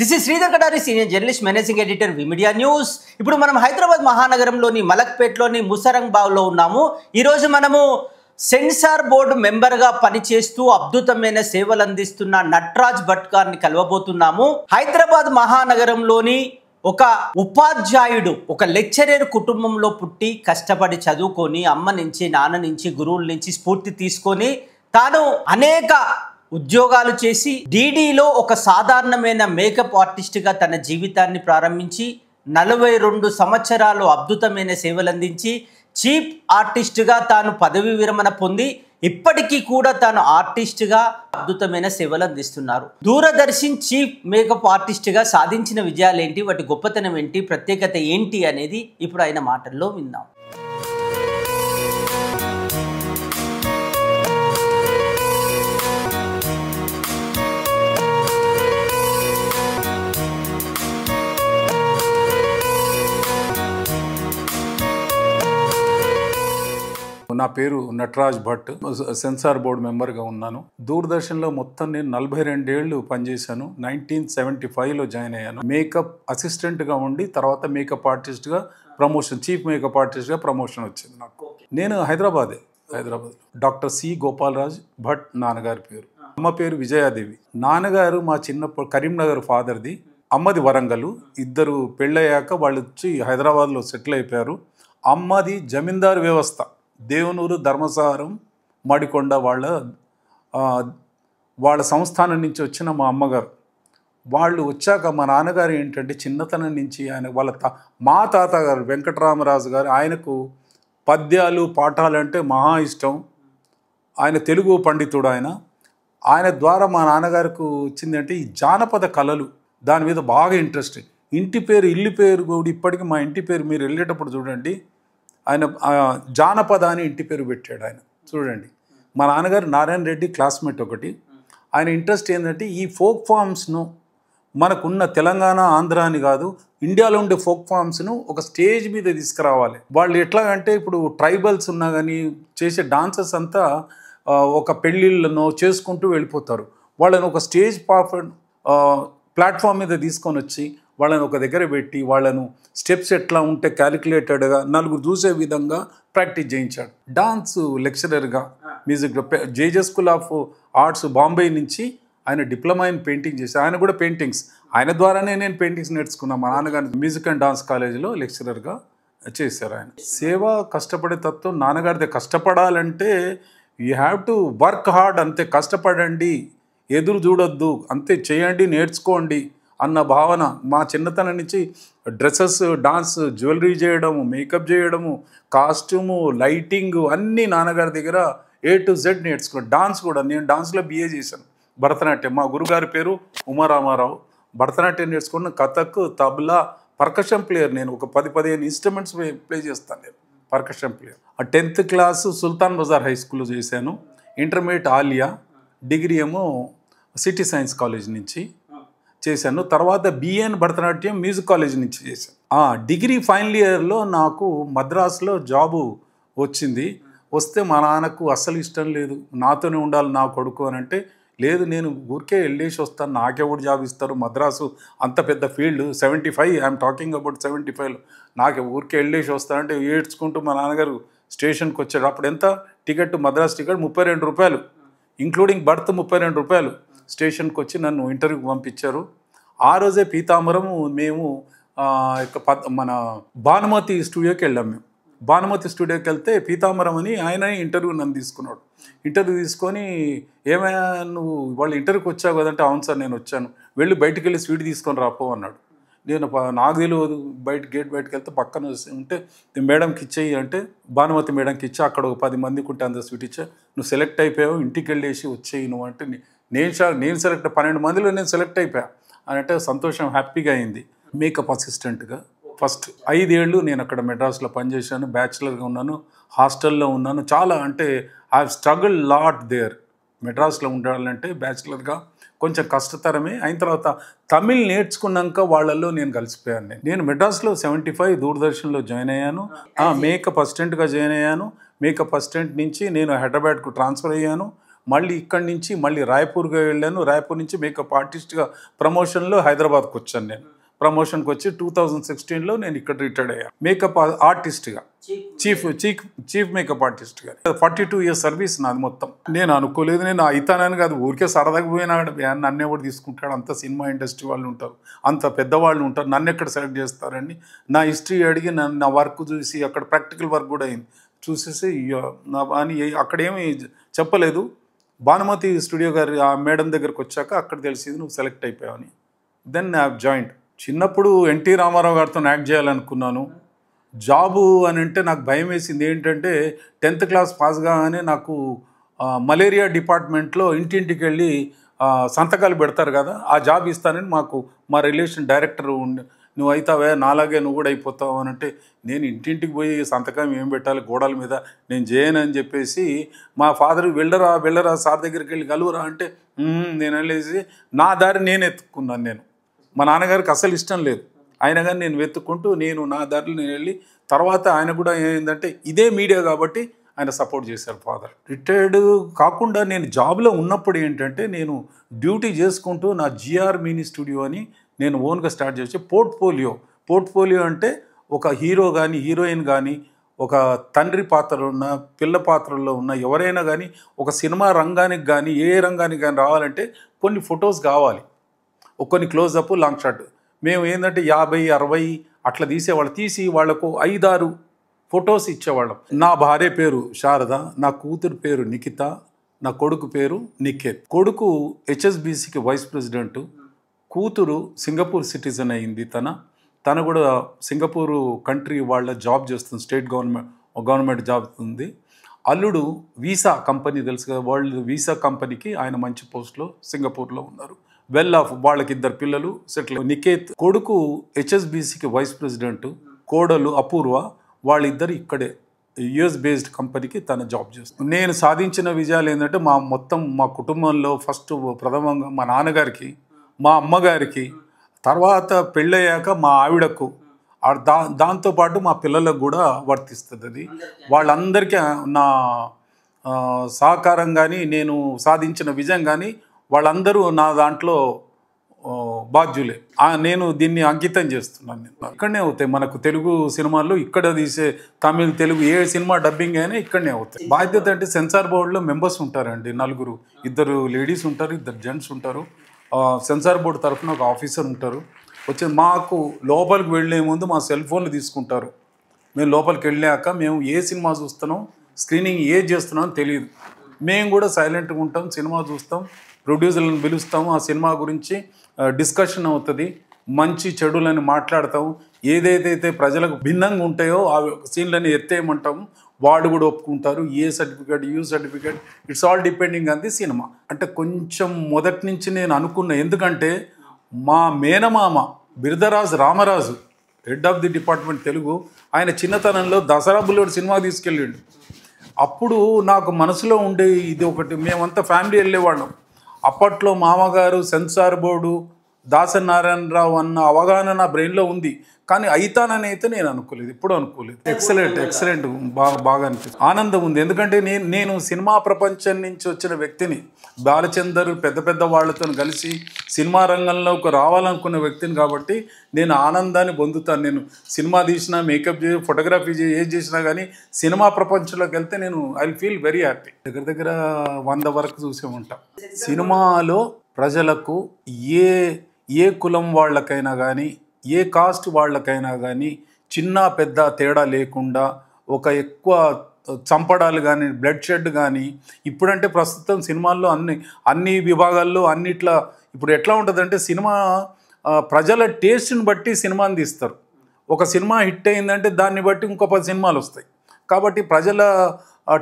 This is Sridhar Kadari, senior journalist, managing editor, we media news. ఇప్పుడు మనం హైదరాబాద్ మహానగరంలోని మలక్పేట్లోని ముసరంగ్ బావ్లో ఉన్నాము. ఈరోజు మనము సెన్సార్ బోర్డు మెంబర్గా పనిచేస్తూ అద్భుతమైన సేవలు అందిస్తున్న నటరాజ్ భట్ గారిని కలవబోతున్నాము. హైదరాబాద్ మహానగరంలోని ఒక ఉపాధ్యాయుడు, ఒక లెక్చరర్ కుటుంబంలో పుట్టి కష్టపడి చదువుకొని అమ్మ నుంచి, నాన్న నుంచి, గురువుల నుంచి స్ఫూర్తి తీసుకొని తాను అనేక ఉద్యోగాలు చేసి డీడీలో ఒక సాధారణమైన మేకప్ ఆర్టిస్ట్గా తన జీవితాన్ని ప్రారంభించి 42 సంవత్సరాలు అద్భుతమైన సేవలు అందించి చీఫ్ ఆర్టిస్ట్గా తాను పదవి విరమణ పొంది ఇప్పటికీ కూడా తాను ఆర్టిస్ట్గా అద్భుతమైన సేవలు అందిస్తున్నారు. దూరదర్శన్ చీఫ్ మేకప్ ఆర్టిస్ట్గా సాధించిన విజయాలు ఏంటి, వాటి గొప్పతనం ఏంటి, ప్రత్యేకత ఏంటి అనేది ఇప్పుడు ఆయన మాటల్లో విందాం. నా పేరు నటరాజ్ భట్. సెన్సార్ బోర్డు మెంబర్గా ఉన్నాను. దూరదర్శన్లో మొత్తం నేను 42 ఏళ్ళు పనిచేశాను. 1975లో జాయిన్ అయ్యాను. మేకప్ అసిస్టెంట్గా ఉండి తర్వాత మేకప్ ఆర్టిస్ట్గా ప్రమోషన్, చీఫ్ మేకప్ ఆర్టిస్ట్గా ప్రమోషన్ వచ్చింది నాకు. నేను హైదరాబాద్ డాక్టర్ సి గోపాలరాజ్ భట్ నాన్నగారి పేరు. అమ్మ పేరు విజయాదేవి. నాన్నగారు మా చిన్నప్పుడు కరీంనగర్ ఫాదర్ది, అమ్మది వరంగల్. ఇద్దరు పెళ్ళయ్యాక వాళ్ళు వచ్చి హైదరాబాద్లో సెటిల్ అయిపోయారు. అమ్మది జమీందారు వ్యవస్థ, దేవనూరు, ధర్మసారం, మడికొండ వాళ్ళ సంస్థానం నుంచి వచ్చిన మా అమ్మగారు. వాళ్ళు వచ్చాక మా నాన్నగారు ఏంటంటే చిన్నతనం నుంచి మా తాతగారు వెంకటరామరాజు గారు, ఆయనకు పద్యాలు పాఠాలు అంటే మహా ఇష్టం. ఆయన తెలుగు పండితుడు. ఆయన ద్వారా మా నాన్నగారికి వచ్చిందంటే ఈ జానపద కళలు, దాని మీద బాగా ఇంట్రెస్ట్. ఇంటి పేరు, ఇల్లు పేరు కూడా ఇప్పటికీ మా ఇంటి పేరు మీరు వెళ్ళేటప్పుడు చూడండి, ఆయన జానపద అని ఇంటి పేరు పెట్టాడు ఆయన. చూడండి, మా నాన్నగారు నారాయణ రెడ్డి క్లాస్మేట్ ఒకటి. ఆయన ఇంట్రెస్ట్ ఏంటంటే ఈ ఫోక్ ఫామ్స్ను మనకున్న తెలంగాణ, ఆంధ్ర అని కాదు, ఇండియాలో ఉండే ఫోక్ ఫామ్స్ను ఒక స్టేజ్ మీద తీసుకురావాలి. వాళ్ళు ఎట్లాగంటే ఇప్పుడు ట్రైబల్స్ ఉన్నా కానీ చేసే డాన్సర్స్ అంతా ఒక పెళ్ళిళ్ళను చేసుకుంటూ వెళ్ళిపోతారు. వాళ్ళని ఒక స్టేజ్ ప్లాట్ఫామ్ మీద తీసుకొని వచ్చి వాళ్ళని ఒక దగ్గర పెట్టి వాళ్ళను స్టెప్స్ ఎట్లా ఉంటే క్యాలిక్యులేటెడ్గా నలుగురు చూసే విధంగా ప్రాక్టీస్ చేయించాడు. డాన్స్ లెక్చరర్గా music JJ school of arts Bombay నుంచి ఆయన డిప్లొమా ఇన్ పెయింటింగ్ చేశారు. ఆయన కూడా పెయింటింగ్స్, ఆయన ద్వారానే నేను పెయింటింగ్స్ నేర్చుకున్నాను. మా నాన్నగారి మ్యూజిక్ అండ్ డాన్స్ కాలేజీలో లెక్చరర్గా చేశారు. ఆయన సేవ, కష్టపడే తత్వం నాన్నగారిదే. కష్టపడాలంటే you have to work hard, అంతే. కష్టపడండి, ఎదురు చూడొద్దు, అంతే, చేయండి, నేర్చుకోండి అన్న భావన. మా చిన్నతనం నుంచి డ్రెస్సెస్, డాన్స్, జ్యువెలరీ చేయడము, మేకప్ చేయడము, కాస్ట్యూము, లైటింగ్ అన్నీ నాన్నగారి దగ్గర A to Z నేర్చుకున్నాను. డాన్స్ కూడా నేను డాన్స్లో BA చేశాను, భరతనాట్యం. మా గురుగారి పేరు ఉమారామారావు. భరతనాట్యం నేర్చుకున్న కథక్, తబలా, పర్కషన్ ప్లేయర్. నేను ఒక 10-15 ఇన్స్ట్రుమెంట్స్ ప్లే చేస్తాను నేను, పర్కషన్ ప్లేయర్. 10th క్లాస్ సుల్తాన్ బజార్ హై స్కూల్లో చేశాను. ఇంటర్మీడియట్ ఆలియా, డిగ్రీ ఏమో సిటీ సైన్స్ కాలేజ్ నుంచి చేశాను. తర్వాత BN భరతనాట్యం మ్యూజిక్ కాలేజ్ నుంచి చేశాను. డిగ్రీ ఫైనల్ ఇయర్లో నాకు మద్రాసులో జాబు వచ్చింది. వస్తే మా నాన్నకు అస్సలు ఇష్టం లేదు, నాతోనే ఉండాలి నా కొడుకు అని అంటే, లేదు నేను ఊరికే వెళ్ళేసి వస్తాను, నాకెవడు జాబ్ ఇస్తారు, మద్రాసు అంత పెద్ద ఫీల్డ్, 75, ఐఎమ్ టాకింగ్ అబౌట్ 75లో, నాకు ఊరికే వెళ్ళేసి వస్తానంటే ఏడ్చుకుంటూ మా నాన్నగారు స్టేషన్కి వచ్చాడు. అప్పుడు ఎంత టికెట్, మద్రాసు టికెట్ 32 రూపాయలు, ఇంక్లూడింగ్ బర్త్ 32 రూపాయలు. స్టేషన్కి వచ్చి నన్ను ఇంటర్వ్యూకి పంపించారు. ఆ రోజే పీతాంబరం మేము మన భానుమతి స్టూడియోకి వెళ్ళాం. మేము భానుమతి స్టూడియోకి వెళ్తే పీతాంబరం అని ఆయన ఇంటర్వ్యూ నన్ను తీసుకున్నాడు. ఇంటర్వ్యూ తీసుకొని, ఏమైనా నువ్వు వాళ్ళు ఇంటర్వ్యూకి వచ్చావు కదంటే, అవును సార్ నేను వచ్చాను, వెళ్ళి బయటికి వెళ్ళి స్వీట్ తీసుకొని రాపో అన్నాడు. నేను నాకు తెలియదు, గేట్ బయటకు వెళ్తే పక్కన ఉంటే మేడంకి ఇచ్చేయి అంటే, భానుమతి మేడంకి ఇచ్చా. అక్కడ ఒక 10 మందికి ఉంటే అందరు స్వీట్ ఇచ్చా. నువ్వు సెలెక్ట్ అయిపోయావు, ఇంటికి వెళ్ళేసి వచ్చేయి నువ్వు అంటే, నేను సెలెక్ట్ 12 మందిలో నేను సెలెక్ట్ అయిపోయా అని అంటే సంతోషం, హ్యాపీగా అయింది. మేకప్ అసిస్టెంట్గా ఫస్ట్ 5 ఏళ్ళు నేను అక్కడ మెడ్రాస్లో పనిచేశాను. బ్యాచిలర్గా ఉన్నాను, హాస్టల్లో ఉన్నాను. చాలా అంటే ఐ స్ట్రగుల్ లాట్ దేర్. మెడ్రాస్లో ఉండాలంటే బ్యాచిలర్గా కొంచెం కష్టతరమే. అయిన తర్వాత తమిళ్ నేర్చుకున్నాక వాళ్ళల్లో నేను కలిసిపోయాను. నేను మెడ్రాస్లో 75 దూరదర్శన్లో జాయిన్ అయ్యాను. మేకప్ అసిస్టెంట్గా జాయిన్ అయ్యాను. మేకప్ అసిస్టెంట్ నుంచి నేను హైదరాబాద్కు ట్రాన్స్ఫర్ అయ్యాను. మళ్ళీ ఇక్కడి నుంచి మళ్ళీ రాయ్పూర్గా వెళ్ళాను. రాయ్పూర్ నుంచి మేకప్ ఆర్టిస్ట్గా ప్రమోషన్లో హైదరాబాద్కి వచ్చాను. నేను ప్రమోషన్కి వచ్చి 2016లో నేను ఇక్కడ రిటైర్డ్ అయ్యాను మేకప్ ఆర్టిస్ట్గా, చీఫ్ మేకప్ ఆర్టిస్ట్గా. 42 years సర్వీస్ నాది మొత్తం. నేను అనుకోలేదు నేను అవుతానని కాదు, ఊరికే సరదాగా పోయినా నన్ను ఎవరు తీసుకుంటాడు, అంత సినిమా ఇండస్ట్రీ వాళ్ళు ఉంటారు, అంత పెద్దవాళ్ళు ఉంటారు, నన్ను ఎక్కడ సెలెక్ట్ చేస్తారని నా హిస్టరీ అడిగి నా వర్క్ చూసి అక్కడ ప్రాక్టికల్ వర్క్ కూడా అయింది చూసేసి అని అక్కడేమీ చెప్పలేదు. భానుమతి స్టూడియో గారి ఆ మేడం దగ్గరకు వచ్చాక అక్కడ తెలిసింది నువ్వు సెలెక్ట్ అయిపోయావని. Then I have joined. చిన్నప్పుడు ఎన్టీ రామారావు గారితో యాక్ట్ చేయాలనుకున్నాను. జాబు అని అంటే నాకు భయం వేసింది. ఏంటంటే 10th క్లాస్ పాస్ కాగానే నాకు మలేరియా డిపార్ట్మెంట్లో ఇంటింటికి వెళ్ళి సంతకాలు పెడతారు కదా, ఆ జాబ్ ఇస్తానని మాకు మా రిలేషన్ డైరెక్టర్ ఉండి, నువ్వు అవుతావే నాలాగే నువ్వు కూడా అయిపోతావు అని అంటే, నేను ఇంటింటికి పోయి సంతకం ఏం పెట్టాలి గోడల మీద, నేను చేయనని చెప్పేసి మా ఫాదర్ వెళ్ళరా సార్ దగ్గరికి వెళ్ళి కలువురా అంటే నేను వెళ్ళేసి నా దారి నేను ఎత్తుకున్నాను. నేను మా నాన్నగారికి అసలు ఇష్టం లేదు, ఆయన కానీ నేను వెతుక్కుంటూ నేను నా దారిలో నేను వెళ్ళి, తర్వాత ఆయన కూడా ఏంటంటే ఇదే మీడియా కాబట్టి ఆయన సపోర్ట్ చేశారు ఫాదర్. రిటైర్డ్ కాకుండా నేను జాబ్లో ఉన్నప్పుడు ఏంటంటే నేను డ్యూటీ చేసుకుంటూ నా జిఆర్ మినీ స్టూడియో అని నేను ఓన్గా స్టార్ట్ చేసి పోర్ట్ఫోలియో అంటే ఒక హీరో కానీ హీరోయిన్ కానీ ఒక తండ్రి పాత్రలో ఉన్న పిల్ల పాత్రల్లో ఉన్న ఎవరైనా కానీ ఒక సినిమా రంగానికి కానీ ఏ రంగానికి కానీ రావాలంటే కొన్ని ఫొటోస్ కావాలి, కొన్ని క్లోజప్ లాంగ్ షాట్. మేము ఏంటంటే 50-60 అట్లా తీసేవాళ్ళం. తీసి వాళ్లకు 5-6 ఫొటోస్ ఇచ్చేవాళ్ళం. నా భార్య పేరు శారద, నా కూతురు పేరు నిఖిత, నా కొడుకు పేరు నిఖేత్. కొడుకు HSBCకి వైస్ ప్రెసిడెంట్, కూతురు సింగపూర్ సిటిజన్ అయింది. తను కూడా సింగపూరు కంట్రీ వాళ్ళ జాబ్ చేస్తుంది, స్టేట్ గవర్నమెంట్ జాబ్ ఉంది. అల్లుడు వీసా కంపెనీ తెలుసు కదా, వరల్డ్ వీసా కంపెనీకి ఆయన మంచి పోస్ట్లో సింగపూర్లో ఉన్నారు. వెల్ ఆఫ్, వాళ్ళకి 2 పిల్లలు సెటిల్. నికేత్ కొడుకు HSBCకి వైస్ ప్రెసిడెంట్, కోడలు అపూర్వ, వాళ్ళిద్దరు ఇక్కడే US బేస్డ్ కంపెనీకి తన జాబ్ చేస్తుంది. నేను సాధించిన విజయాలు ఏంటంటే మా కుటుంబంలో ఫస్ట్ ప్రథమంగా మా నాన్నగారికి, మా అమ్మగారికి, తర్వాత పెళ్ళయ్యాక మా ఆవిడకు, దాంతోపాటు మా పిల్లలకు కూడా వర్తిస్తుంది. అది వాళ్ళందరికీ నా సహకారం కానీ నేను సాధించిన విజయం కానీ వాళ్ళందరూ నా దాంట్లో బాధ్యులే. నేను దీన్ని అంకితం చేస్తున్నాను. ఇక్కడనే అవుతాయి మనకు తెలుగు సినిమాల్లో, ఇక్కడ తీసే తమిళ్ తెలుగు ఏ సినిమా డబ్బింగ్ అయినా ఇక్కడనే అవుతాయి. బాధ్యత అంటే సెన్సార్ బోర్డులో మెంబర్స్ ఉంటారండి, 4, 2 లేడీస్ ఉంటారు, 2 జెంట్స్ ఉంటారు. సెన్సార్ బోర్డు తరఫున ఒక ఆఫీసర్ ఉంటారు. మాకు లోపలికి వెళ్ళే ముందు మా సెల్ ఫోన్లు తీసుకుంటారు. మేము లోపలికి వెళ్ళాక మేము ఏ సినిమా చూస్తున్నాం, స్క్రీనింగ్ ఏది చేస్తున్నాం తెలియదు. మేము కూడా సైలెంట్గా ఉంటాం, సినిమా చూస్తాం, ప్రొడ్యూసర్లను పిలుస్తాము, ఆ సినిమా గురించి డిస్కషన్ అవుతుంది, మంచి చెడులని మాట్లాడతాము. ఏదైతే ప్రజలకు భిన్నంగా ఉంటాయో ఆ సీన్లని ఎత్తేయమంటాము, వాళ్ళు కూడా ఒప్పుకుంటారు. A certificate, U certificate, it's all depending on the cinema. అంటే కొంచెం మొదటి నుంచి నేను అనుకున్నా, ఎందుకంటే మా మేనమామ Birdaraju Ramaraju, head of the department Telugu, ఆయన చిన్నతనంలో దసరా బుల్లోడు సినిమా తీసుకెళ్ళిండు. అప్పుడు నాకు మనసులో ఉండే ఇది ఒకటి, మేమంతా ఫ్యామిలీ వెళ్ళేవాళ్ళం. అప్పట్లో మామగారు, సెన్సార్ బోర్డు, దాసనారాయణరావు అన్న అవగాహన నా బ్రెయిన్లో ఉంది, కానీ అయితానని అయితే నేను అనుకోలేదు, ఎప్పుడు అనుకోలేదు. ఎక్సలెంట్ బాగా అనిపిస్తుంది, ఆనందం ఉంది. ఎందుకంటే నేను సినిమా ప్రపంచం నుంచి వచ్చిన వ్యక్తిని, బాలచందర్ పెద్ద వాళ్ళతో కలిసి సినిమా రంగంలోకి రావాలనుకున్న వ్యక్తిని కాబట్టి నేను ఆనందాన్ని పొందుతాను. నేను సినిమా తీసినా, మేకప్ చేసి, ఫోటోగ్రఫీ చేసి, ఏది చేసినా కానీ సినిమా ప్రపంచంలోకి వెళ్తే నేను ఐ ఫీల్ వెరీ హ్యాపీ. దగ్గర 100 వరకు చూసే ఉంటా. సినిమాలో ప్రజలకు ఏ కులం వాళ్ళకైనా కానీ, ఏ కాస్ట్ వాళ్ళకైనా కానీ చిన్న పెద్ద తేడా లేకుండా, ఒక ఎక్కువ చంపడాలు కానీ, బ్లడ్ షెడ్ కానీ, ఇప్పుడంటే ప్రస్తుతం సినిమాల్లో అన్ని విభాగాల్లో అన్నిట్లా ఇప్పుడు ఎట్లా ఉంటుందంటే, సినిమా ప్రజల టేస్ట్ని బట్టి సినిమాని తీస్తారు. ఒక సినిమా హిట్ అయిందంటే దాన్ని బట్టి ఇంకో 10 సినిమాలు వస్తాయి. కాబట్టి ప్రజల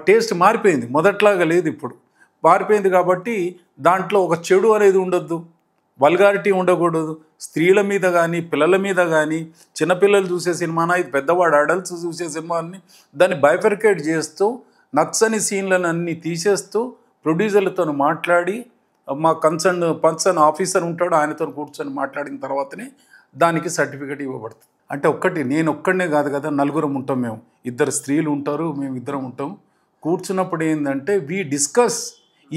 టేస్ట్ మారిపోయింది, మొదట్లాగా లేదు, ఇప్పుడు మారిపోయింది. కాబట్టి దాంట్లో ఒక చెడు అనేది ఉండొద్దు, వల్గారిటీ ఉండకూడదు. స్త్రీల మీద కానీ, పిల్లల మీద కానీ, చిన్నపిల్లలు చూసే సినిమానా, ఇది పెద్దవాడు అడల్ట్స్ చూసే సినిమాని, దాన్ని బైఫర్కేట్ చేస్తూ నచ్చని సీన్లను అన్నీ తీసేస్తూ ప్రొడ్యూసర్లతో మాట్లాడి, మా కన్సర్న్ ఆఫీసర్ ఉంటాడు, ఆయనతో కూర్చొని మాట్లాడిన తర్వాతనే దానికి సర్టిఫికేట్ ఇవ్వబడుతుంది. అంటే నేను ఒక్కడనే కాదు కదా, 4 ఉంటాం మేము. 2 స్త్రీలు ఉంటారు, మేము 2 ఉంటాం. కూర్చున్నప్పుడు ఏంటంటే వి డిస్కస్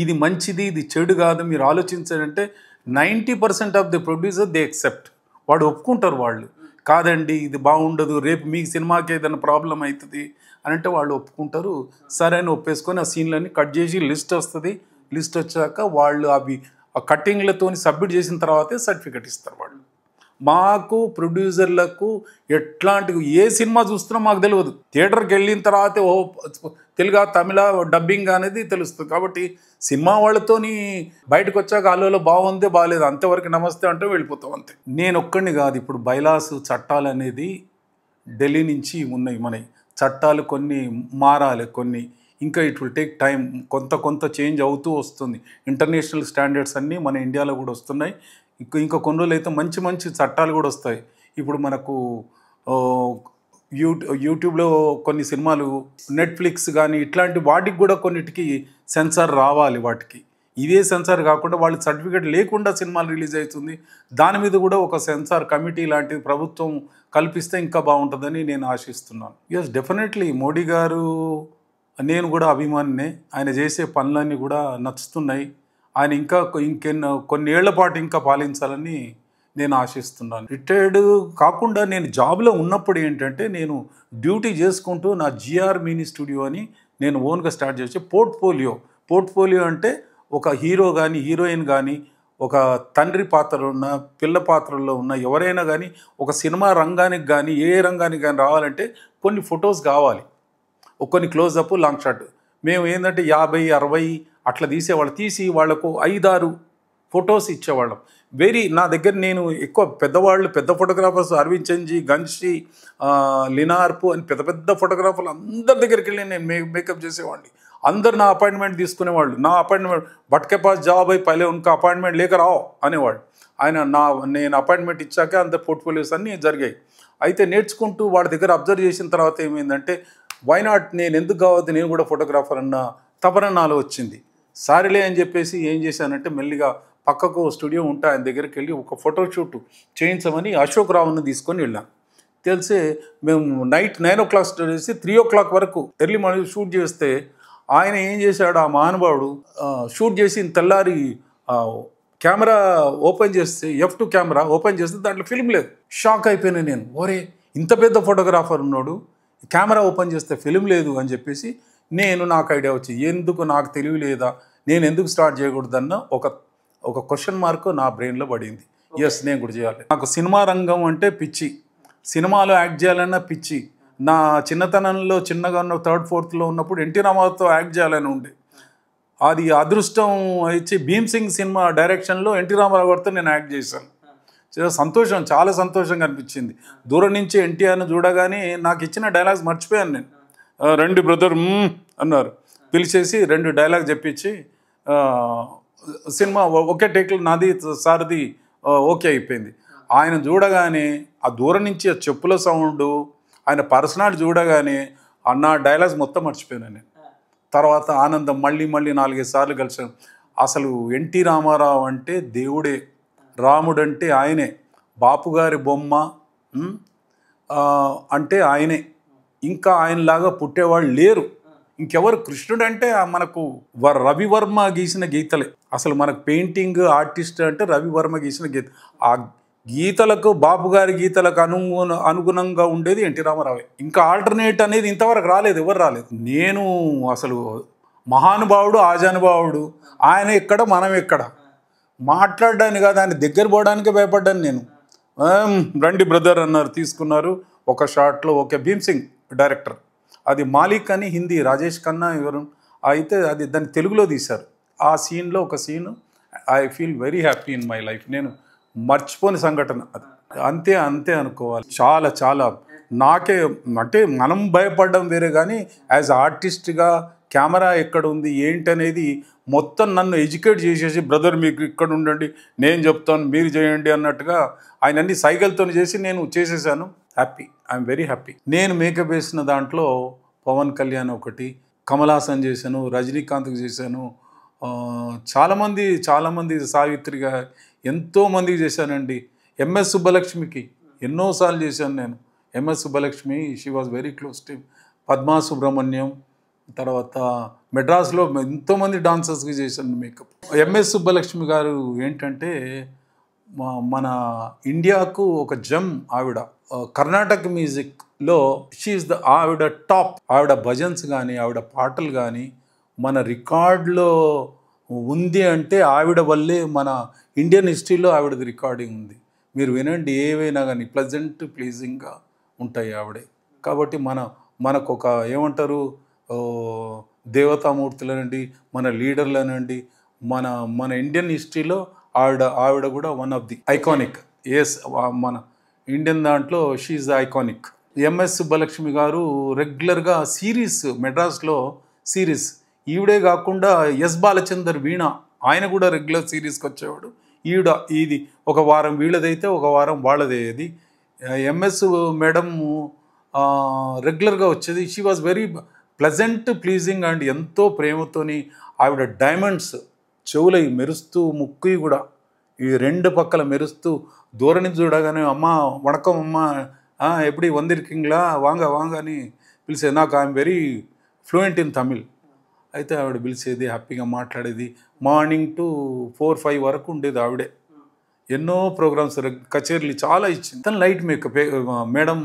ఇది మంచిది, ఇది చెడు కాదు, మీరు ఆలోచించారంటే 90% of the producer they except. వాడు ఒప్పుకుంటారు వాళ్ళు, కాదండి ఇది బాగుండదు, రేపు మీకు సినిమాకి ఏదైనా ప్రాబ్లం అవుతుంది అని అంటే వాళ్ళు ఒప్పుకుంటారు. సరే అని ఒప్పేసుకొని ఆ సీన్లన్నీ కట్ చేసి లిస్ట్ వస్తుంది. లిస్ట్ వచ్చాక వాళ్ళు అవి ఆ కట్టింగ్లతో సబ్మిట్ చేసిన తర్వాతే సర్టిఫికెట్ ఇస్తారు వాళ్ళు. మాకు ప్రొడ్యూసర్లకు ఎట్లాంటి ఏ సినిమా చూస్తున్నా మాకు తెలియదు. థియేటర్కి వెళ్ళిన తర్వాతే ఓ తెలుగు తమిళ డబ్బింగ్ అనేది తెలుస్తుంది. కాబట్టి సినిమా వాళ్ళతోని బయటకు వచ్చాక అల్లలో బాగుంది బాగాలేదు అంతవరకు నమస్తే అంటే వెళ్ళిపోతాం అంతే. నేను ఒక్కడిని కాదు, ఇప్పుడు బైలాస్ చట్టాలు అనేది ఢిల్లీ నుంచి ఉన్నాయి. మన చట్టాలు కొన్ని మారాలి, కొన్ని ఇంకా ఇట్ విల్ టేక్ టైం, కొంత చేంజ్ అవుతూ వస్తుంది. ఇంటర్నేషనల్ స్టాండర్డ్స్ అన్నీ మన ఇండియాలో కూడా వస్తున్నాయి. ఇంకా కొన్ని రోజులు అయితే మంచి మంచి చట్టాలు కూడా వస్తాయి. ఇప్పుడు మనకు యూట్యూబ్లో కొన్ని సినిమాలు, నెట్ఫ్లిక్స్ కానీ ఇట్లాంటి వాటికి కూడా కొన్నిటికి సెన్సార్ రావాలి. వాటికి ఇదే సెన్సార్ కాకుండా వాళ్ళు సర్టిఫికేట్ లేకుండా సినిమాలు రిలీజ్ అవుతుంది. దాని మీద కూడా ఒక సెన్సార్ కమిటీ లాంటిది ప్రభుత్వం కల్పిస్తే ఇంకా బాగుంటుందని నేను ఆశిస్తున్నాను. ఎస్, డెఫినెట్లీ మోడీ గారు, నేను కూడా అభిమానినే. ఆయన చేసే పనులన్నీ కూడా నచ్చుతున్నాయి. ఆయన ఇంకా కొన్ని ఏళ్ల పాటు ఇంకా పాలించాలని నేను ఆశిస్తున్నాను. రిటైర్డ్ కాకుండా నేను జాబ్లో ఉన్నప్పుడు ఏంటంటే, నేను డ్యూటీ చేసుకుంటూ నా జిఆర్ మినీ స్టూడియో అని నేను ఓన్గా స్టార్ట్ చేసి పోర్ట్ఫోలియో అంటే ఒక హీరో కానీ హీరోయిన్ కానీ ఒక తండ్రి పాత్రలో ఉన్న పిల్ల పాత్రల్లో ఉన్న ఎవరైనా కానీ ఒక సినిమా రంగానికి కానీ ఏ రంగానికి కానీ రావాలంటే కొన్ని ఫొటోస్ కావాలి, కొన్ని క్లోజప్ లాంగ్ షాట్. మేము ఏంటంటే 50-60 అట్లా తీసేవాళ్ళం. తీసి వాళ్లకు 5-6 ఫొటోస్ ఇచ్చేవాళ్ళం. నా దగ్గర నేను ఎక్కువ పెద్ద ఫోటోగ్రాఫర్స్, అరవింద్ చంజీ, గన్షి, లినార్పు అని పెద్ద ఫోటోగ్రాఫర్లు అందరి దగ్గరికి వెళ్ళి నేను మేకప్ చేసేవాడిని. అందరు నా అపాయింట్మెంట్ తీసుకునేవాళ్ళు. నా అపాయింట్మెంట్ బట్కే పాస్ జాబ్ అయి పైలే ఉన్కా అపాయింట్మెంట్ లేక రావు అనేవాడు ఆయన. నేను అపాయింట్మెంట్ ఇచ్చాక అందరు పోర్ట్ఫోలియోస్ అన్నీ జరిగాయి. అయితే నేర్చుకుంటూ వాడి దగ్గర అబ్జర్వ్ చేసిన తర్వాత ఏమైందంటే, వైనాట్ నేను ఎందుకు కావద్దు, నేను కూడా ఫోటోగ్రాఫర్ అన్న తపన నాలో వచ్చింది. సారిలే అని చెప్పేసి ఏం చేశానంటే, మెల్లిగా పక్కకు స్టూడియో ఉంటే ఆయన దగ్గరికి వెళ్ళి ఒక ఫోటోషూట్ చేయించమని అశోక్ రావుని తీసుకొని వెళ్ళాను. తెలిసే మేము నైట్ 9 o'clock స్టార్ట్ చేసి 3 o'clock వరకు ఎర్లీ మార్నింగ్ షూట్ చేస్తే, ఆయన ఏం చేశాడు ఆ మహానుభావుడు, షూట్ చేసి తెల్లారి కెమెరా ఓపెన్ చేస్తే, F2 కెమెరా ఓపెన్ చేస్తే దాంట్లో ఫిల్మ్ లేదు. షాక్ అయిపోయినా నేను. ఒరే, ఇంత పెద్ద ఫోటోగ్రాఫర్ ఉన్నాడు, కెమెరా ఓపెన్ చేస్తే ఫిల్మ్ లేదు అని చెప్పేసి నాకు ఐడియా వచ్చి, ఎందుకు నాకు తెలివి లేదా, నేను ఎందుకు స్టార్ట్ చేయకూడదన్న ఒక క్వశ్చన్ మార్క్ నా బ్రెయిన్లో పడింది. ఎస్, నేను కూడా చేయాలి. నాకు సినిమా రంగం అంటే పిచ్చి, సినిమాలో యాక్ట్ చేయాలన్న పిచ్చి. నా చిన్నతనంలో చిన్నగా ఉన్న 3rd, 4th ఉన్నప్పుడు ఎన్టీ రామారావుతో యాక్ట్ చేయాలని ఉండే. అది అదృష్టం ఇచ్చి భీమ్ సింగ్ సినిమా డైరెక్షన్లో ఎన్టీ రామారావు గారితో నేను యాక్ట్ చేశాను. చాలా సంతోషంగా అనిపించింది. దూరం నుంచి ఎన్టీఆర్ని చూడగానే నాకు ఇచ్చిన డైలాగ్స్ మర్చిపోయాను నేను. రండి బ్రదర్ అన్నారు, పిలిచేసి 2 డైలాగ్ చెప్పించి సినిమా ఒకే టేక్లో నాది సార్ది ఓకే అయిపోయింది. ఆయన చూడగానే ఆ దూరం నుంచి ఆ చెప్పుల సౌండ్, ఆయన పర్సనాలిటీ చూడగానే నా డైలాగ్స్ మొత్తం మర్చిపోయాను నేను. తర్వాత ఆనందం, మళ్ళీ 4-5 సార్లు కలిసాను. అసలు ఎన్టీ రామారావు అంటే దేవుడే, రాముడు అంటే ఆయనే, బాపుగారి బొమ్మ అంటే ఆయనే, ఇంకా ఆయనలాగా పుట్టేవాళ్ళు లేరు. ఇంకెవరు? కృష్ణుడు అంటే మనకు రవివర్మ గీసిన గీతలే. అసలు మనకు పెయింటింగ్ ఆర్టిస్ట్ అంటే రవివర్మ గీసిన గీత. ఆ గీతలకు, బాపు గారి గీతలకు అనుగుణంగా ఉండేది ఎన్టీ రామారావే. ఇంకా ఆల్టర్నేట్ అనేది ఇంతవరకు రాలేదు, ఎవరు రాలేదు. నేను అసలు మహానుభావుడు, ఆజానుభావుడు. ఆయన ఎక్కడ, మనం ఎక్కడ మాట్లాడడానికి కాదు, ఆయన దగ్గర పోవడానికే భయపడ్డాను నేను. రండి బ్రదర్ అన్నారు, తీసుకున్నారు. ఒక షాట్లో ఓకే. భీమ్ సింగ్ డైరెక్టర్, అది మాలిక్ అని హిందీ, రాజేష్ ఖన్నా ఎవరు అయితే అది దాన్ని తెలుగులో తీశారు. ఆ సీన్లో ఒక scene I feel very happy in my life. నేను మర్చిపోని సంఘటన అది. అంతే అనుకోవాలి. చాలా నాకే అంటే మనం భయపడడం వేరే, కానీ యాజ్ ఆర్టిస్ట్గా కెమెరా ఎక్కడ ఉంది ఏంటనేది మొత్తం నన్ను ఎడ్యుకేట్ చేసేసి, బ్రదర్ మీకు ఇక్కడ ఉండండి, నేను చెప్తాను, మీరు చేయండి అన్నట్టుగా ఆయన అన్ని సైకిల్తో చేసి నేను చేసేసాను. Happy, I'm very happy. నేను మేకప్ వేసిన దాంట్లో పవన్ కళ్యాణ్ ఒకటి, కమల్ హాసన్ చేశాను, రజనీకాంత్కి చేశాను, చాలామంది సావిత్రిగా ఎంతోమందికి చేశానండి. ఎంఎస్ సుబ్బలక్ష్మికి ఎన్నోసార్లు చేశాను నేను. MS Subbalakshmi, she was very close to Padma Subrahmanyam, తర్వాత మెడ్రాస్లో ఎంతోమంది డాన్సర్స్కి చేశాను మేకప్. ఎంఎస్ సుబ్బలక్ష్మి గారు ఏంటంటే మన ఇండియాకు ఒక జమ్ ఆవిడ. కర్ణాటక మ్యూజిక్లో షీఈస్ ఆవిడ టాప్. ఆవిడ భజన్స్ కానీ ఆవిడ పాటలు కానీ మన రికార్డులో ఉంది అంటే ఆవిడ వల్లే మన ఇండియన్ హిస్టరీలో ఆవిడది రికార్డింగ్ ఉంది. మీరు వినండి, ఏవైనా కానీ ప్లెజెంట్ ప్లీజింగ్గా ఉంటాయి ఆవిడే. కాబట్టి మనకు ఒక ఏమంటారు, దేవతామూర్తులనండి, మన లీడర్లనండి, మన ఇండియన్ హిస్టరీలో ఆవిడ కూడా one of the iconic. Yes, మన ఇండియన్ దాంట్లో she's the iconic. MS Subbalakshmi garu రెగ్యులర్గా సిరీస్, మెడ్రాస్లో సిరీస్, ఈవిడే కాకుండా ఎస్ బాలచందర్ వీణ, ఆయన కూడా రెగ్యులర్ సిరీస్కి వచ్చేవాడు. ఇది ఒక వారం వీళ్ళదైతే ఒక వారం వాళ్ళదయ్యేది. ఎంఎస్ మేడం రెగ్యులర్గా వచ్చేది. She was very pleasant pleasing and ఎంతో ప్రేమతోని ఆవిడ డైమండ్స్ చెవులై మెరుస్తూ, ముక్కు కూడా ఈ రెండు పక్కల మెరుస్తూ, దూరం నుంచి చూడగానే అమ్మ వణకం అమ్మ, ఎప్పుడు వందిరికింగ్లా వాంగ వాంగ అని పిలిచేది. నాకు I'm very fluent in Tamil. అయితే ఆవిడ పిలిచేది, హ్యాపీగా మాట్లాడేది. మార్నింగ్ టు 4-5 వరకు ఉండేది ఆవిడే. ఎన్నో ప్రోగ్రామ్స్, కచేరీలు చాలా ఇచ్చింది. తను లైట్ మేకపే మేడం,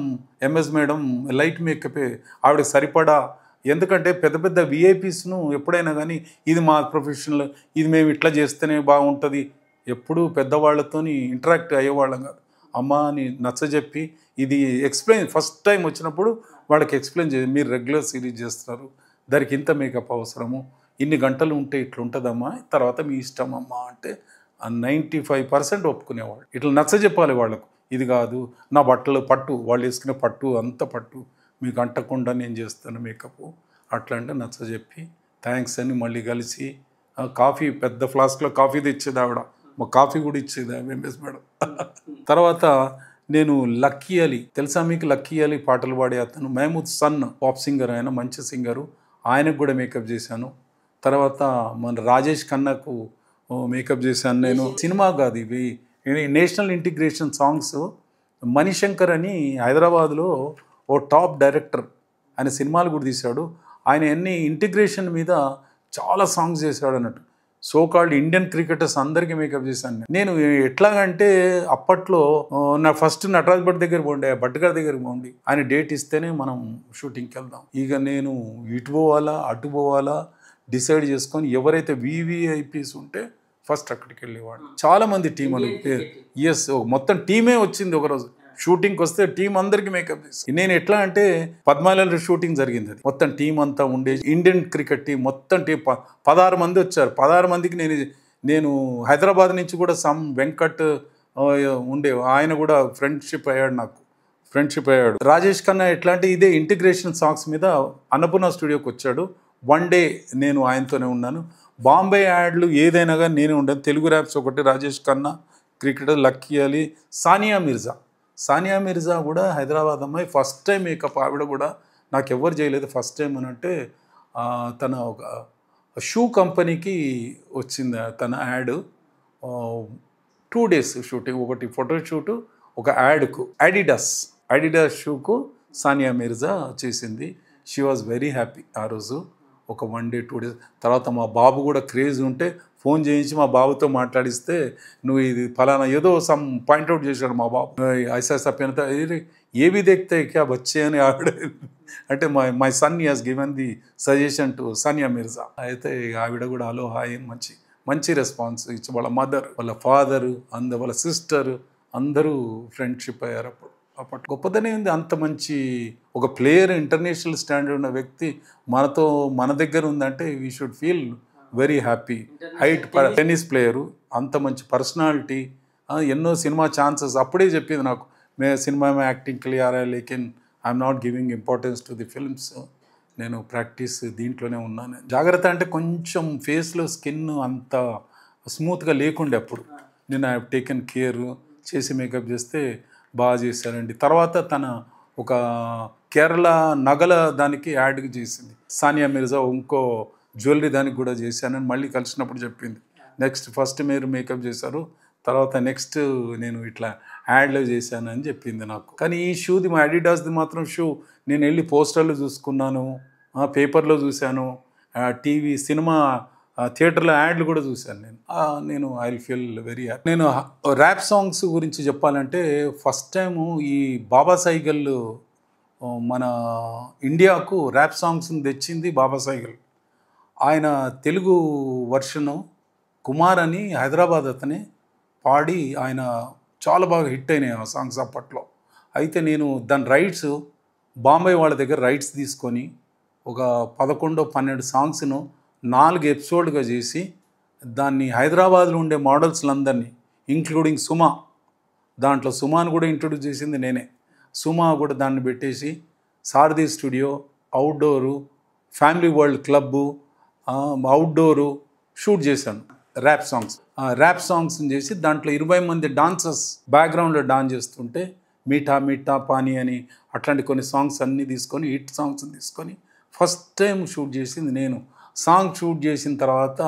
ఎంఎస్ మేడం లైట్ మేకపే ఆవిడకి సరిపడా. ఎందుకంటే పెద్ద పెద్ద విఐపీస్ను ఎప్పుడైనా కానీ ఇది మా ప్రొఫెషనల్, ఇది మేము ఇట్లా చేస్తేనే బాగుంటుంది, ఎప్పుడూ పెద్దవాళ్ళతోని ఇంటరాక్ట్ అయ్యేవాళ్ళం కాదు. అమ్మ అని నచ్చజెప్పి, ఇది ఎక్స్ప్లెయిన్ ఫస్ట్ టైం వచ్చినప్పుడు వాళ్ళకి ఎక్స్ప్లెయిన్ చేసి, మీరు రెగ్యులర్ సిరీస్ చేస్తున్నారు, దానికి ఇంత మేకప్ అవసరము, ఇన్ని గంటలు ఉంటే ఇట్లుంటుందమ్మా, తర్వాత మీ ఇష్టం అమ్మా అంటే 95% ఒప్పుకునేవాళ్ళు. ఇట్లా నచ్చజెప్పాలి వాళ్ళకు. ఇది కాదు, నా బట్టలు పట్టు, వాళ్ళు వేసుకునే పట్టు అంత పట్టు, మీకు అంటకుండా నేను చేస్తాను మేకప్, అట్లా అంటే నచ్చజెప్పి థ్యాంక్స్ అని మళ్ళీ కలిసి కాఫీ, పెద్ద ఫ్లాస్క్లో కాఫీ తెచ్చేది ఆవిడ. మా కాఫీ కూడా ఇచ్చేది ఎంఎస్ మేడం. తర్వాత నేను లక్కీ అలీ, తెలుసా మీకు? లక్కీ అలీ పాటలు పాడే అతను, మహమూద్ సన్ పాప్ సింగర్, ఆయన మంచి సింగరు, ఆయనకు కూడా మేకప్ చేశాను. తర్వాత మన రాజేష్ ఖన్నాకు మేకప్ చేశాను నేను. సినిమా కాదు ఇవి, నేషనల్ ఇంటిగ్రేషన్ సాంగ్స్. మణిశంకర్ అని హైదరాబాద్లో ఓ టాప్ డైరెక్టర్, ఆయన సినిమాలు కూడా తీశాడు. ఆయన ఎన్ని ఇంటిగ్రేషన్ మీద చాలా సాంగ్స్ చేశాడు అన్నట్టు. సో కాల్డ్ ఇండియన్ క్రికెటర్స్ అందరికీ మేకప్ చేశాను నేను. ఎట్లాగంటే అప్పట్లో నా ఫస్ట్ నటరాజ్ భట్ దగ్గర పోండే, భట్ గారి దగ్గర పోండి, ఆయన డేట్ ఇస్తేనే మనం షూటింగ్కి వెళ్దాం. ఇక నేను ఇటు పోవాలా అటు పోవాలా డిసైడ్ చేసుకొని, ఎవరైతే వివిఐపీస్ ఉంటే ఫస్ట్ అక్కడికి వెళ్ళేవాడు. చాలామంది టీం అని, ఎస్, మొత్తం టీమే వచ్చింది ఒకరోజు. షూటింగ్కి వస్తే టీం అందరికీ మేకప్ చేసి, నేను ఎట్లా అంటే పద్మాలలో షూటింగ్ జరిగింది, అది మొత్తం టీం అంతా ఉండే, ఇండియన్ క్రికెట్ టీం మొత్తం టీం 16 మంది వచ్చారు. 16 మందికి నేను హైదరాబాద్ నుంచి కూడా సమ్ వెంకట్ ఉండే, ఆయన కూడా ఫ్రెండ్షిప్ అయ్యాడు. రాజేష్ ఖన్నా ఎట్లా అంటే ఇదే ఇంటిగ్రేషన్ సాంగ్స్ మీద అన్నపూర్ణ స్టూడియోకి వచ్చాడు. 1 డే నేను ఆయనతోనే ఉన్నాను. బాంబే యాడ్లు ఏదైనా కానీ నేనే ఉండను. తెలుగు ర్యాప్స్ ఒకటి, రాజేష్ ఖన్నా, క్రికెటర్ లక్కీ అలీ, సానియా మిర్జా కూడా హైదరాబాద్ అమ్మాయి, ఫస్ట్ టైం మేకప్ ఆవిడ కూడా, నాకు ఎవరు చేయలేదు ఫస్ట్ టైం అని అంటే. తన ఒక షూ కంపెనీకి వచ్చింది తన యాడ్, 2 days షూటింగ్, ఒకటి ఫోటోషూటు, ఒక యాడ్కు, అడిడాస్ షూకు సానియా మిర్జా చేసింది. షీ వాజ్ వెరీ హ్యాపీ ఆ రోజు. ఒక 1 day 2 days తర్వాత మా బాబు కూడా క్రేజ్ ఉంటే ఫోన్ చేయించి మా బాబుతో మాట్లాడిస్తే, నువ్వు ఇది ఫలానా ఏదో సమ్ పాయింట్అవుట్ చేశాడు మా బాబు, ఐసా సప్యనత ఏవి దేఖతే క్యా బచ్చే అని ఆవిడ అంటే, my son has given the suggestion to Sania Mirza. అయితే ఆవిడ కూడా హలో హాయ్ మంచి రెస్పాన్స్ ఇచ్చి, వాళ్ళ మదర్, వాళ్ళ ఫాదరు, వాళ్ళ సిస్టర్ అందరూ ఫ్రెండ్షిప్ అయ్యారు అప్పట్లో. గొప్పదనే ఉంది, అంత మంచి ఒక ప్లేయర్, ఇంటర్నేషనల్ స్టాండర్డ్ ఉన్న వ్యక్తి మన దగ్గర ఉందంటే we should feel very happy. Height tennis player, అంత మంచి పర్సనాలిటీ, ఎన్నో సినిమా ఛాన్సెస్. అప్పుడే చెప్పింది నాకు, సినిమా మే యాక్టింగ్ కే లియే ఆ రహా హై, లేకిన్ I'm not giving importance to the films, నేను ప్రాక్టీస్ దీంట్లోనే ఉన్నాను. జాగ్రత్త అంటే కొంచెం ఫేస్లో స్కిన్ అంత స్మూత్గా లేకుండే అప్పుడు. నేను ఐ హావ్ టేకెన్ కేర్ చేసి మేకప్ చేస్తే బాగా చేశారండి. తర్వాత తన ఒక కేరళ నగల దానికి యాడ్కి చేసింది సానియా మిర్జా, ఇంకో జ్యువెలరీ దానికి కూడా చేశానని మళ్ళీ కలిసినప్పుడు చెప్పింది. నెక్స్ట్ ఫస్ట్ మీరు మేకప్ చేశారు, తర్వాత నెక్స్ట్ నేను ఇట్లా యాడ్లో చేశాను అని చెప్పింది నాకు. కానీ ఈ షూది, మా అడిడాస్ది మాత్రం షూ నేను వెళ్ళి పోస్టర్లు చూసుకున్నాను, పేపర్లో చూశాను, టీవీ సినిమా థియేటర్లో యాడ్లు కూడా చూశాను నేను ఐ ఫీల్ వెరీ హ్యాపీ. నేను ర్యాప్ సాంగ్స్ గురించి చెప్పాలంటే ఫస్ట్ టైము ఈ బాబా సైగల్ మన ఇండియాకు ర్యాప్ సాంగ్స్ని తెచ్చింది బాబా సైగల్. ఆయన తెలుగు వర్షను కుమార్ అని హైదరాబాద్ అతనే పాడి ఆయన చాలా బాగా హిట్ అయినాయి ఆ సాంగ్స్ అప్పట్లో. అయితే నేను దాని రైట్స్ బాంబే వాళ్ళ దగ్గర రైట్స్ తీసుకొని ఒక 11-12 సాంగ్స్ను 4 ఎపిసోడ్గా చేసి దాన్ని హైదరాబాద్లో ఉండే మోడల్స్లందరినీ ఇంక్లూడింగ్ సుమా, దాంట్లో సుమాను కూడా ఇంట్రొడ్యూస్ చేసింది నేనే. సుమా కూడా దాన్ని పెట్టేసి Sarathi studio, outdoor, family world club, outdoor shoot చేశాను ర్యాప్ సాంగ్స్ని చేసి దాంట్లో 20 మంది డాన్సర్స్ బ్యాక్గ్రౌండ్లో డాన్స్ చేస్తుంటే మీఠా మీఠా పానీ అని అట్లాంటి కొన్ని సాంగ్స్ అన్నీ తీసుకొని హిట్ సాంగ్స్ తీసుకొని ఫస్ట్ టైం షూట్ చేసింది నేను. సాంగ్ షూట్ చేసిన తర్వాత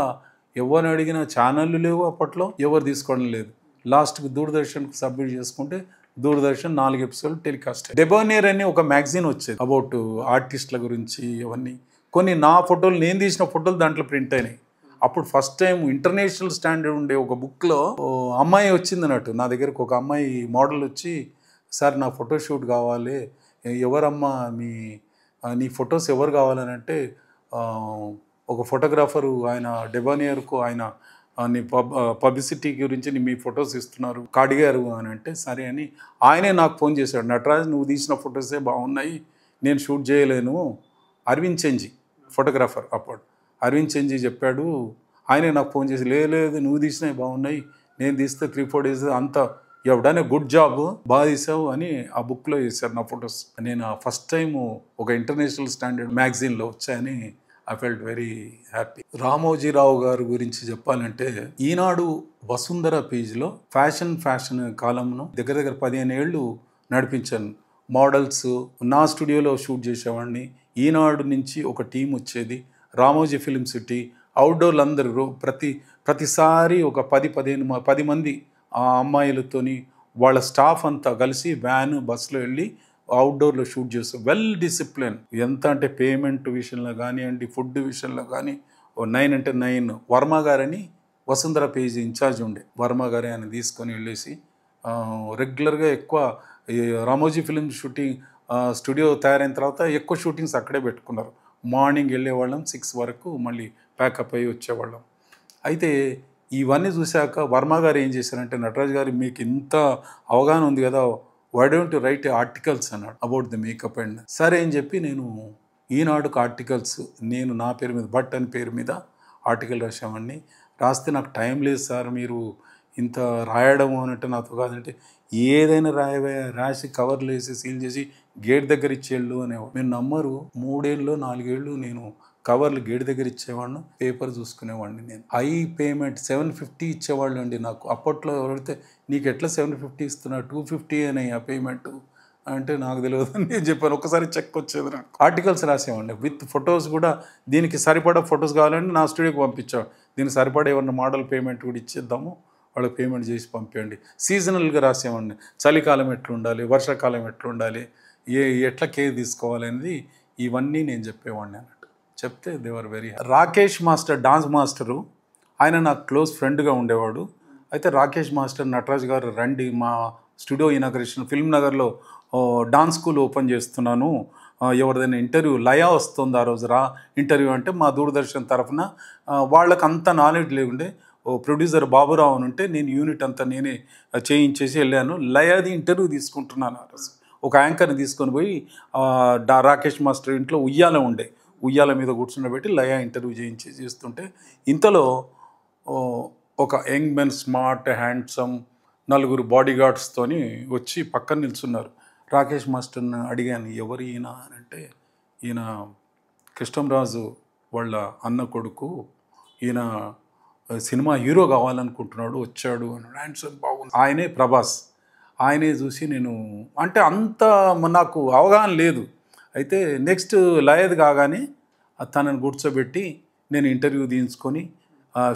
ఎవరిని అడిగినా ఛానళ్ళు లేవు అప్పట్లో, ఎవరు తీసుకోవడం లేదు. లాస్ట్కి దూరదర్శన్కి సబ్మిట్ చేసుకుంటే దూరదర్శన్ 4 ఎపిసోడ్ టెలికాస్ట్. డెబోనియర్ అని ఒక మ్యాగజైన్ వచ్చేది అబౌట్ ఆర్టిస్టుల గురించి అవన్నీ. కొన్ని నా ఫోటోలు, నేను తీసిన ఫోటోలు దాంట్లో ప్రింట్ అయినాయి. అప్పుడు ఫస్ట్ టైం ఇంటర్నేషనల్ స్టాండర్డ్ ఉండే ఒక బుక్లో అమ్మాయి వచ్చింది అన్నట్టు నా దగ్గరకు. ఒక అమ్మాయి మోడల్ వచ్చి, సార్ నా ఫోటోషూట్ కావాలి, ఎవరమ్మా నీ ఫొటోస్ ఎవరు కావాలని అంటే ఒక ఫోటోగ్రాఫరు ఆయన డెబోనియర్కు ఆయన నీ పబ్లిసిటీ గురించి మీ ఫొటోస్ ఇస్తున్నారు కాడిగారు అని అంటే సరే అని ఆయనే నాకు ఫోన్ చేశాడు. నటరాజ్ నువ్వు తీసిన ఫొటోసే బాగున్నాయి, నేను షూట్ చేయలేను. అరవింద్ చెంజి ఫోటోగ్రాఫర్ అప్పుడు, అరవింద్ చెంజి చెప్పాడు. ఆయనే నాకు ఫోన్ చేసి లేదు నువ్వు తీసినవి బాగున్నాయి, నేను తీస్తే 3-4 డేస్ అంతా ఎవడనే గుడ్ జాబ్ బాగా తీసావు అని ఆ బుక్లో వేశారు నా ఫొటోస్. నేను ఫస్ట్ టైం ఒక ఇంటర్నేషనల్ స్టాండర్డ్ మ్యాగజైన్లో వచ్చాయని I felt very happy. Ramoji Rao గారు గురించి చెప్పాలంటే ఈనాడు వసుంధర పేజ్లో ఫ్యాషన్ కాలంను దగ్గర 15 ఏళ్ళు నడిపించాను. మోడల్స్ నా స్టూడియోలో షూట్ చేసేవాడిని. ఈనాడు నుంచి ఒక టీం వచ్చేది, రామోజీ ఫిలిం సిటీ, అవుట్డోర్లు అందరూ ప్రతిసారి ఒక 10 మంది ఆ అమ్మాయిలతోని వాళ్ళ స్టాఫ్ అంతా కలిసి వ్యాన్ బస్సులో వెళ్ళి అవుట్డోర్లో షూట్ చేస్తాం. Well discipline. ఎంత అంటే పేమెంట్ విషయంలో కానివ్వండి, ఫుడ్ విషయంలో కానీ 9 అంటే 9. వర్మ గారని వసుంధర పేజ్ ఇన్ఛార్జ్ ఉండే, వర్మ గారే ఆయన తీసుకొని వెళ్ళేసి రెగ్యులర్గా ఎక్కువ రామోజీ ఫిలిం స్టూడియో తయారైన తర్వాత ఎక్కువ షూటింగ్స్ అక్కడే పెట్టుకున్నారు. మార్నింగ్ వెళ్ళేవాళ్ళం, 6 వరకు మళ్ళీ ప్యాకప్ అయ్యి వచ్చేవాళ్ళం. అయితే ఇవన్నీ చూశాక వర్మ గారు ఏం చేశారంటే, నటరాజ్ గారు మీకు ఇంత అవగాహన ఉంది కదా, why don't you write articles అన్నాడు అబౌట్ ది మేకప్ అండ్ సరే అని చెప్పి నేను ఈనాడుకు ఆర్టికల్స్, నేను నా పేరు మీద భట్ అని పేరు మీద ఆర్టికల్ రాసామండి. రాస్తే నాకు టైం లేదు సార్, మీరు ఇంత రాయడం అనంటే నాతో కాదంటే ఏదైనా రాసి కవర్లు వేసి సీల్ చేసి గేట్ దగ్గర ఇచ్చేళ్ళు అనేవాడు. మీరు నమ్మరు, 3 ఏళ్ళు 4 ఏళ్ళు నేను కవర్లు గేట్ దగ్గర ఇచ్చేవాడిని, పేపర్ చూసుకునేవాడిని. నేను పేమెంట్ 750 ఇచ్చేవాళ్ళు అండి నాకు. అప్పట్లో ఎవరైతే నీకు ఎట్లా 750 ఇస్తున్నా, 250 అని ఆ పేమెంట్ అంటే నాకు తెలియదు అని నేను చెప్పాను. ఒకసారి చెక్ వచ్చేది నాకు. ఆర్టికల్స్ రాసేవాడిని విత్ ఫొటోస్ కూడా. దీనికి సరిపడా ఫొటోస్ కావాలంటే నా స్టూడియోకి పంపించాను. దీనికి సరిపడా ఏమన్నా మోడల్ పేమెంట్ కూడా ఇచ్చేద్దాము, వాళ్ళకి పేమెంట్ చేసి పంపించండి. సీజనల్గా రాసేవాడిని, చలికాలం ఎట్లుండాలి, వర్షాకాలం ఎట్లుండాలి, ఎట్లా కేర్ తీసుకోవాలి అనేది ఇవన్నీ నేను చెప్పేవాడిని అన్నట్టు. చెప్తే they were very happy. Rakesh master dance master, ఆయన నాకు క్లోజ్ ఫ్రెండ్గా ఉండేవాడు. అయితే రాకేష్ మాస్టర్ నటరాజ్ గారు రండి మా స్టూడియో ఇనాగరేషన్ ఫిల్మ్ నగర్లో డాన్స్ స్కూల్ ఓపెన్ చేస్తున్నాను, ఎవరిదైనా ఇంటర్వ్యూ లయ వస్తుంది ఆ రోజు రా ఇంటర్వ్యూ అంటే, మా దూరదర్శన్ తరఫున వాళ్ళకి అంత నాలెడ్జ్ లేకుండే ప్రొడ్యూసర్ బాబురావు అని ఉంటే నేను యూనిట్ అంతా నేనే చేయించేసి వెళ్ళాను. లయది ఇంటర్వ్యూ తీసుకుంటున్నాను ఆ రోజు. ఒక యాంకర్ని తీసుకొని పోయి రాకేష్ మాస్టర్ ఇంట్లో ఉయ్యాల మీద కూర్చుండబెట్టి లయ ఇంటర్వ్యూ చేస్తుంటే ఇంతలో ఒక young men smart handsome 4 body గార్డ్స్తోని వచ్చి పక్కన నిల్చున్నారు. రాకేష్ మాస్టర్ని అడిగాను ఎవరు ఈయన అని అంటే, ఈయన కృష్ణంరాజు వాళ్ళ అన్న కొడుకు, ఈయన సినిమా హీరో కావాలనుకుంటున్నాడు, వచ్చాడు అన్నాడు. హ్యాండ్సమ్ బాగుంది. ఆయనే ప్రభాస్. ఆయనే చూసి నేను అంటే అంత నాకు అవగాహన లేదు. అయితే నెక్స్ట్ లయది కాగానే తనని కూర్చోబెట్టి నేను ఇంటర్వ్యూ తీసుకొని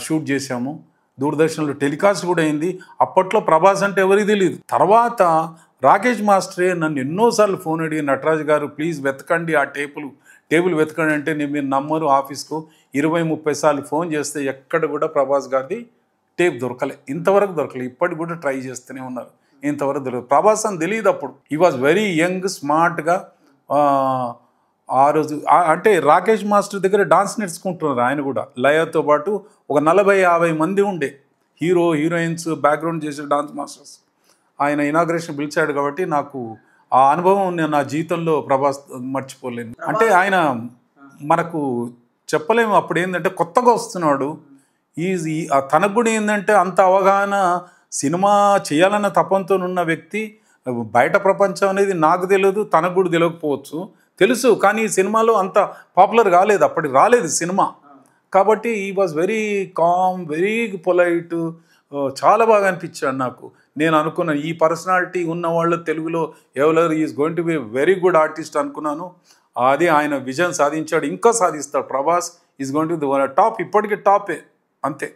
షూట్ చేశాము. దూరదర్శన్లో టెలికాస్ట్ కూడా అయింది. అప్పట్లో ప్రభాస్ అంటే ఎవరికి తెలియదు. తర్వాత రాకేష్ మాస్టరే నన్ను ఎన్నోసార్లు ఫోన్ అడిగి, నటరాజ్ గారు ప్లీజ్ వెతకండి ఆ టేబుల్ వెతకండి అంటే మీరు నమ్మరు, ఆఫీస్కు 20-30 సార్లు ఫోన్ చేస్తే ఎక్కడ కూడా ప్రభాస్ గారిది టేప్ దొరకలే, ఇంతవరకు దొరకలే. ఇప్పటికి కూడా ట్రై చేస్తూనే ఉన్నారు, ఇంతవరకు దొరకదు. ప్రభాస్ అని తెలియదు అప్పుడు. ఈ వాజ్ వెరీ యంగ్, స్మార్ట్గా. ఆ రోజు అంటే రాకేష్ మాస్టర్ దగ్గర డాన్స్ నేర్చుకుంటున్నారు ఆయన కూడా. లయతో పాటు ఒక 40-50 మంది ఉండే హీరో హీరోయిన్స్ బ్యాక్గ్రౌండ్ చేసే డాన్స్ మాస్టర్స్. ఆయన ఇనాగ్రేషన్ పిలిచాడు కాబట్టి నాకు ఆ అనుభవం నేను నా జీవితంలో ప్రభాస్ మర్చిపోలేను. అంటే ఆయన మనకు చెప్పలేము, అప్పుడు ఏంటంటే కొత్తగా వస్తున్నాడు. తనకు కూడా ఏంటంటే అంత అవగాహన, సినిమా చేయాలన్న తపంతో ఉన్న వ్యక్తి. బయట ప్రపంచం అనేది నాకు తెలియదు, తనకు కూడా తెలియకపోవచ్చు, తెలుసు. కానీ ఈ సినిమాలో అంత పాపులర్ కాలేదు, అప్పటికి రాలేదు సినిమా. కాబట్టి ఈ was very calm, very polite. చాలా బాగా అనిపించాడు నాకు. నేను అనుకున్నాను ఈ పర్సనాలిటీ ఉన్న వాళ్ళు తెలుగులో ఎవరు is going to be very good artist అనుకున్నాను. అది ఆయన విజన్ సాధించాడు, ఇంకా సాధిస్తాడు. Prabhas is going to the top, ఇప్పటికీ టాపే అంతే.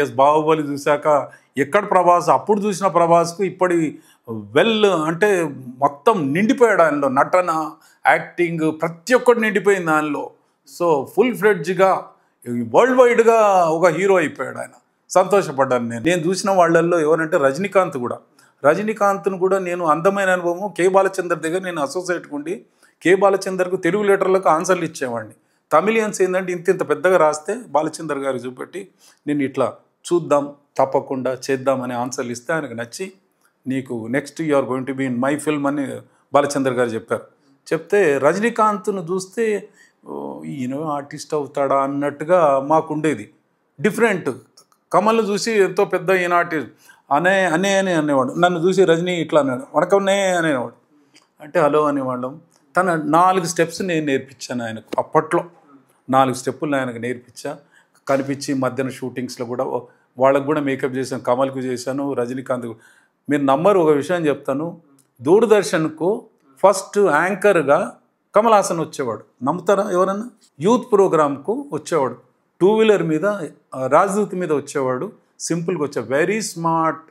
ఎస్, బాహుబలి చూశాక ఎక్కడ ప్రభాస్, అప్పుడు చూసిన ప్రభాస్కు ఇప్పటి అంటే మొత్తం నిండిపోయాడు ఆయనలో. నటన, యాక్టింగ్ ప్రతి ఒక్కటి నిండిపోయింది ఆయనలో. సో ఫుల్ ఫ్లెడ్జ్గా వరల్డ్ వైడ్గా ఒక హీరో అయిపోయాడు ఆయన. సంతోషపడ్డాను నేను చూసిన వాళ్ళల్లో. ఎవరంటే రజనీకాంత్ కూడా. రజనీకాంత్ను కూడా నేను అందమైన అనుభవం కే బాలచందర్ దగ్గర నేను అసోసియేట్ ఉండి కే బాలచందర్కు తెలుగు లెటర్లకు ఆన్సర్లు ఇచ్చేవాడిని. తమిళియన్స్ ఏంటంటే ఇంత పెద్దగా రాస్తే బాలచందర్ గారికి చూపెట్టి నేను ఇట్లా చూద్దాం, తప్పకుండా చేద్దామని ఆన్సర్లు ఇస్తే ఆయనకు నచ్చి నీకు next you are going to be in my film అని బాలచందర్ గారు చెప్పారు. చెప్తే రజనీకాంత్ను చూస్తే ఈయన ఆర్టిస్ట్ అవుతాడా అన్నట్టుగా మాకుండేది. డిఫరెంట్. కమల్ని చూసి ఎంతో పెద్ద ఈయన ఆర్టిస్ట్ అనేవాడు. నన్ను చూసి రజనీ ఇట్లా అన్నాడు, వణకనే అనేవాడు. అంటే హలో అనేవాళ్ళం. తన 4 స్టెప్స్ నేను నేర్పించాను ఆయనకు. అప్పట్లో 4 స్టెప్పులు ఆయనకు నేర్పించా. కనిపించి మధ్యాహ్నం షూటింగ్స్లో కూడా వాళ్ళకు కూడా మేకప్ చేశాను. కమల్కు చేశాను, రజనీకాంత్. మీరు నమ్మరు, ఒక విషయం చెప్తాను. దూరదర్శన్కు ఫస్ట్ యాంకర్గా కమల్ హాసన్ వచ్చేవాడు. నమ్ముతారా ఎవరన్నా? యూత్ ప్రోగ్రామ్కు వచ్చేవాడు, 2 వీలర్ మీద, రాజదూత్ మీద వచ్చేవాడు. సింపుల్గా వచ్చాడు, వెరీ స్మార్ట్,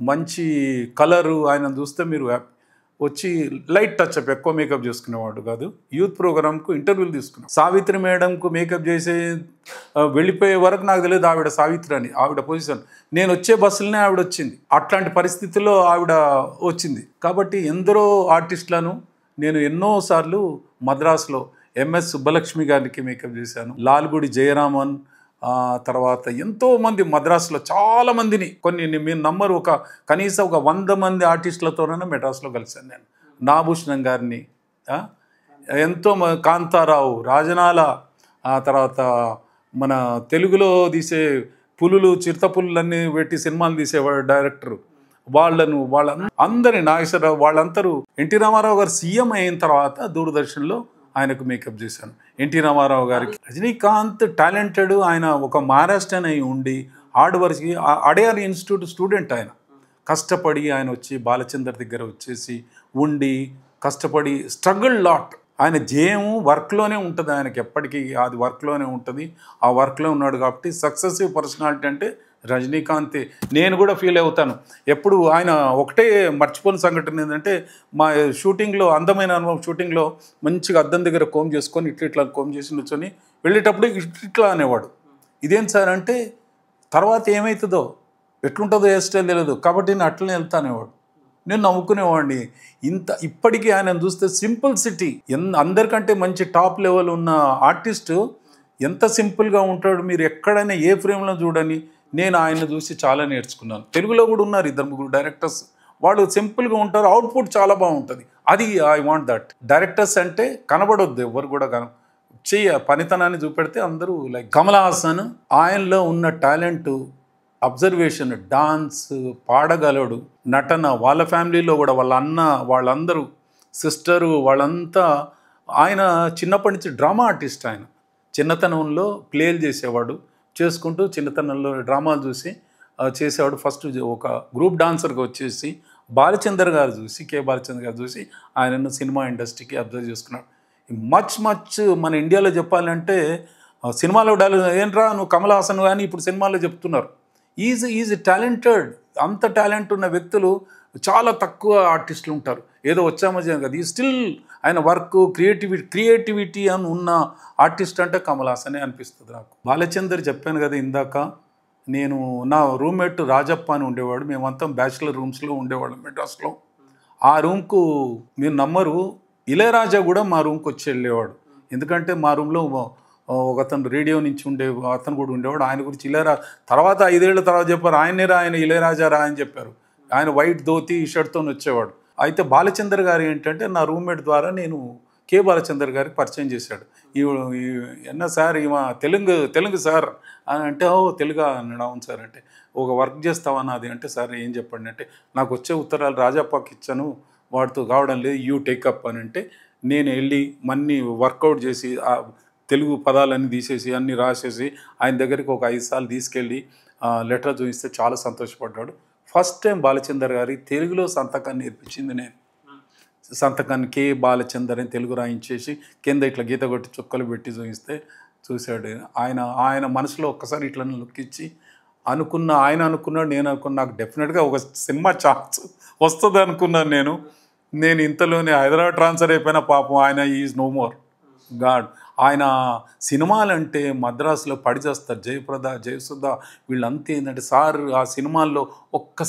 మంచి కలరు. ఆయన చూస్తే మీరు వచ్చి లైట్ టచ్అప్, ఎక్కువ మేకప్ చేసుకునేవాడు కాదు. యూత్ ప్రోగ్రామ్కు ఇంటర్వ్యూలు తీసుకున్నాం. సావిత్రి మేడంకు మేకప్ చేసే వెళ్ళిపోయే వరకు నాకు తెలియదు ఆవిడ సావిత్రి అని, ఆవిడ పొజిషన్. నేను వచ్చే బస్సులనే ఆవిడ వచ్చింది. అట్లాంటి పరిస్థితుల్లో ఆవిడ వచ్చింది. కాబట్టి ఎందరో ఆర్టిస్టులను నేను ఎన్నోసార్లు మద్రాసులో ఎంఎస్ సుబ్బలక్ష్మి గారికి మేకప్ చేశాను, లాల్గుడి జయరామన్, తర్వాత ఎంతోమంది మద్రాసులో చాలామందిని, కొన్ని మీరు నమ్మరు, కనీసం ఒక 100 మంది ఆర్టిస్టులతోనైనా మెడ్రాస్లో కలిశాను నేను. నాభూషణం గారిని, ఎంతో కాంతారావు, రాజనాల, తర్వాత మన తెలుగులో తీసే పులులు, చిరుతపులులన్నీ పెట్టి సినిమాలు తీసేవాడు డైరెక్టరు. వాళ్ళందరినీ, నాగేశ్వరరావు, వాళ్ళందరూ. ఎన్టీ రామారావు గారు సీఎం అయిన తర్వాత దూరదర్శన్లో ఆయనకు మేకప్ చేశాను, ఎన్టీ రామారావు గారికి. రజనీకాంత్ టాలెంటెడ్. ఆయన ఒక మహారాష్ట్రన్ అయి ఉండి hard work, Adyar institute student. ఆయన కష్టపడి ఆయన వచ్చి బాలచందర్ దగ్గర వచ్చేసి ఉండి కష్టపడి స్ట్రగుల్ లాట్. ఆయన ధ్యేయం వర్క్లోనే ఉంటుంది, ఆయనకి ఎప్పటికీ అది వర్క్లోనే ఉంటుంది. ఆ వర్క్లో ఉన్నాడు కాబట్టి సక్సెసివ్ పర్సనాలిటీ అంటే రజనీకాంతే. నేను కూడా ఫీల్ అవుతాను ఎప్పుడు. ఆయన ఒకటే మర్చిపోయిన సంఘటన ఏంటంటే, మా షూటింగ్లో, అందమైన అనుభవం షూటింగ్లో, మంచిగా అద్దం దగ్గర కోమ్ చేసుకొని ఇట్లా కోమ్ చేసి కూర్చొని వెళ్ళేటప్పుడు ఇట్లా అనేవాడు. ఇదేం సార్ అంటే, తర్వాత ఏమవుతుందో, ఎట్లుంటుందో హెయిర్ స్టైల్ తెలియదు కాబట్టి నేను అట్లనే వెళ్తానేవాడు. నేను నవ్వుకునేవాడిని. ఇప్పటికీ ఆయన చూస్తే సింపుల్ సిటీ, అందరికంటే మంచి టాప్ లెవెల్ ఉన్న ఆర్టిస్టు ఎంత సింపుల్గా ఉంటాడు. మీరు ఎక్కడైనా ఏ ఫ్రేమ్లో చూడని. నేను ఆయన చూసి చాలా నేర్చుకున్నాను. తెలుగులో కూడా ఉన్నారు 2-3 డైరెక్టర్స్, వాళ్ళు సింపుల్గా ఉంటారు, అవుట్పుట్ చాలా బాగుంటుంది. అది ఐ వాంట్ దట్. డైరెక్టర్స్ అంటే కనబడొద్దు, ఎవరు కూడా పనితనాన్ని చూపెడితే అందరూ లైక్ కమల్ హాసన్. ఆయనలో ఉన్న టాలెంటు, అబ్జర్వేషన్, డాన్స్, పాడగలడు, నటన. వాళ్ళ ఫ్యామిలీలో కూడా వాళ్ళ అన్న, వాళ్ళందరూ, సిస్టరు, వాళ్ళంతా. ఆయన చిన్నప్పటి నుంచి డ్రామా ఆర్టిస్ట్. ఆయన చిన్నతనంలో ప్లేలు చేసేవాడు, చేసుకుంటూ చిన్నతనంలో డ్రామాలు చూసి చేసేవాడు. ఫస్ట్ ఒక గ్రూప్ డాన్సర్గా వచ్చేసి బాలచందర్ గారు చూసి, కే బాలచందర్ గారు చూసి ఆయనను సినిమా ఇండస్ట్రీకి అబ్జర్వ్ చేసుకున్నాడు. మచ్ మన ఇండియాలో చెప్పాలంటే సినిమాలో ఏంట్రా నువ్వు కమల్ హాసన్ కానీ ఇప్పుడు సినిమాలో చెప్తున్నారు. Is talented. అంత టాలెంట్ ఉన్న వ్యక్తులు చాలా తక్కువ ఆర్టిస్టులు ఉంటారు. ఏదో వచ్చామో కదా, ఈ స్టిల్ ఆయన వర్క్ క్రియేటివిటీ అని ఉన్న ఆర్టిస్ట్ అంటే కమల్ హాసనే అనిపిస్తుంది నాకు. బాలచందర్ చెప్పాను కదా ఇందాక, నేను నా రూమ్మేట్ రాజప్ప అని ఉండేవాడు, మేమంతా బ్యాచిలర్ రూమ్స్లో ఉండేవాళ్ళం మెడ్రాస్లో. ఆ రూమ్కు మీరు నమ్మరు, ఇళయరాజా కూడా మా రూమ్కి వచ్చి వెళ్ళేవాడు. ఎందుకంటే మా రూమ్లో ఒక అతను రేడియో నుంచి అతను కూడా ఉండేవాడు. ఆయన గురించి ఇళయరాజా తర్వాత 5 ఏళ్ల తర్వాత చెప్పారు, ఆయన ఇళయరాజా రా అని చెప్పారు. ఆయన వైట్ ధోతి షర్ట్తో వచ్చేవాడు. అయితే బాలచందర్ గారు ఏంటంటే నా రూమ్మేట్ ద్వారా నేను కే బాలచందర్ గారికి పరిచయం చేశాడు. ఎన్న సార్ ఈమె తెలుగు సార్ అని అంటే, ఓ తెలుగా అన్నాడు. అవును సార్ అంటే, ఒక వర్క్ చేస్తావా నాది అంటే, సార్ ఏం చెప్పండి అంటే, నాకు వచ్చే ఉత్తరాలు రాజప్పకి ఇచ్చాను, వాడితో కావడం లేదు, యూ టేకప్ అని అంటే, నేను వెళ్ళి మన్ని వర్కౌట్ చేసి ఆ తెలుగు పదాలన్నీ తీసేసి అన్నీ రాసేసి ఆయన దగ్గరికి ఒక 5 సార్లు తీసుకెళ్ళి లెటర్ చూపిస్తే చాలా సంతోషపడ్డాడు. ఫస్ట్ టైం బాలచందర్ గారి తెలుగులో సంతకాన్ని నేర్పించింది నేను. సంతకాన్ని కే బాలచందర్ అని తెలుగు రాయించేసి కింద ఇట్లా గీత కొట్టి చుక్కలు పెట్టి చూశాడు. ఆయన మనసులో ఒక్కసారి ఇట్లా నొక్కిచ్చి ఆయన అనుకున్నాడు, నేను అనుకున్నా, నాకు డెఫినెట్గా ఒక సినిమా ఛాన్స్ వస్తుంది అనుకున్నాను నేను ఇంతలోనే హైదరాబాద్ ట్రాన్స్ఫర్ అయిపోయిన పాపం ఆయన ఈజ్ నో మోర్ గాడ్. ఆయన సినిమాలంటే మద్రాసులో పడిచేస్తారు, జయప్రద జయసుధ వీళ్ళంతా ఏంటంటే, సార్ ఆ సినిమాల్లో ఒక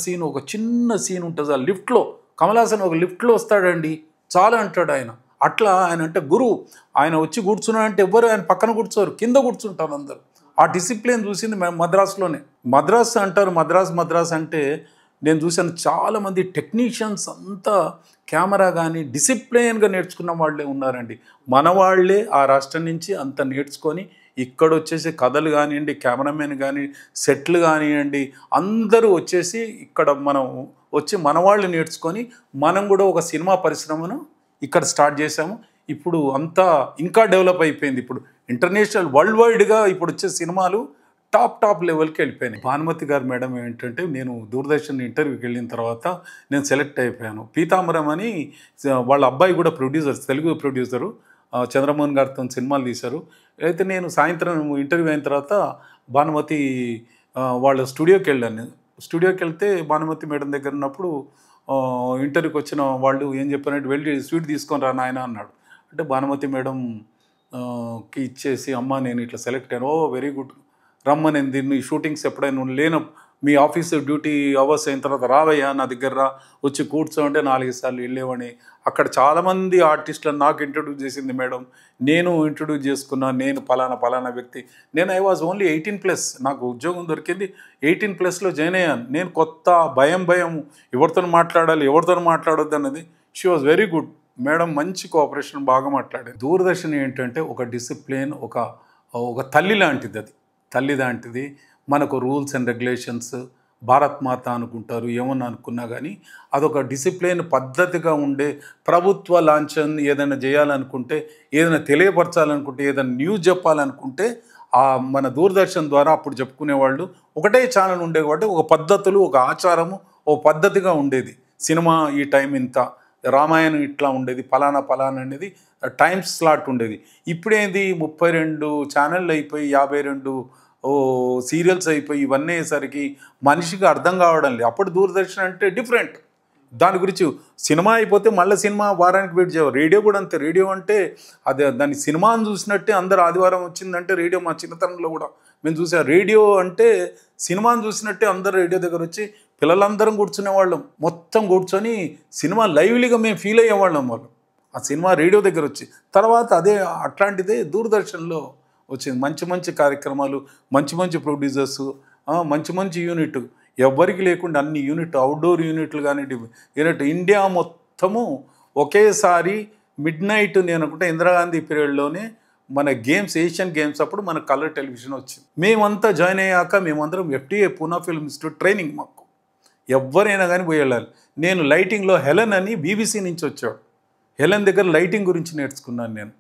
చిన్న సీన్ ఉంటుంది, ఆ లిఫ్ట్లో కమల్ హాసన్ ఒక లిఫ్ట్లో వస్తాడండి, చాలా అంటాడు ఆయన. అట్లా ఆయన అంటే గురువు. ఆయన వచ్చి కూర్చున్నాడంటే ఎవ్వరు ఆయన పక్కన కూర్చోరు, కింద కూర్చుంటారు అందరు. ఆ డిసిప్లిన్ చూసింది మేము మద్రాసులోనే. మద్రాస్ అంటారు, మద్రాస్ అంటే నేను చూసాను చాలామంది టెక్నీషియన్స్ అంతా కెమెరా కానీ డిసిప్లిన్గా నేర్చుకున్న వాళ్ళే ఉన్నారండి. మన వాళ్ళే ఆ రాష్ట్రం నుంచి అంత నేర్చుకొని ఇక్కడ వచ్చేసి కథలు కానివ్వండి, కెమెరామెన్ కానీ, సెట్లు కానివ్వండి, అందరూ వచ్చేసి ఇక్కడ మనం వచ్చి మన వాళ్ళు నేర్చుకొని మనం కూడా ఒక సినిమా పరిశ్రమను ఇక్కడ స్టార్ట్ చేసాము. ఇప్పుడు అంతా ఇంకా డెవలప్ అయిపోయింది. ఇప్పుడు ఇంటర్నేషనల్ వరల్డ్ వైడ్గా ఇప్పుడు వచ్చే సినిమాలు టాప్ లెవెల్కి వెళ్ళిపోయినాయి. భానుమతి గారు మేడం ఏంటంటే, నేను దూరదర్శన్ ఇంటర్వ్యూకి వెళ్ళిన తర్వాత నేను సెలెక్ట్ అయిపోయాను. పీతాంబరం అని వాళ్ళ అబ్బాయి కూడా తెలుగు ప్రొడ్యూసరు, చంద్రమోహన్ గారితో సినిమాలు తీశారు. అయితే నేను సాయంత్రం ఇంటర్వ్యూ అయిన తర్వాత భానుమతి వాళ్ళ స్టూడియోకి వెళ్ళాను. స్టూడియోకి వెళ్తే భానుమతి మేడం దగ్గర ఉన్నప్పుడు ఇంటర్వ్యూకి వచ్చిన వాళ్ళు ఏం చెప్పారంటే, వెళ్ళి స్వీట్ తీసుకొని రా నాయన అన్నాడు. అంటే భానుమతి మేడంకి ఇచ్చేసి, అమ్మ నేను ఇట్లా సెలెక్ట్ అయ్యాను, ఓ వెరీ గుడ్ రమ్మని, దీన్ని షూటింగ్స్ ఎప్పుడైనా లేను, మీ ఆఫీస్ డ్యూటీ అవర్స్ అయిన తర్వాత రావయ్యా నా దగ్గర రా, వచ్చి కూర్చోంటే 4 సార్లు వెళ్ళేవాడిని. అక్కడ చాలామంది ఆర్టిస్టులను నాకు ఇంట్రడ్యూస్ చేసింది మేడం. నేను ఇంట్రడ్యూస్ చేసుకున్నాను, నేను పలానా వ్యక్తి. I was only 18+. నాకు ఉద్యోగం దొరికింది 18+లో జాయిన్ అయ్యాను. నేను కొత్త భయం ఎవరితో మాట్లాడొద్దు అన్నది. She was very good madam, మంచి కోఆపరేషన్, బాగా మాట్లాడేది. దూరదర్శన్ ఏంటంటే ఒక డిసిప్లిన్, ఒక తల్లి లాంటిది. అది తల్లి లాంటిది. మనకు రూల్స్ అండ్ రెగ్యులేషన్స్, భారత్ మాత అనుకుంటారు, ఏమన్నా అనుకున్నా కానీ అదొక డిసిప్లిన్ పద్ధతిగా ఉండే ప్రభుత్వ లాంఛన్. ఏదైనా చేయాలనుకుంటే, ఏదైనా తెలియపరచాలనుకుంటే, ఏదైనా న్యూస్ చెప్పాలనుకుంటే మన దూరదర్శన్ ద్వారా అప్పుడు చెప్పుకునేవాళ్ళు. ఒకటే ఛానల్ ఉండేవాటి, ఒక పద్ధతులు, ఒక ఆచారము, ఒక పద్ధతిగా ఉండేది. సినిమా ఈ టైం ఇంత, రామాయణం ఇట్లా ఉండేది, పలానా అనేది టైమ్ స్లాట్ ఉండేది. ఇప్పుడేది 32 ఛానళ్ళు అయిపోయి 52 సీరియల్స్ అయిపోయి ఇవన్నీ అయ్యేసరికి మనిషికి అర్థం కావడం లేదు. అప్పుడు దూరదర్శన్ అంటే డిఫరెంట్. దాని గురించి సినిమా అయిపోతే మళ్ళీ సినిమా వారానికి వెయిట్ చేయాలి. రేడియో కూడా అంతే. రేడియో అంటే దాని సినిమాను చూసినట్టే, అందరు ఆదివారం వచ్చిందంటే రేడియో, మా చిన్నతనంలో కూడా మేము చూసాం. రేడియో అంటే సినిమాను చూసినట్టే అందరు రేడియో దగ్గర వచ్చి పిల్లలందరం కూర్చునేవాళ్ళం. మొత్తం కూర్చొని సినిమా లైవ్లీగా మేము ఫీల్ అయ్యేవాళ్ళం. వాళ్ళు ఆ సినిమా రేడియో దగ్గర వచ్చి, తర్వాత అట్లాంటిదే దూరదర్శన్లో వచ్చింది. మంచి కార్యక్రమాలు, మంచి ప్రొడ్యూసర్స్, మంచి యూనిట్, ఎవ్వరికి లేకుండా అన్ని యూనిట్, అవుట్డోర్ యూనిట్లు కానీ యూనిట్ ఇండియా మొత్తము ఒకేసారి మిడ్నైట్. నేను అనుకుంటే ఇందిరాగాంధీ పీరియడ్లోనే మన గేమ్స్, ఏషియన్ గేమ్స్ అప్పుడు మన కలర్ టెలివిజన్ వచ్చింది. మేమంతా జాయిన్ అయ్యాక మేమందరం FTA Poona film institute training. మాకు ఎవరైనా కానీ పోయి వెళ్ళాలి. నేను లైటింగ్లో హెలెన్ అని BBC నుంచి వచ్చాడు. హెలెన్ దగ్గర లైటింగ్ గురించి నేర్చుకున్నాను నేను.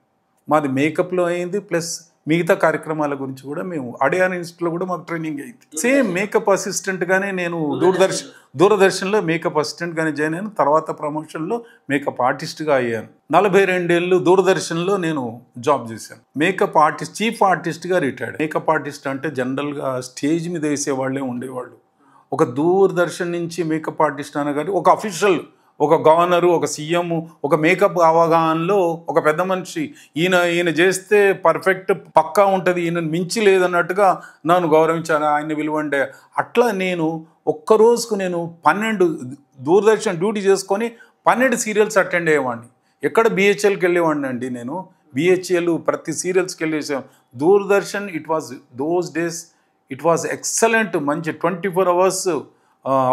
మాది మేకప్లో అయింది, ప్లస్ మిగతా కార్యక్రమాల గురించి కూడా మేము అడియాన్ ఇన్స్టిట్యూట్లో కూడా మాకు ట్రైనింగ్ అయింది. సేమ్ మేకప్ అసిస్టెంట్గానే నేను దూరదర్శన్లో మేకప్ అసిస్టెంట్గానే జాయిన్ అయ్యాను. తర్వాత ప్రమోషన్లో మేకప్ ఆర్టిస్ట్గా అయ్యాను. 42 ఏళ్ళు దూరదర్శన్లో నేను జాబ్ చేశాను. మేకప్ ఆర్టిస్ట్, చీఫ్ ఆర్టిస్ట్గా రిటైర్డ్. మేకప్ ఆర్టిస్ట్ అంటే జనరల్గా స్టేజ్ మీద వేసే వాళ్ళే ఉండేవాళ్ళు. ఒక దూరదర్శన్ నుంచి మేకప్ ఆర్టిస్ట్ అనగానే ఒక అఫీషియల్, ఒక గవర్నరు, ఒక సీఎం, ఒక మేకప్ అవగాహనలో ఒక పెద్ద మనిషి ఈయన చేస్తే పర్ఫెక్ట్ పక్కా ఉంటుంది, ఈయన మించి లేదన్నట్టుగా నన్ను గౌరవించాను, ఆయన విలువండే. అట్లా నేను ఒక్కరోజుకు నేను 12 దూరదర్శన్ డ్యూటీ చేసుకొని 12 సీరియల్స్ అటెండ్ అయ్యేవాడిని. ఎక్కడ బిహెచ్ఎల్కి వెళ్ళేవాడిని అండి నేను. బిహెచ్ఎల్ ప్రతి సీరియల్స్కి వెళ్ళేసాం. Doordarshan those days it was excellent. మంచి 24 అవర్స్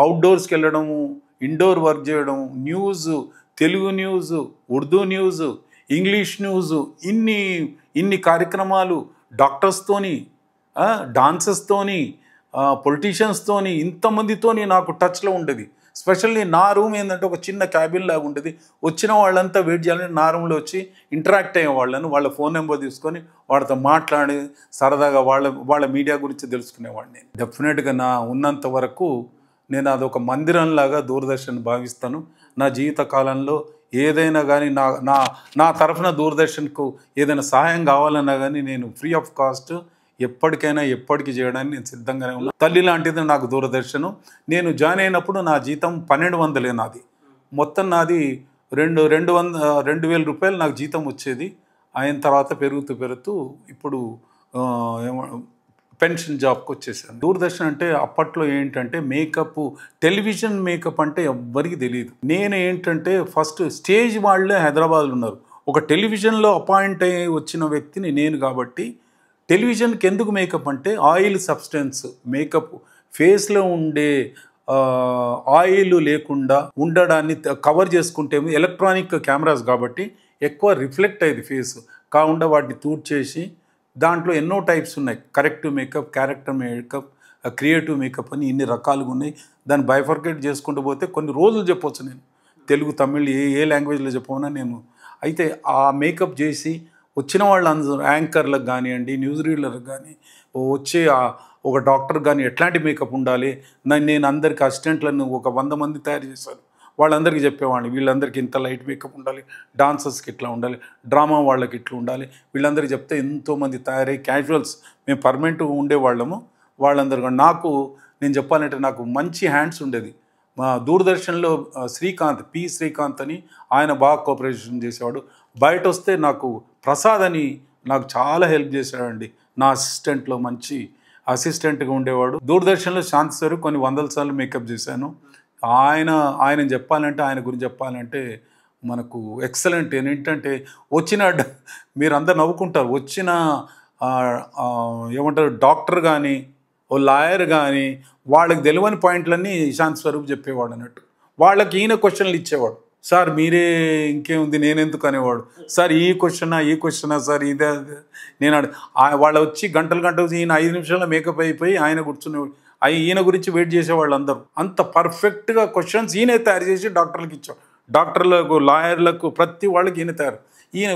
అవుట్డోర్స్కి వెళ్ళడము, ఇండోర్ వర్క్ చేయడం, news, Telugu news, Urdu news, English news, ఇన్ని కార్యక్రమాలు డాక్టర్స్తోని, డాన్సర్స్తోని, పొలిటీషియన్స్తోని, ఇంతమందితోని నాకు టచ్లో ఉండేది. స్పెషల్లీ నా రూమ్ ఏంటంటే ఒక చిన్న క్యాబిన్ లాగా ఉండేది. వచ్చిన వాళ్ళంతా వెయిట్ చేయాలని నా రూమ్లో వచ్చి ఇంటరాక్ట్ అయ్యే వాళ్ళను, వాళ్ళ ఫోన్ నెంబర్ తీసుకొని వాళ్ళతో మాట్లాడి సరదాగా వాళ్ళ మీడియా గురించి తెలుసుకునేవాడిని. డెఫినెట్గా నా ఉన్నంత వరకు నేను అదొక మందిరంలాగా దూరదర్శన్ భావిస్తాను. నా జీవిత కాలంలో ఏదైనా కానీ నా తరఫున దూరదర్శన్కు ఏదైనా సహాయం కావాలన్నా కానీ నేను ఫ్రీ ఆఫ్ కాస్ట్ ఎప్పటికైనా ఎప్పటికీ చేయడానికి నేను సిద్ధంగానే ఉన్నాను. తల్లి లాంటిది నాకు దూరదర్శనం. నేను జాయిన్ అయినప్పుడు నా జీతం 1200 నాది. మొత్తం నాది 2,000 రూపాయలు నాకు జీతం వచ్చేది. అయిన తర్వాత పెరుగుతూ ఇప్పుడు పెన్షన్ జాబ్కి వచ్చేసాను. దూరదర్శన్ అంటే అప్పట్లో ఏంటంటే మేకప్, టెలివిజన్ మేకప్ అంటే ఎవ్వరికి తెలియదు. నేను ఏంటంటే ఫస్ట్ స్టేజ్ వాళ్ళే హైదరాబాద్లో ఉన్నారు. ఒక టెలివిజన్లో అపాయింట్ అయ్యి వచ్చిన వ్యక్తిని నేను కాబట్టి టెలివిజన్కి ఎందుకు మేకప్ అంటే ఆయిల్ సబ్స్టెన్స్ మేకప్, ఫేస్లో ఉండే ఆయిల్ లేకుండా ఉండడాన్ని కవర్ చేసుకుంటే ఎలక్ట్రానిక్ కెమెరాస్ కాబట్టి ఎక్కువ రిఫ్లెక్ట్ అయ్యేది ఫేస్ కాకుండా వాటిని తూడ్చేసి దాంట్లో ఎన్నో టైప్స్ ఉన్నాయి. Corrective makeup, character makeup, creative makeup అని ఇన్ని రకాలుగా ఉన్నాయి. దాన్ని బైఫర్కేట్ చేసుకుంటూ పోతే కొన్ని రోజులు చెప్పవచ్చు. నేను తెలుగు, తమిళ్ ఏ లాంగ్వేజ్లో చెప్పమన్నా నేను. అయితే ఆ మేకప్ చేసి వచ్చిన వాళ్ళందరూ యాంకర్లకు కానివ్వండి, న్యూస్ రీడర్లకు కానీ, వచ్చే ఒక డాక్టర్ కానీ ఎట్లాంటి మేకప్ ఉండాలి, నేను అందరికి అసిస్టెంట్లను ఒక 100 మంది తయారు చేశాను. వాళ్ళందరికీ చెప్పేవాడిని వీళ్ళందరికీ ఇంత లైట్ మేకప్ ఉండాలి, డాన్సర్స్కి ఇట్లా ఉండాలి, డ్రామా వాళ్ళకి ఇట్లా ఉండాలి. వీళ్ళందరికీ చెప్తే ఎంతోమంది తయారై క్యాజువల్స్ మేము పర్మనెంట్గా ఉండేవాళ్ళము. వాళ్ళందరూ నేను చెప్పాలంటే నాకు మంచి హ్యాండ్స్ ఉండేది. మా దూరదర్శన్లో శ్రీకాంత్ అని ఆయన బాగా కోఆపరేషన్ చేసేవాడు. బయట వస్తే నాకు ప్రసాద్ అని నాకు చాలా హెల్ప్ చేశాడండి. నా అసిస్టెంట్లో మంచి అసిస్టెంట్గా ఉండేవాడు. దూరదర్శన్లో శాంతి సార్ కొన్ని 100 సార్లు మేకప్ చేశాను. ఆయన చెప్పాలంటే, ఆయన గురించి చెప్పాలంటే మనకు ఎక్సలెంట్. ఏంటంటే మీరు అందరు నవ్వుకుంటారు, వచ్చిన ఏమంటారు డాక్టర్ కానీ ఓ లాయర్ కానీ వాళ్ళకి తెలియని పాయింట్లన్నీ శాంతి స్వరూప్ చెప్పేవాడు అన్నట్టు. వాళ్ళకి ఈయన క్వశ్చన్లు ఇచ్చేవాడు. సార్ మీరే ఇంకేముంది నేనెందుకు అనేవాడు. సార్ ఈ క్వశ్చనా సార్ ఇదే నేను వాళ్ళు వచ్చి గంటలు ఈయన 5 నిమిషాల్లో మేకప్ అయిపోయి ఆయన కూర్చునేవాడు. ఈయన గురించి వెయిట్ చేసేవాళ్ళు అందరూ. అంత పర్ఫెక్ట్గా క్వశ్చన్స్ ఈయనే తయారు చేసి డాక్టర్లకు ఇచ్చాడు. డాక్టర్లకు, లాయర్లకు, ప్రతి వాళ్ళకి ఈయన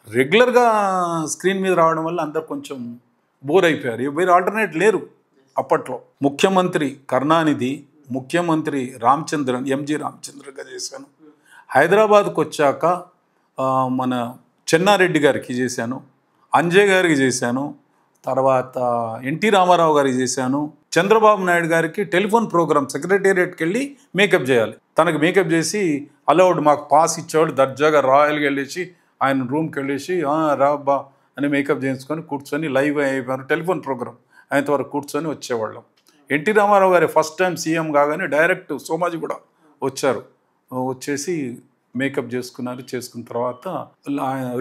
రెగ్యులర్గా స్క్రీన్ మీద రావడం వల్ల అందరు కొంచెం బోర్ అయిపోయారు. వేరే ఆల్టర్నేట్ లేరు అప్పట్లో. ముఖ్యమంత్రి కరుణానిధి, ముఖ్యమంత్రి ఎంజి రామచంద్రన్గా చేశాను. హైదరాబాద్కి వచ్చాక మన చెన్నారెడ్డి గారికి చేశాను, అంజయ్ గారికి చేశాను, తర్వాత ఎన్టీ రామారావు గారికి చేశాను. చంద్రబాబు నాయుడు గారికి టెలిఫోన్ ప్రోగ్రామ్ సెక్రటేరియట్కి వెళ్ళి మేకప్ చేయాలి. తనకు మేకప్ చేసి అలౌడ్ మాకు పాస్ ఇచ్చేవాడు. దర్జాగా రాయల్గా వెళ్ళేసి ఆయన రూమ్కి వెళ్ళేసి రాబ్బా అని మేకప్ చేయించుకొని కూర్చొని లైవ్ అయిపోయారు టెలిఫోన్ ప్రోగ్రామ్. ఆయనతో వరకు కూర్చొని వచ్చేవాళ్ళం. ఎన్టీ రామారావు గారి ఫస్ట్ టైం సీఎం కాగానే డైరెక్ట్ సోమాజీ కూడా వచ్చారు. వచ్చేసి మేకప్ చేసుకున్న తర్వాత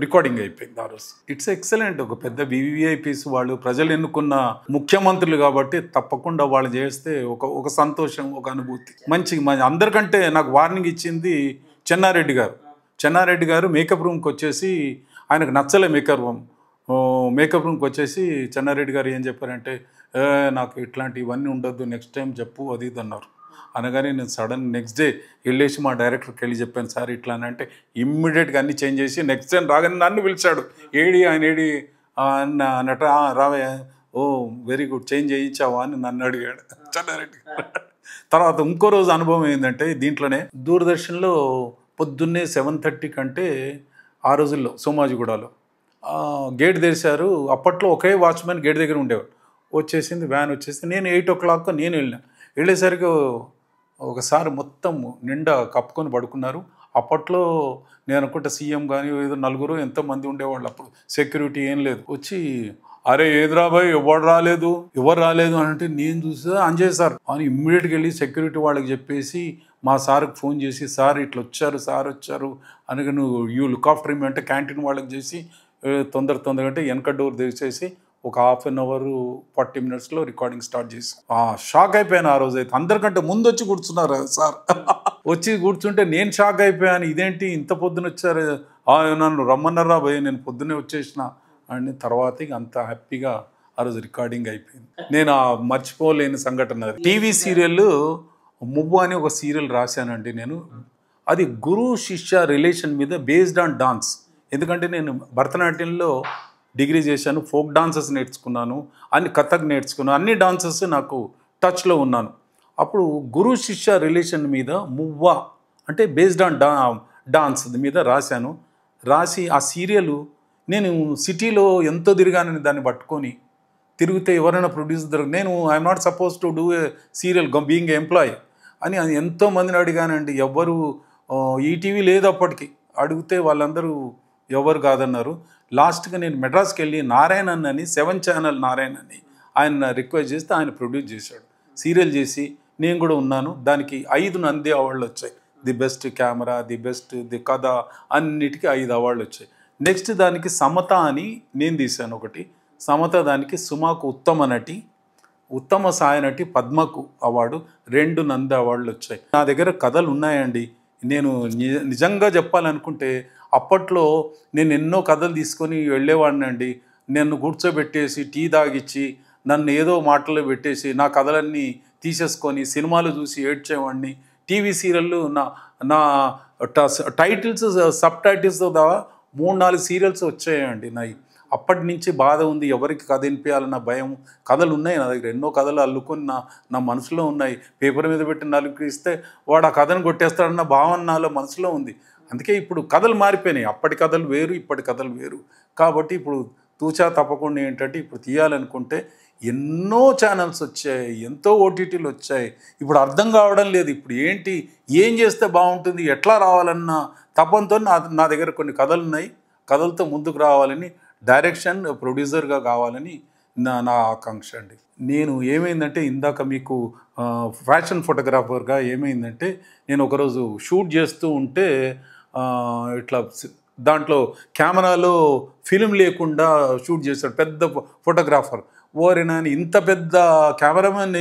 రికార్డింగ్ అయిపోయింది ఆ రోజు. It's excellent. ఒక పెద్ద వివిఐపీస్ వాళ్ళు ప్రజలు ఎన్నుకున్న ముఖ్యమంత్రులు కాబట్టి తప్పకుండా వాళ్ళు చేస్తే ఒక సంతోషం, ఒక అనుభూతి మంచి. అందరికంటే నాకు వార్నింగ్ ఇచ్చింది చెన్నారెడ్డి గారు మేకప్ రూమ్కి వచ్చేసి ఆయనకు నచ్చలే మేకప్ రూమ్కి వచ్చేసి చెన్నారెడ్డి గారు ఏం చెప్పారంటే నాకు ఇవన్నీ ఉండొద్దు, నెక్స్ట్ టైం చెప్పు అది ఇది అన్నారు. అనగానే నేను సడన్ నెక్స్ట్ డే వెళ్ళేసి మా డైరెక్టర్కి వెళ్ళి చెప్పాను, సార్ ఇట్లా అని. అంటే ఇమ్మీడియట్గా అన్నీ చేంజ్ చేసి నెక్స్ట్ టైం రాగానే నన్ను పిలిచాడు. ఆయన అన్నట్టు రావే, ఓ వెరీ గుడ్, చేంజ్ చేయించావా అని నన్ను అడిగాడు చెన్నారెడ్డి. తర్వాత ఇంకో రోజు అనుభవం ఏంటంటే దీంట్లోనే దూరదర్శన్లో పొద్దున్నే 7:30 కంటే ఆ రోజుల్లో సోమాజిగూడలో గేట్ తెరిచారు. అప్పట్లో ఒకే వాచ్మెన్ గేట్ దగ్గర ఉండేవాడు. వచ్చేసింది వ్యాన్ వచ్చేసి నేను 8 o'clock నేను వెళ్ళేసరికి ఒకసారి మొత్తం నిండా కప్పుకొని పడుకున్నారు. అప్పట్లో నేను అనుకుంటా సీఎం కానీ ఏదో నలుగురు ఎంతోమంది ఉండేవాళ్ళు. అప్పుడు సెక్యూరిటీ ఏం లేదు. వచ్చి అరే ఏదిరా బాయ్ ఎవరు రాలేదు అని అంటే నేను చూసా అంజయ్ సార్ అని ఇమ్మీడియట్గా వెళ్ళి సెక్యూరిటీ వాళ్ళకి చెప్పేసి మా సార్కి ఫోన్ చేసి సార్ ఇట్లా వచ్చారు సార్ వచ్చారు అనగా నువ్వు యూ లుక్ ఆఫ్టర్ మీ అంటే క్యాంటీన్ వాళ్ళకి చేసి తొందరగా అంటే వెనక డోర్ తెరిచేసి ఒక హాఫ్ అన్ అవర్ 40 minutesలో రికార్డింగ్ స్టార్ట్ చేసి షాక్ అయిపోయాను. ఆ రోజు అయితే అందరికంటే ముందు వచ్చి కూర్చున్నారు సార్. వచ్చి కూర్చుంటే నేను షాక్ అయిపోయాను. ఇదేంటి ఇంత పొద్దున వచ్చారు, నన్ను రమ్మన్నారా భయ్ నేను పొద్దున్నే వచ్చేసిన అని. తర్వాత ఇక అంత హ్యాపీగా ఆ రోజు రికార్డింగ్ అయిపోయింది. నేను మర్చిపోలేని సంఘటన. టీవీ సీరియల్ మువ్వ అని ఒక సీరియల్ రాశానండి నేను. అది గురు శిష్య రిలేషన్ మీద బేస్డ్ ఆన్ డాన్స్. ఎందుకంటే నేను భరతనాట్యంలో డిగ్రీ చేశాను, ఫోక్ డాన్సెస్ నేర్చుకున్నాను, అన్ని కథక్ నేర్చుకున్నాను, అన్ని డాన్సెస్ నాకు టచ్లో ఉన్నాను. అప్పుడు గురు శిష్య రిలేషన్ మీద మువ్వ అంటే బేస్డ్ ఆన్ డాన్స్ మీద రాశాను. రాసి ఆ సీరియల్ నేను సిటీలో ఎంతో తిరిగానని దాన్ని పట్టుకొని తిరిగితే ఎవరైనా ప్రొడ్యూసర్ నేను I'm not suppose to do a serial being employee అని ఎంతోమందిని అడిగానండి. ఎవ్వరు ఈటీవీ లేదు అప్పటికి. అడిగితే వాళ్ళందరూ ఎవరు కాదన్నారు. లాస్ట్గా నేను మెడ్రాస్కి వెళ్ళి నారాయణన్ అని 7 ఛానల్ నారాయణ్ అని ఆయన రిక్వెస్ట్ చేస్తే ఆయన ప్రొడ్యూస్ చేశాడు. సీరియల్ చేసి నేను కూడా ఉన్నాను. దానికి 5 నంది అవార్డులు వచ్చాయి. The best camera, the best, the కథ, అన్నిటికీ 5 అవార్డులు వచ్చాయి. నెక్స్ట్ దానికి సమత అని నేను తీశాను ఒకటి. సమత దానికి సుమాకు ఉత్తమ నటి, ఉత్తమ సాయ నటి పద్మకు అవార్డు, 2 నంది అవార్డులు వచ్చాయి. నా దగ్గర కథలు ఉన్నాయండి. నేను నిజంగా చెప్పాలనుకుంటే అప్పట్లో నేను ఎన్నో కథలు తీసుకొని వెళ్ళేవాడిని అండి. నన్ను కూర్చోబెట్టేసి టీ తాగిచ్చి నన్ను ఏదో మాటల్లో పెట్టేసి నా కథలన్నీ తీసేసుకొని సినిమాలు చూసి ఏడ్చేవాడిని. టీవీ సీరియళ్ళు నా టైటిల్స్ సబ్ టైటిల్స్తో 3-4 సీరియల్స్ వచ్చాయండి నాయి. అప్పటి నుంచి బాధ ఉంది, ఎవరికి కథ వినిపించాలన్న భయం. కథలు ఉన్నాయి నా దగ్గర, ఎన్నో కథలు అల్లుకొని నా మనసులో ఉన్నాయి. పేపర్ మీద పెట్టి నలుగురికి ఇస్తే వాడు ఆ కథను కొట్టేస్తాడన్న భావన నాలో మనసులో ఉంది. అందుకే ఇప్పుడు కథలు మారిపోయినాయి. అప్పటి కథలు వేరు, ఇప్పటి కథలు వేరు. కాబట్టి ఇప్పుడు తూచా తప్పకుండా ఏంటంటే ఇప్పుడు తీయాలనుకుంటే ఎన్నో ఛానల్స్ వచ్చాయి, ఎంతో ఓటీటీలు వచ్చాయి. ఇప్పుడు అర్థం కావడం లేదు. ఇప్పుడు ఏం చేస్తే బాగుంటుంది, ఎట్లా రావాలన్న తపంతో నా దగ్గర కొన్ని కథలు ఉన్నాయి. కథలతో ముందుకు రావాలని, డైరెక్షన్ ప్రొడ్యూసర్గా కావాలని నా ఆకాంక్ష అండి. నేను ఏమైందంటే ఇందాక మీకు ఫ్యాషన్ ఫోటోగ్రాఫర్గా ఏమైందంటే నేను ఒకరోజు షూట్ చేస్తూ ఉంటే ఇట్లా దాంట్లో కెమెరాలో ఫిలిం లేకుండా షూట్ చేశాడు పెద్ద ఫోటోగ్రాఫర్. ఓరేనా ఇంత పెద్ద కెమెరామెన్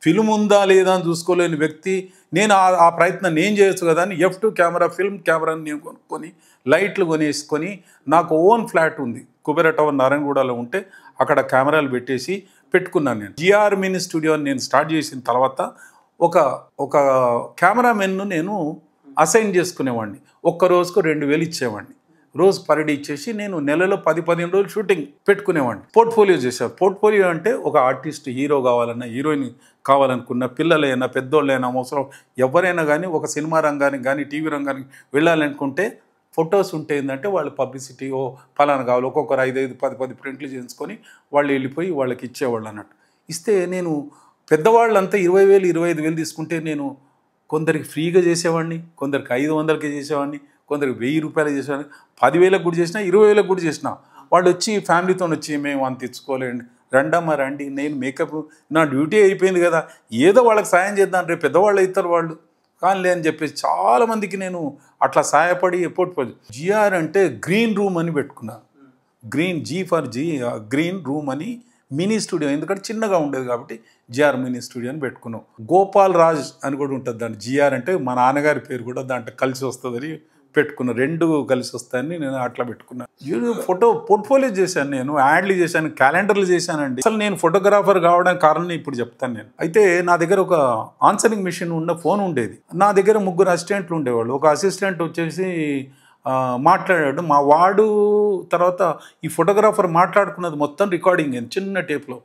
ఫిల్మ్ ఉందా లేదా అని చూసుకోలేని వ్యక్తి నేను ఆ ప్రయత్నం నేను చేయొచ్చు కదా అని F2 కెమెరా ఫిల్మ్ కెమెరాని నేను కొనుక్కొని లైట్లు కొనేసుకొని నాకు ఓన్ ఫ్లాట్ ఉంది కుబేర టవర్ నారాయణగూడలో ఉంటే అక్కడ కెమెరాలు పెట్టేసి పెట్టుకున్నాను. నేను జిఆర్ మినీ స్టూడియో అని నేను స్టార్ట్ చేసిన తర్వాత ఒక కెమెరామెన్ను నేను అసైన్ చేసుకునేవాడిని. ఒక్క రోజుకు 2000 ఇచ్చేవాడిని. రోజు పర్ డే ఇచ్చేసి నేను నెలలో 10-15 రోజులు షూటింగ్ పెట్టుకునేవాడిని. పోర్ట్ఫోలియో చేశాను. పోర్ట్ఫోలియో అంటే ఒక ఆర్టిస్ట్, హీరో కావాలన్నా, హీరోయిన్ కావాలనుకున్న, పిల్లలైనా పెద్దోళ్ళైనా అవసరం ఎవరైనా కానీ ఒక సినిమా రంగానికి కానీ టీవీ రంగానికి వెళ్ళాలనుకుంటే ఫొటోస్ ఉంటే ఏంటంటే వాళ్ళు పబ్లిసిటీ ఫలానా కావాలి, ఒక్కొక్కరు 5-10 ప్రింట్లు చేయించుకొని వాళ్ళు వెళ్ళిపోయి వాళ్ళకి ఇచ్చేవాళ్ళు అన్నట్టు. ఇస్తే నేను పెద్దవాళ్ళంతా 20,000 25,000 తీసుకుంటే నేను కొందరికి ఫ్రీగా చేసేవాడిని, కొందరికి 500కి చేసేవాడిని, కొందరికి 1000 రూపాయలు చేసేవాడిని, 10,000కి కూడా చేసిన, 20,000కి కూడా చేసిన. వాళ్ళు వచ్చి ఫ్యామిలీతో వచ్చి మేము అంత తెచ్చుకోలేండి, రండమ్మా రండి, నేను మేకప్ నా డ్యూటీ అయిపోయింది కదా, ఏదో వాళ్ళకి సాయం చేద్దాం, రేపు పెద్దవాళ్ళు అవుతారు వాళ్ళు కానీ అని చెప్పేసి చాలామందికి నేను అట్లా సహాయపడి పోర్ట్ఫోలియో. జిఆర్ అంటే గ్రీన్ రూమ్ అని పెట్టుకున్నాను. గ్రీన్ రూమ్ అని మినీ స్టూడియో, ఎందుకంటే చిన్నగా ఉండేది కాబట్టి జిఆర్ మినీ స్టూడియో అని పెట్టుకున్నాం. గోపాల్ రాజ్ అని కూడా ఉంటుంది దాంట్లో. జిఆర్ అంటే మా నాన్నగారి పేరు కూడా దాంట్లో కలిసి వస్తుందని పెట్టుకున్నా. 2 కలిసి వస్తాయని నేను అట్లా పెట్టుకున్నాను. పోర్ట్ఫోలియో చేశాను, నేను యాడ్లు చేశాను, క్యాలెండర్లు చేశానండి. అసలు నేను ఫోటోగ్రాఫర్ కావడానికి కారణం ఇప్పుడు చెప్తాను నేను. అయితే నా దగ్గర ఒక ఆన్సరింగ్ మిషన్ ఉన్న ఫోన్ ఉండేది. నా దగ్గర 3 అసిస్టెంట్లు ఉండేవాళ్ళు. ఒక అసిస్టెంట్ వచ్చేసి మాట్లాడాడు. మా వాడు తర్వాత ఈ ఫోటోగ్రాఫర్ మాట్లాడుకున్నది మొత్తం రికార్డింగ్ చిన్న టేప్లో.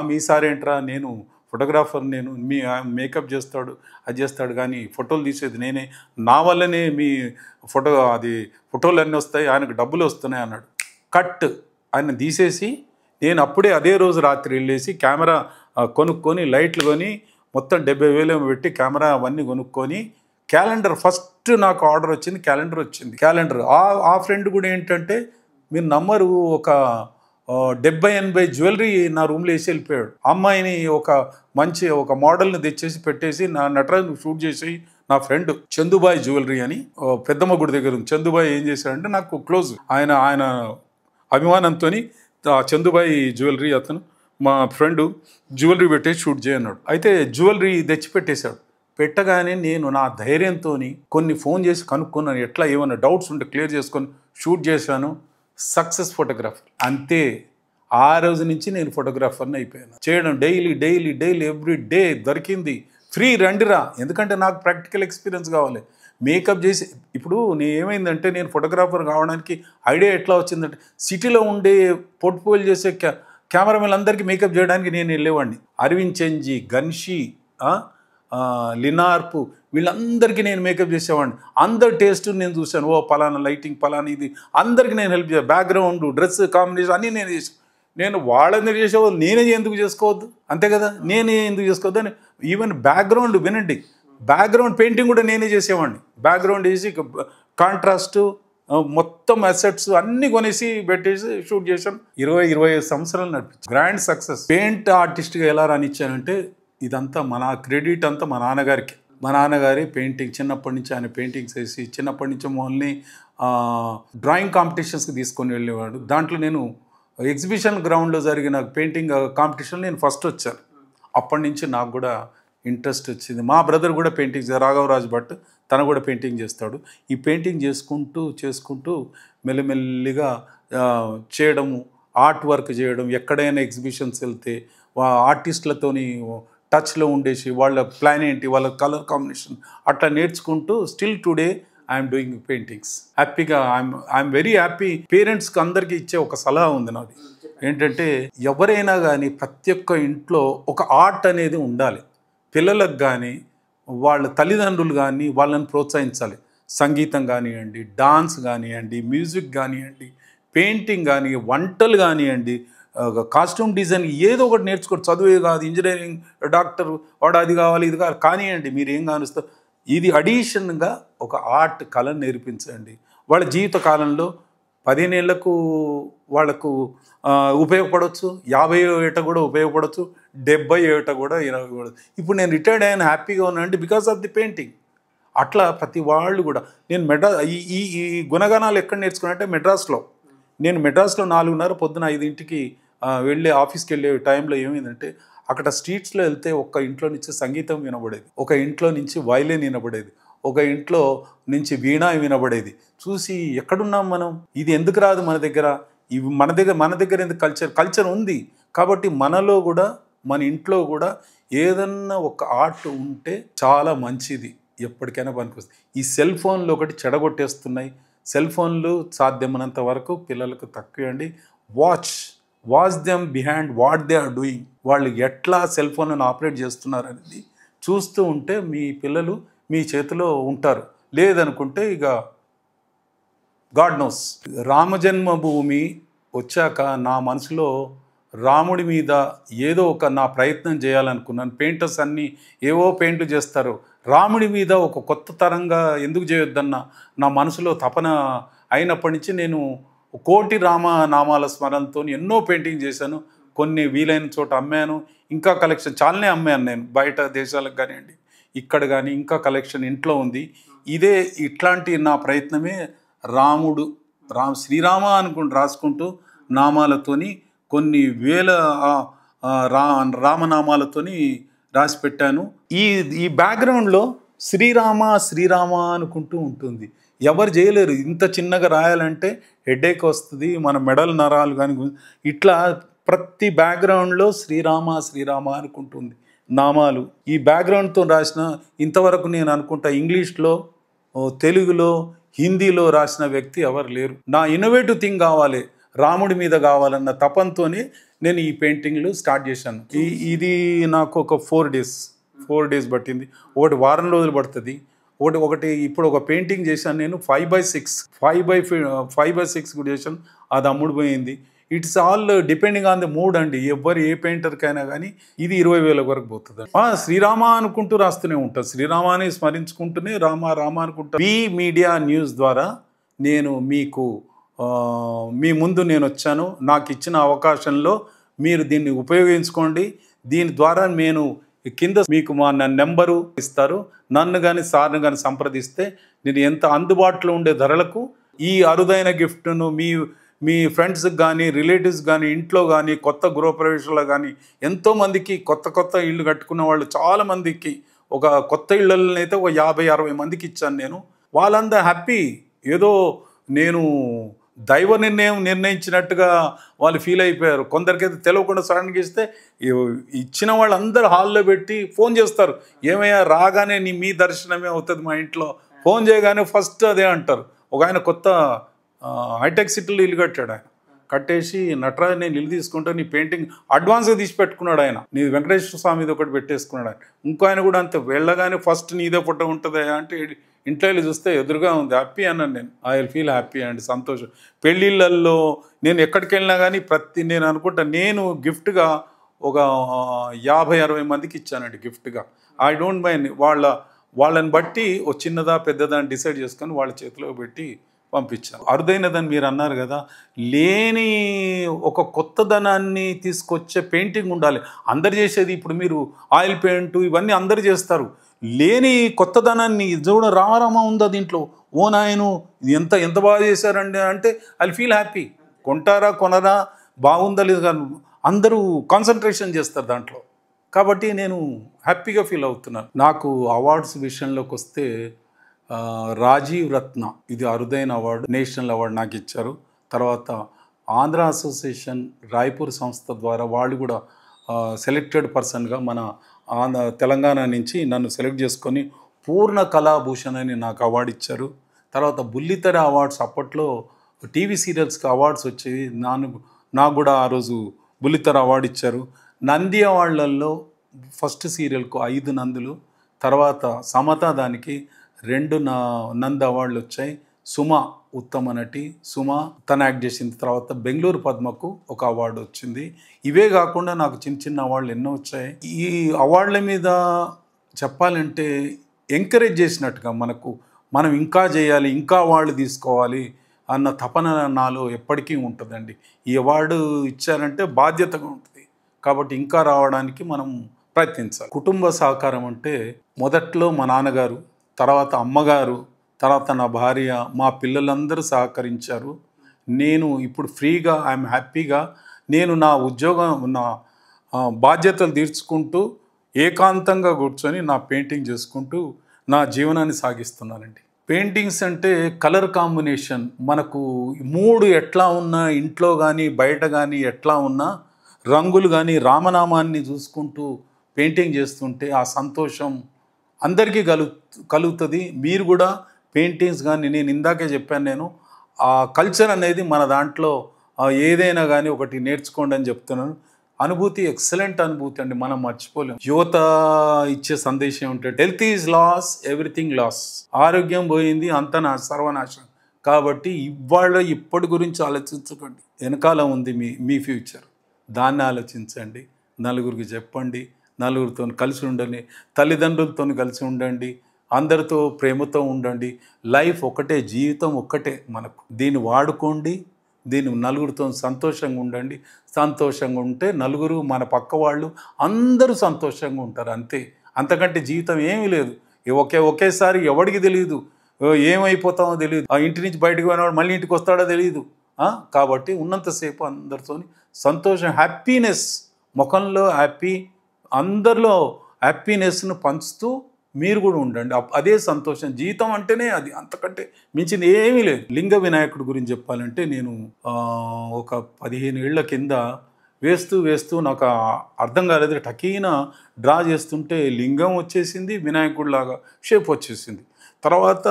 మీ సార్ ఏంట్రా, నేను ఫోటోగ్రాఫర్, నేను మీ మేకప్ చేస్తాడు అది చేస్తాడు కానీ ఫోటోలు తీసేది నేనే, నా వల్లనే మీ ఫోటోలు అన్నీ వస్తాయి, ఆయనకు డబ్బులు వస్తున్నాయి అన్నాడు. కట్ ఆయన తీసేసి నేను అప్పుడే అదే రోజు రాత్రి వెళ్ళేసి కెమెరా కొనుక్కొని లైట్లు కొని మొత్తం 70,000 పెట్టి కెమెరా అవన్నీ కొనుక్కొని క్యాలెండర్ ఫస్ట్ నాకు ఆర్డర్ వచ్చింది, క్యాలెండర్. ఆ ఫ్రెండ్ కూడా ఏంటంటే మీరు నమ్మరు, ఒక 70-80 జ్యువెలరీ నా రూమ్లో వేసి వెళ్ళిపోయాడు. అమ్మాయిని ఒక మోడల్ని తెచ్చేసి పెట్టేసి నా నటరాజు షూట్ చేసి నా ఫ్రెండ్ చందుబాయ్ జ్యువెలరీ అని పెద్దమ్మ గుడి దగ్గర ఉంది. చందుబాయ్ ఏం చేశాడంటే నాకు క్లోజ్, ఆయన అభిమానంతో చందుబాయ్ జ్యువెలరీ అతను మా ఫ్రెండ్ జ్యువెలరీ పెట్టేసి షూట్ చేయన్నాడు. అయితే జ్యువెలరీ తెచ్చి పెట్టేశాడు. పెట్టగానే నేను నా ధైర్యంతో కొన్ని ఫోన్ చేసి కనుక్కున్నాను, ఎట్లా ఏమైనా డౌట్స్ ఉంటే క్లియర్ చేసుకొని షూట్ చేశాను. Success photographer. అంతే, ఆ రోజు నుంచి నేను ఫోటోగ్రాఫర్ని అయిపోయాను. చేయడం డైలీ ఎవ్రీ డే దొరికింది. ఫ్రీ రండిరా, ఎందుకంటే నాకు ప్రాక్టికల్ ఎక్స్పీరియన్స్ కావాలి. మేకప్ చేసి ఇప్పుడు ఏమైందంటే నేను ఫోటోగ్రాఫర్ కావడానికి ఐడియా ఎట్లా వచ్చిందంటే సిటీలో ఉండే పోర్ట్ఫోలియో చేసే కెమెరామెన్ అందరికీ మేకప్ చేయడానికి నేను వెళ్ళేవాడిని. అరవింద్ చెంజి, గన్షి, లినార్పు వీళ్ళందరికీ నేను మేకప్ చేసేవాడిని. అందరి టేస్ట్ నేను చూశాను. పలానా లైటింగ్, పలానా ఇది, అందరికీ నేను హెల్ప్ చేయాలి. బ్యాక్గ్రౌండ్, డ్రెస్ కాంబినేషన్ అన్నీ నేను చేసాను. నేను వాళ్ళందరూ చేసేవాళ్ళు, నేనే ఎందుకు చేసుకోవద్దు, అంతే కదా, నేనే ఎందుకు చేసుకోవద్దు అని. ఈవెన్ బ్యాక్గ్రౌండ్ వినండి, బ్యాక్గ్రౌండ్ పెయింటింగ్ కూడా నేనే చేసేవాడిని. బ్యాక్గ్రౌండ్ వేసి కాంట్రాస్ట్ మొత్తం అసెట్స్ అన్నీ కొనేసి పెట్టేసి షూట్ చేశాను. 20-25 సంవత్సరాలు నడిపించాను. Grand success. పెయింట్ ఆర్టిస్ట్గా ఎలా రానిచ్చానంటే ఇదంతా మన క్రెడిట్ అంతా మా నాన్నగారికి. మా నాన్నగారి పెయింటింగ్ చిన్నప్పటి నుంచి ఆయన పెయింటింగ్స్ వేసి చిన్నప్పటి నుంచి మమ్మల్ని డ్రాయింగ్ కాంపిటీషన్స్కి తీసుకొని వెళ్ళేవాడు. దాంట్లో నేను ఎగ్జిబిషన్ గ్రౌండ్లో జరిగిన పెయింటింగ్ కాంపిటీషన్ నేను ఫస్ట్ వచ్చాను. అప్పటి నుంచి నాకు కూడా ఇంట్రెస్ట్ వచ్చింది. మా బ్రదర్ కూడా పెయింటింగ్, రాఘవరాజ్ భట్, తను కూడా పెయింటింగ్ చేస్తాడు. ఈ పెయింటింగ్ చేసుకుంటూ మెల్లిమెల్లిగా చేయడము, ఆర్ట్ వర్క్ చేయడం, ఎక్కడైనా ఎగ్జిబిషన్స్ వెళ్తే ఆర్టిస్టులతోని టచ్లో ఉండేసి వాళ్ళ ప్లాన్ ఏంటి, వాళ్ళ కలర్ కాంబినేషన్ అట్లా నేర్చుకుంటూ still today I'm doing paintings. హ్యాపీగా ఐఎమ్ వెరీ హ్యాపీ. పేరెంట్స్కి అందరికీ ఇచ్చే ఒక సలహా ఉంది నాది ఏంటంటే, ఎవరైనా కానీ ప్రతి ఒక్క ఇంట్లో ఒక ఆర్ట్ అనేది ఉండాలి. పిల్లలకు కానీ వాళ్ళ తల్లిదండ్రులు కానీ వాళ్ళని ప్రోత్సహించాలి. సంగీతం కానివ్వండి, డాన్స్ కానివ్వండి, మ్యూజిక్ కానివ్వండి, పెయింటింగ్ కానీ, వంటలు కానివ్వండి, కాస్ట్యూమ్ డిజైన్ ఏదో ఒకటి నేర్చుకోండి. చదువే కాదు, ఇంజనీరింగ్, డాక్టర్, వాడు అది కావాలి ఇది కావాలి కానివ్వండి, మీరు ఏం కానిస్తారు. ఇది అడిషన్గా ఒక ఆర్ట్ కళను నేర్పించండి. వాళ్ళ జీవిత కాలంలో 15 ఏళ్లకు వాళ్ళకు ఉపయోగపడవచ్చు, 50 ఏట కూడా ఉపయోగపడవచ్చు, 70 ఏట కూడా ఇప్పుడు నేను రిటైర్డ్ అయిన హ్యాపీగా ఉన్నానంటే బికాస్ ఆఫ్ ది పెయింటింగ్. అట్లా ప్రతి వాళ్ళు కూడా నేను ఈ గుణగణాలు ఎక్కడ నేర్చుకున్నానంటే మెడ్రాస్లో 4:30 పొద్దున 5ంటికి వెళ్ళే ఆఫీస్కి వెళ్ళే టైంలో ఏమైందంటే, అక్కడ స్ట్రీట్స్లో వెళ్తే ఒక ఇంట్లో నుంచి సంగీతం వినబడేది, ఒక ఇంట్లో నుంచి వైలిన్ వినబడేది, ఒక ఇంట్లో నుంచి వీణా వినబడేది. చూసి ఎక్కడున్నాం మనం, ఇది ఎందుకు రాదు మన దగ్గర, ఇవి మన దగ్గర ఎందుకు కల్చర్ ఉంది కాబట్టి మనలో కూడా మన ఇంట్లో కూడా ఏదన్నా ఒక ఆర్ట్ ఉంటే చాలా మంచిది, ఎప్పటికైనా పనికొస్తుంది. ఈ సెల్ ఫోన్లు ఒకటి చెడగొట్టేస్తున్నాయి. సెల్ ఫోన్లు సాధ్యమైనంత వరకు పిల్లలకు తక్కువండి. Watch them behind what they are doing. వాళ్ళు ఎట్లా సెల్ ఫోన్లను ఆపరేట్ చేస్తున్నారు అనేది చూస్తూ ఉంటే మీ పిల్లలు మీ చేతిలో ఉంటారు. లేదనుకుంటే ఇక గాడ్ నోస్. రామజన్మభూమి వచ్చాక నా మనసులో రాముడి మీద ఏదో ఒక నా ప్రయత్నం చేయాలనుకున్నాను. పెయింటర్స్ అన్నీ ఏవో పెయింట్ చేస్తారు, రాముడి మీద ఒక కొత్త తరంగా ఎందుకు చేయొద్దన్న నా మనసులో తపన అయినప్పటి నుంచి నేను 1,000,000 రామనామాల స్మరణతో ఎన్నో పెయింటింగ్ చేశాను. కొన్ని వీలైన చోట అమ్మాను, ఇంకా కలెక్షన్ చాలానే అమ్మాను. నేను బయట దేశాలకు కానివ్వండి, ఇక్కడ కానీ ఇంకా కలెక్షన్ ఇంట్లో ఉంది. ఇట్లాంటి నా ప్రయత్నమే శ్రీరామ అనుకుంటూ రాసుకుంటూ నామాలతోని కొన్ని వేల రామనామాలతోని రాసి పెట్టాను. ఈ బ్యాక్గ్రౌండ్లో శ్రీరామ అనుకుంటూ ఉంటుంది. ఎవరు చేయలేరు. ఇంత చిన్నగా రాయాలంటే హెడేక్ వస్తుంది, మన మెడల్ నరాలు కానీ ఇట్లా ప్రతి బ్యాక్గ్రౌండ్లో శ్రీరామ అనుకుంటుంది నామాలు. ఈ బ్యాక్గ్రౌండ్తో రాసిన ఇంతవరకు నేను అనుకుంటా ఇంగ్లీష్లో, తెలుగులో, హిందీలో రాసిన వ్యక్తి ఎవరు లేరు. నా ఇన్నోవేటివ్ థింగ్ కావాలి, రాముడి మీద కావాలన్న తపంతోనే నేను ఈ పెయింటింగ్లు స్టార్ట్ చేశాను. ఇది నాకు ఒక 4 డేస్ పట్టింది. ఒకటి వారం రోజులు పడుతుంది. ఒకటి ఇప్పుడు ఒక పెయింటింగ్ చేశాను నేను 5x6 కూడా చేశాను. అది అమ్ముడు పోయింది. It's all depending on the mood అండి. ఎవరు ఏ పెయింటర్కైనా కానీ ఇది 20,000 వరకు పోతుంది. శ్రీరామ అనుకుంటూ రాస్తూనే ఉంటారు, శ్రీరామాని స్మరించుకుంటూనే రామ రామ అనుకుంటా. వి మీడియా న్యూస్ ద్వారా నేను మీకు మీ ముందు నేను వచ్చాను. నాకు ఇచ్చిన అవకాశంలో మీరు దీన్ని ఉపయోగించుకోండి. దీని ద్వారా నేను కింద మీకు మా నెంబరు ఇస్తారు. నన్ను కానీ సార్ని కానీ సంప్రదిస్తే నేను ఎంత అందుబాటులో ఉండే ధరలకు ఈ అరుదైన గిఫ్ట్ను మీ ఫ్రెండ్స్కి కానీ రిలేటివ్స్ కానీ ఇంట్లో కానీ కొత్త గృహప్రవేశాల్లో కానీ ఎంతోమందికి కొత్త ఇళ్ళు కట్టుకున్న వాళ్ళు చాలామందికి ఒక కొత్త ఇళ్ళని అయితే ఒక 50-60 మందికి ఇచ్చాను నేను. వాళ్ళంతా హ్యాపీ. ఏదో నేను దైవ నిర్ణయించినట్టుగా వాళ్ళు ఫీల్ అయిపోయారు. కొందరికైతే తెలియకుండా సడన్గా ఇస్తే ఇచ్చిన వాళ్ళందరూ హాల్లో పెట్టి ఫోన్ చేస్తారు, ఏమయ్యా రాగానే మీ దర్శనమే అవుతుంది మా ఇంట్లో. ఫోన్ చేయగానే ఫస్ట్ అదే అంటారు. ఒక ఆయన కొత్త హైటెక్ సిటీలో ఇల్లు కట్టాడు. ఆయన కట్టేసి నటరాజు నేను ఇల్లు తీసుకుంటే నీ పెయింటింగ్ అడ్వాన్స్గా తీసి పెట్టుకున్నాడు. ఆయన నీ వెంకటేశ్వర స్వామిది ఒకటి పెట్టేసుకున్నాడు. ఆయన ఇంకో ఆయన కూడా అంతే, వెళ్ళగానే ఫస్ట్ నీదే ఫోటో ఉంటుంది అంటే ఇంట్లో వెళ్ళి చూస్తే ఎదురుగా ఉంది. హ్యాపీ అన్నాను నేను. ఐ విల్ ఫీల్ హ్యాపీ అండి, సంతోషం. పెళ్ళిళ్ళల్లో నేను ఎక్కడికి వెళ్ళినా కానీ నేను అనుకుంటా నేను గిఫ్ట్గా ఒక 50-60 మందికి ఇచ్చానండి గిఫ్ట్గా. I don't mind. వాళ్ళని బట్టి ఓ చిన్నదా పెద్దదా అని డిసైడ్ చేసుకొని వాళ్ళ చేతిలో పెట్టి పంపించాను. అరుదైనదని మీరు అన్నారు కదా, లేని ఒక కొత్తదనాన్ని తీసుకొచ్చే పెయింటింగ్ ఉండాలి. అందరు చేసేది ఇప్పుడు మీరు ఆయిల్ పెయింట్ ఇవన్నీ అందరు చేస్తారు. లేని కొత్తదనాన్ని చూడ రామారామ ఉందా దీంట్లో, ఓ నాయను ఎంత బాగా చేశారండి అంటే ఐ ఫీల్ హ్యాపీ. కొంటారా కొనరా బాగుందా లేదు కానీ అందరూ కాన్సన్ట్రేషన్ చేస్తారు దాంట్లో. కాబట్టి నేను హ్యాపీగా ఫీల్ అవుతున్నాను. నాకు అవార్డ్స్ విషయంలోకి వస్తే రాజీవ్ రత్న ఇది అరుదైన అవార్డు, నేషనల్ అవార్డు నాకు ఇచ్చారు. తర్వాత ఆంధ్ర అసోసియేషన్ రాయ్పూర్ సంస్థ ద్వారా వాళ్ళు కూడా సెలెక్టెడ్ పర్సన్గా మన తెలంగాణ నుంచి నన్ను సెలెక్ట్ చేసుకొని పూర్ణ కళాభూషణ్ అని నాకు అవార్డు ఇచ్చారు. తర్వాత బుల్లితెర అవార్డ్స్ అప్పట్లో టీవీ సీరియల్స్కి అవార్డ్స్ వచ్చేవి. నాకు కూడా ఆ రోజు బుల్లితెర అవార్డు ఇచ్చారు. నంది అవార్డులలో ఫస్ట్ సీరియల్కు 5 నందులు, తర్వాత సమత దానికి 2 నంది అవార్డులు వచ్చాయి. సుమ ఉత్తమ నటి, సుమ తన యాక్ట్ చేసింది. తర్వాత బెంగళూరు పద్మకు ఒక అవార్డు వచ్చింది. ఇవే కాకుండా నాకు చిన్న అవార్డులు ఎన్నో వచ్చాయి. ఈ అవార్డుల మీద చెప్పాలంటే ఎంకరేజ్ చేసినట్టుగా మనం ఇంకా చేయాలి, ఇంకా అవార్డు తీసుకోవాలి అన్న తపన నాలో ఎప్పటికీ ఉంటుందండి. ఈ అవార్డు ఇచ్చారంటే బాధ్యతగా ఉంటుంది. కాబట్టి ఇంకా రావడానికి మనం ప్రయత్నించాలి. కుటుంబ సహకారం అంటే మొదట్లో మా నాన్నగారు, తర్వాత అమ్మగారు, తర్వాత నా భార్య, మా పిల్లలందరూ సహకరించారు. నేను ఇప్పుడు ఫ్రీగా ఐఎమ్ హ్యాపీగా నేను నా ఉద్యోగం నా బాధ్యతలు తీర్చుకుంటూ ఏకాంతంగా కూర్చొని నా పెయింటింగ్ చేసుకుంటూ నా జీవనాన్ని సాగిస్తున్నానండి. పెయింటింగ్స్ అంటే కలర్ కాంబినేషన్, మనకు మూడు ఎట్లా ఉన్నా ఇంట్లో కానీ బయట కానీ ఎట్లా ఉన్నా రంగులు కానీ రామనామాన్ని చూసుకుంటూ పెయింటింగ్ చేస్తుంటే ఆ సంతోషం అందరికీ కలుగుతుంది. మీరు కూడా పెయింటింగ్స్ కానీ నేను ఇందాకే చెప్పాను, నేను ఆ కల్చర్ అనేది మన దాంట్లో ఏదైనా కానీ ఒకటి నేర్చుకోండి అని చెప్తున్నాను. అనుభూతి ఎక్సలెంట్ అనుభూతి అండి, మనం మర్చిపోలేం. యువత ఇచ్చే సందేశం ఏమిటంటే health is loss, everything loss. ఆరోగ్యం పోయింది అంత సర్వనాశనం. కాబట్టి ఇప్పటి గురించి ఆలోచించకండి, వెనకాల ఉంది మీ ఫ్యూచర్. దాన్ని ఆలోచించండి, నలుగురికి చెప్పండి, నలుగురితో కలిసి ఉండండి, తల్లిదండ్రులతో కలిసి ఉండండి, అందరితో ప్రేమతో ఉండండి. లైఫ్ ఒకటే, జీవితం ఒక్కటే మనకు. దీన్ని వాడుకోండి, దీన్ని నలుగురితో సంతోషంగా ఉండండి. సంతోషంగా ఉంటే నలుగురు మన పక్క వాళ్ళు అందరూ సంతోషంగా ఉంటారు, అంతే. అంతకంటే జీవితం ఏమీ లేదు. ఒకేసారి ఎవడికి తెలియదు, ఏమైపోతామో తెలియదు. ఆ ఇంటి నుంచి బయటకు పోయినవాడు మళ్ళీ ఇంటికి వస్తాడో తెలియదు. కాబట్టి ఉన్నంతసేపు అందరితో సంతోషం, హ్యాపీనెస్, ముఖంలో హ్యాపీ, అందరిలో హ్యాపీనెస్ను పంచుతూ మీరు కూడా ఉండండి. అదే సంతోషం. జీవితం అంటేనే అది, అంతకంటే మించింది ఏమీ లేదు. లింగ వినాయకుడి గురించి చెప్పాలంటే నేను ఒక 15 ఏళ్ల కింద వేస్తూ నాకు అర్థం కాలేదు, టకీన డ్రా చేస్తుంటే లింగం వచ్చేసింది, వినాయకుడిలాగా షేప్ వచ్చేసింది. తర్వాత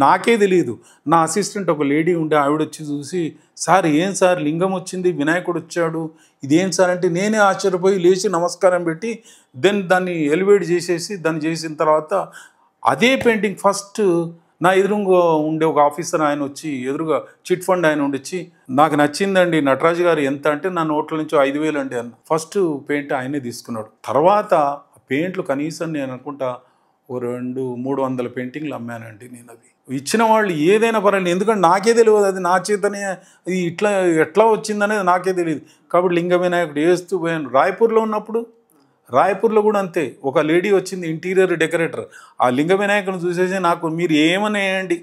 నాకే తెలియదు, నా అసిస్టెంట్ ఒక లేడీ ఉండే ఆవిడ వచ్చి చూసి, సార్ ఏం సార్ లింగం వచ్చింది, వినాయకుడు వచ్చాడు, ఇదేం సార్ అంటే నేనే ఆశ్చర్యపోయి లేచి నమస్కారం పెట్టి దాన్ని ఎలివేట్ చేసేసి దాన్ని చేసిన తర్వాత అదే పెయింటింగ్ ఫస్ట్ నా ఎదురుగా ఉండే ఒక ఆఫీసర్ ఆయన వచ్చి ఎదురుగా చిట్ ఫండ్ ఆయన ఉండొచ్చి నాకు నచ్చిందండి నటరాజు గారు ఎంత అంటే నా నోట్ల నుంచి 5,000 అండి అన్న. ఫస్ట్ పెయింట్ ఆయనే తీసుకున్నాడు. తర్వాత పెయింట్లు కనీసం నేను అనుకుంటా ఓ 200-300 పెయింటింగ్లు అమ్మానండి నేను. అవి ఇచ్చిన వాళ్ళు ఏదైనా పర్వాలేదు, ఎందుకంటే నాకే తెలియదు అది నా చేతనే ఇది ఇట్లా ఎట్లా వచ్చిందనేది నాకే తెలియదు. కాబట్టి లింగ వినాయకుడు వేస్తూ పోయాను. రాయపూర్లో ఉన్నప్పుడు రాయపూర్లో కూడా అంతే, ఒక లేడీ వచ్చింది ఇంటీరియర్ డెకరేటర్. ఆ లింగ వినాయకుని చూసేసి నాకు మీరు ఏమని వేయండి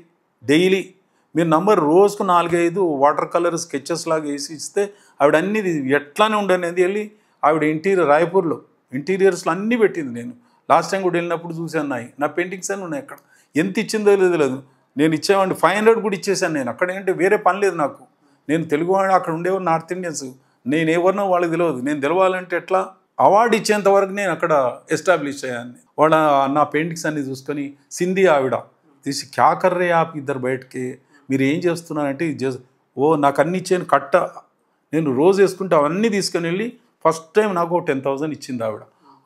డైలీ, మీరు నంబర్ రోజుకు 4-5 వాటర్ కలర్ స్కెచెస్ లాగా వేసి ఇస్తే ఆవిడ అన్నీ ఎట్లానే ఉండనేది వెళ్ళి ఆవిడ రాయపూర్లో ఇంటీరియర్స్లో అన్నీ పెట్టింది. నేను లాస్ట్ టైం కూడా వెళ్ళినప్పుడు చూశాను. నా పెయింటింగ్స్ అన్నీ ఉన్నాయి అక్కడ. ఎంత ఇచ్చిందో లేదు, నేను ఇచ్చేవాడిని 500 కూడా ఇచ్చేసాను నేను. అక్కడ ఏంటంటే వేరే పని లేదు నాకు, నేను తెలుగు వాడు, అక్కడ ఉండేవారు నార్త్ ఇండియన్స్, నేను ఎవరినో వాళ్ళకి తెలియదు. నేను తెలవాలంటే ఎట్లా, అవార్డు ఇచ్చేంత వరకు నేను అక్కడ ఎస్టాబ్లిష్ అయ్యాను. వాళ్ళ నా పెయింటింగ్స్ అన్ని చూసుకొని సింధీ ఆవిడ తీసి క్యా కర్రే ఆప్ ఇద్దరు బయటకి, మీరు ఏం చేస్తున్నారంటే నాకు అన్ని ఇచ్చాను కట్ట, నేను రోజు వేసుకుంటే అవన్నీ తీసుకొని వెళ్ళి ఫస్ట్ టైం నాకు 10,000 ఇచ్చింది ఆవిడ.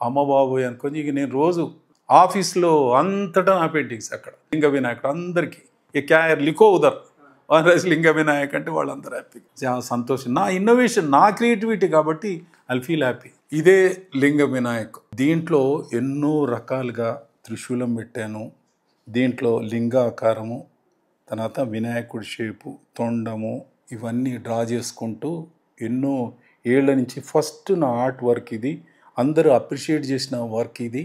అమ్మ బాబోయ్ అనుకొని ఇక నేను రోజు ఆఫీస్లో అంతటా నా పెయింటింగ్స్ అక్కడ లింగ వినాయకుడు అందరికీ ఏ క్యాయర్ లిఖో ఉదర్ లింగ వినాయక్ అంటే వాళ్ళందరూ హ్యాపీ, సంతోషం. నా ఇన్నోవేషన్, నా క్రియేటివిటీ కాబట్టి ఐ ఫీల్ హ్యాపీ. ఇదే లింగ వినాయక్. దీంట్లో ఎన్నో రకాలుగా త్రిశూలం పెట్టాను, దీంట్లో లింగ ఆకారము, తర్వాత వినాయకుడి షేపు, తొండము, ఇవన్నీ డ్రా చేసుకుంటూ ఎన్నో ఏళ్ల నుంచి ఫస్ట్ నా ఆర్ట్ వర్క్ ఇది. అందరూ అప్రిషియేట్ చేసిన వర్క్ ఇది.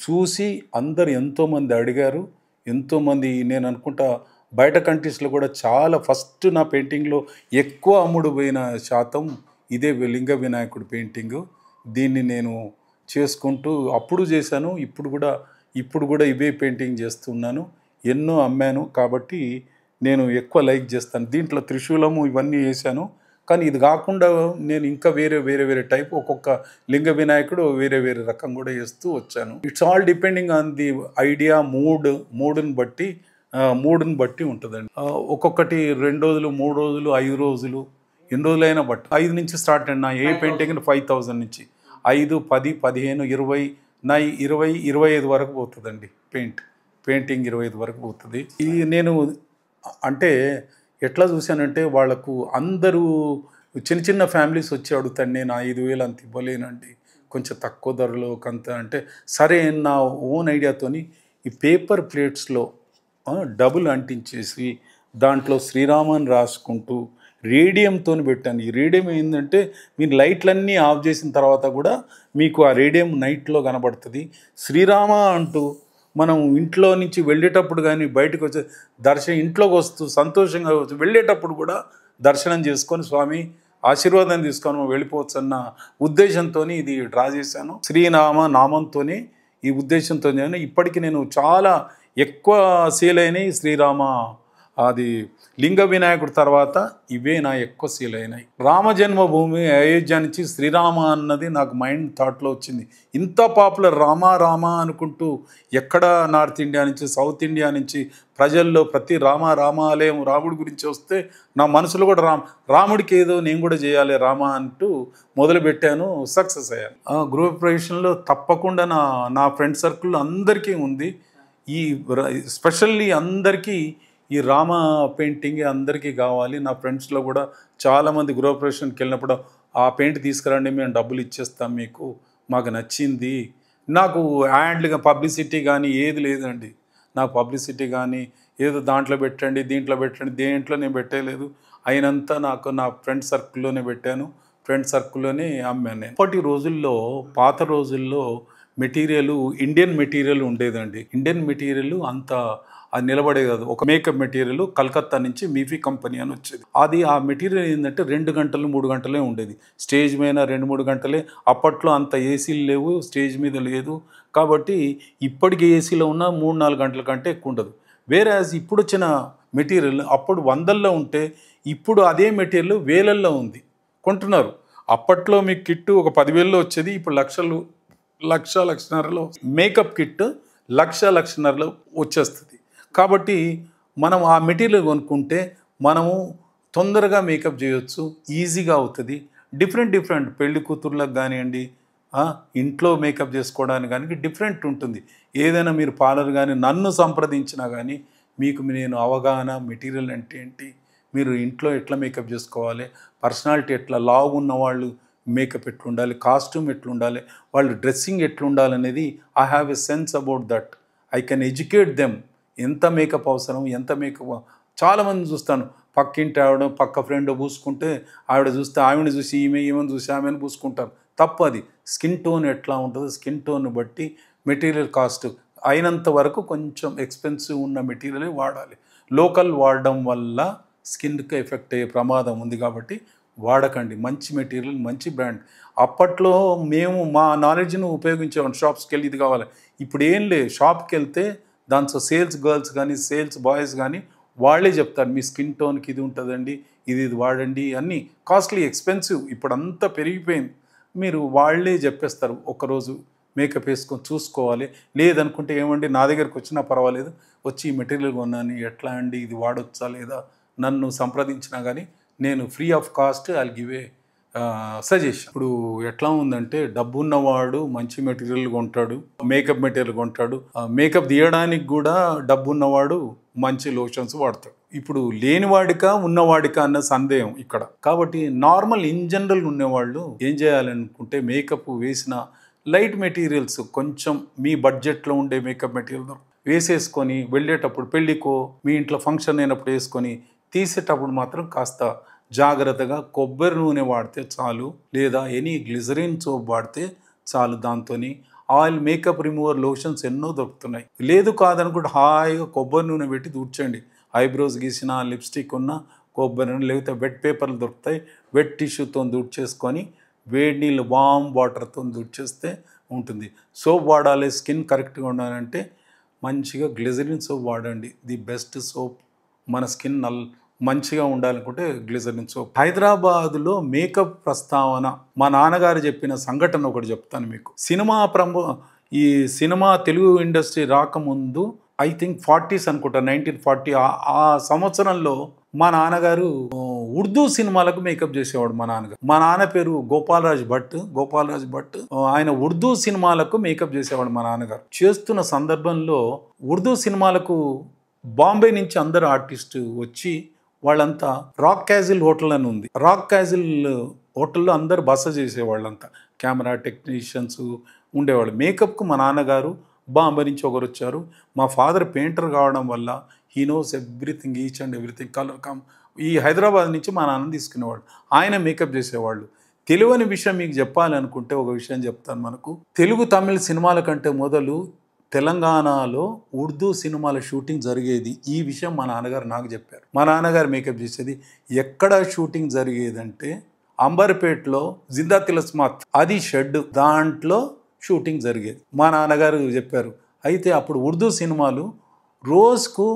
చూసి అందరు ఎంతోమంది అడిగారు, ఎంతోమంది నేను అనుకుంటా బయట కంట్రీస్లో కూడా చాలా ఫస్ట్ నా పెయింటింగ్లో ఎక్కువ అమ్ముడు పోయిన శాతం ఇదే లింగ వినాయకుడు పెయింటింగు. దీన్ని నేను చేసుకుంటూ అప్పుడు చేశాను, ఇప్పుడు కూడా ఇవే పెయింటింగ్ చేస్తున్నాను. ఎన్నో అమ్మాను కాబట్టి నేను ఎక్కువ లైక్ చేస్తాను. దీంట్లో త్రిశూలము ఇవన్నీ వేసాను, కానీ ఇది కాకుండా నేను ఇంకా వేరే టైప్ ఒక్కొక్క లింగ వినాయకుడు వేరే రకం కూడా వేస్తూ వచ్చాను. It's all depending on the idea, మూడుని బట్టి ఉంటుందండి. ఒక్కొక్కటి 2 రోజులు, 3 రోజులు, 5 రోజులు, ఎన్ని రోజులైనా బట్టి 5 నుంచి స్టార్ట్ అండి. నా ఏ పెయింటింగ్ 5,000 నుంచి 5, 10, 15, 20, నా 20-25 వరకు పోతుందండి. పెయింటింగ్ 25 వరకు పోతుంది. ఈ నేను అంటే ఎట్లా చూశానంటే వాళ్ళకు అందరూ చిన్న ఫ్యామిలీస్ వచ్చి అడుగుతాను, నేను 5,000 అంత ఇవ్వలేనండి, కొంచెం తక్కువ ధరలో కొంత అంటే, సరే నా ఓన్ ఐడియాతోని ఈ పేపర్ ప్లేట్స్లో డబుల్ అంటించేసి దాంట్లో శ్రీరామని రాసుకుంటూ రేడియంతో పెట్టాను. ఈ రేడియం ఏంటంటే మీరు లైట్లన్నీ ఆఫ్ చేసిన తర్వాత కూడా మీకు ఆ రేడియం నైట్లో కనబడుతుంది. శ్రీరామ అంటూ మనం ఇంట్లో నుంచి వెళ్ళేటప్పుడు కానీ బయటకు వచ్చే ఇంట్లోకి వస్తూ సంతోషంగా వెళ్ళేటప్పుడు కూడా దర్శనం చేసుకొని స్వామి ఆశీర్వాదం తీసుకొని వెళ్ళిపోవచ్చు అన్న ఉద్దేశంతో ఇది డ్రా చేశాను. నామంతో ఈ ఉద్దేశంతో ఇప్పటికీ నేను చాలా ఎక్కువ సేల్ అయినాయి శ్రీరామ, అది లింగ వినాయకుడి తర్వాత ఇవే నా ఎక్కువ సేల్ అయినాయి. రామ జన్మభూమి అయోధ్య నుంచి శ్రీరామ అన్నది నాకు మైండ్ థాట్లో వచ్చింది. ఇంత పాపులర్ రామ అనుకుంటూ ఎక్కడ నార్త్ ఇండియా నుంచి సౌత్ ఇండియా నుంచి ప్రజల్లో ప్రతి రామాలయం రాముడి గురించి వస్తే నా మనసులో కూడా రాముడికి ఏదో నేను కూడా చేయాలి రామ అంటూ మొదలుపెట్టాను, సక్సెస్ అయ్యాను. గృహ ప్రవేశంలో తప్పకుండా నా ఫ్రెండ్ సర్కిల్ అందరికీ ఉంది. ఈ స్పెషల్లీ అందరికీ ఈ రామ పెయింటింగ్ అందరికీ కావాలి. నా ఫ్రెండ్స్లో కూడా చాలామంది గృహప్రవేశానికి వెళ్ళినప్పుడు ఆ పెయింట్ తీసుకురండి, మేము డబ్బులు ఇచ్చేస్తాం మీకు, మాకు నచ్చింది. నాకు యాడ్లుగా పబ్లిసిటీ కానీ ఏది లేదండి. నాకు పబ్లిసిటీ కానీ ఏదో దాంట్లో పెట్టండి దేంట్లో నేను పెట్టలేదు. అయినంత నాకు నా ఫ్రెండ్ సర్కిల్లోనే పెట్టాను, ఫ్రెండ్ సర్కిల్లోనే అమ్మాను నేను. ఇప్పటి రోజుల్లో పాత రోజుల్లో మెటీరియల్ ఇండియన్ మెటీరియల్ ఉండేదండి. ఇండియన్ మెటీరియల్ అంత అది నిలబడే కాదు. ఒక మేకప్ మెటీరియల్ కలకత్తా నుంచి మీఫీ కంపెనీ అని వచ్చేది. అది ఆ మెటీరియల్ ఏంటంటే 2 గంటలు 3 గంటలే ఉండేది. స్టేజ్ మీద 2-3 గంటలే. అప్పట్లో అంత ఏసీలు లేవు, స్టేజ్ మీద లేదు. కాబట్టి ఇప్పటికి ఏసీలో ఉన్న 3-4 గంటల కంటే ఎక్కువ ఉండదు. వేరేజ్ ఇప్పుడు వచ్చిన మెటీరియల్ అప్పుడు 100ల్లో ఉంటే ఇప్పుడు అదే మెటీరియల్ వేలల్లో ఉంది, కొంటున్నారు. అప్పట్లో మీకు కిట్టు ఒక 10,000లో వచ్చేది, ఇప్పుడు లక్షన్నరలో మేకప్ కిట్ 1,00,000-1,50,000లో వచ్చేస్తుంది. కాబట్టి మనం ఆ మెటీరియల్ కొనుక్కుంటే మనము తొందరగా మేకప్ చేయొచ్చు, ఈజీగా అవుతుంది. డిఫరెంట్ పెళ్లి కూతుర్లకు కానివ్వండి, ఇంట్లో మేకప్ చేసుకోవడానికి కానీ డిఫరెంట్ ఉంటుంది. ఏదైనా మీరు పార్లర్ కానీ నన్ను సంప్రదించినా కానీ మీకు నేను అవగాహన, మెటీరియల్ అంటే ఏంటి, మీరు ఇంట్లో ఎట్లా మేకప్ చేసుకోవాలి, పర్సనాలిటీ ఎట్లా, లావు ఉన్న వాళ్ళు మేకప్ ఎట్లుండాలి, కాస్ట్యూమ్ ఎట్లుండాలి, వాళ్ళు డ్రెస్సింగ్ ఎట్లుండాలనేది I have a sense about that. I can educate them. ఎంత మేకప్ అవసరం, ఎంత మేకప్. చాలామంది చూస్తాను, పక్కింటి ఆవిడ పక్క ఫ్రెండ్ పూసుకుంటే ఆవిడ చూస్తే ఆవిడని చూసి ఈమెను చూసి ఆమెను పూసుకుంటారు. తప్పు అది. స్కిన్ టోన్ ఎట్లా ఉంటుందో స్కిన్ టోన్ బట్టి మెటీరియల్ కాస్ట్ అయినంత వరకు కొంచెం ఎక్స్పెన్సివ్ ఉన్న మెటీరియలే వాడాలి. లోకల్ వాడడం వల్ల స్కిన్కి ఎఫెక్ట్ అయ్యే ప్రమాదం ఉంది కాబట్టి వాడకండి. మంచి మెటీరియల్, మంచి బ్రాండ్. అప్పట్లో మేము మా నాలెడ్జ్ను ఉపయోగించేవాళ్ళం. షాప్స్కి వెళ్ళి ఇది కావాలి. ఇప్పుడు ఏం లేదు, షాప్కి వెళ్తే దాంట్లో సేల్స్ గర్ల్స్ కానీ సేల్స్ బాయ్స్ కానీ వాళ్ళే చెప్తారు, మీ స్కిన్ టోన్కి ఇది ఉంటుందండి, ఇది వాడండి. అన్నీ కాస్ట్లీ, ఎక్స్పెన్సివ్. ఇప్పుడు అంతా పెరిగిపోయింది. మీరు వాళ్ళే చెప్పేస్తారు. ఒకరోజు మేకప్ వేసుకొని చూసుకోవాలి. లేదనుకుంటే ఏమండి, నా దగ్గరికి వచ్చినా పర్వాలేదు, వచ్చి ఈ మెటీరియల్ కొన్నాను, ఎట్లా అండి, ఇది వాడొచ్చా లేదా, నన్ను సంప్రదించినా కానీ నేను free of cost I'll give a suggestion. ఇప్పుడు ఎట్లా ఉందంటే, డబ్బు ఉన్నవాడు మంచి మెటీరియల్ కొంటాడు, మేకప్ మెటీరియల్ కొంటాడు. మేకప్ తీయడానికి కూడా డబ్బు ఉన్నవాడు మంచి లోషన్స్ వాడతాడు. ఇప్పుడు లేనివాడికా ఉన్నవాడికా అన్న సందేహం ఇక్కడ. కాబట్టి నార్మల్ ఇన్ జనరల్ ఉండేవాళ్ళు ఏం చేయాలనుకుంటే, మేకప్ వేసిన లైట్ మెటీరియల్స్ కొంచెం మీ బడ్జెట్లో ఉండే మేకప్ మెటీరియల్ వేసేసుకొని వెళ్ళేటప్పుడు, పెళ్ళికో మీ ఇంట్లో ఫంక్షన్ అయినప్పుడు వేసుకొని తీసేటప్పుడు మాత్రం కాస్త జాగ్రత్తగా కొబ్బరి నూనె వాడితే చాలు, లేదా ఎనీ గ్లిజరిన్ సోప్ వాడితే చాలు. దాంతో ఆయిల్ మేకప్ రిమూవర్ లోషన్స్ ఎన్నో దొరుకుతున్నాయి. లేదు కాదనుకుంటే హాయిగా కొబ్బరి నూనె పెట్టి దూడ్చండి. ఐబ్రోస్ గీసిన, లిప్స్టిక్ ఉన్న కొబ్బరి నూనె, లేకపోతే వెట్ పేపర్లు దొరుకుతాయి, వెట్ టిష్యూతో దూడ్చేసుకొని వేడి నీళ్ళు వామ్ వాటర్తో దూడ్చేస్తే ఉంటుంది. సోప్ వాడాలి, స్కిన్ కరెక్ట్గా ఉండాలంటే మంచిగా గ్లిజరిన్ సోప్ వాడండి. The best soap. మన స్కిన్ మంచిగా ఉండాలనుకుంటే గ్లిజరిన్ సోప్. హైదరాబాదులో మేకప్ ప్రస్తావన మా నాన్నగారు చెప్పిన సంఘటన ఒకటి చెప్తాను మీకు. ఈ సినిమా తెలుగు ఇండస్ట్రీ రాకముందు ఐ థింక్ 40s అనుకుంటా, 1940 ఆ సంవత్సరంలో మా నాన్నగారు ఉర్దూ సినిమాలకు మేకప్ చేసేవాడు. మా నాన్న పేరు గోపాలరాజ్ భట్. ఆయన ఉర్దూ సినిమాలకు మేకప్ చేసేవాడు మా నాన్నగారు. చేస్తున్న సందర్భంలో ఉర్దూ సినిమాలకు బాంబే నుంచి అందరు ఆర్టిస్టు వచ్చి వాళ్ళంతా రాక్ క్యాజిల్ హోటల్ అని ఉంది. రాక్ క్యాజిల్ హోటల్లో అందరు బస చేసేవాళ్ళంతా, కెమెరా టెక్నీషియన్స్ ఉండేవాళ్ళు. మేకప్కు మా నాన్నగారు బాంబే నుంచి ఒకరు వచ్చారు. మా ఫాదర్ పెయింటర్ కావడం వల్ల he knows everything, each and everything. ఈ హైదరాబాద్ నుంచి మా నాన్న తీసుకునేవాళ్ళు. ఆయన మేకప్ చేసేవాళ్ళు. తెలియని విషయం మీకు చెప్పాలనుకుంటే ఒక విషయం చెప్తాను. మనకు తెలుగు తమిళ సినిమాల కంటే మొదలు తెలంగాణలో ఉర్దూ సినిమాల షూటింగ్ జరిగేది. ఈ విషయం మా నాన్నగారు నాకు చెప్పారు. మా నాన్నగారు మేకప్ చేసేది ఎక్కడ షూటింగ్ జరిగేదంటే అంబర్పేటలో జిందా తిలస్మాత్, అది షెడ్, దాంట్లో షూటింగ్ జరిగేది. మా నాన్నగారు చెప్పారు. అయితే అప్పుడు ఉర్దూ సినిమాలు రోజుకు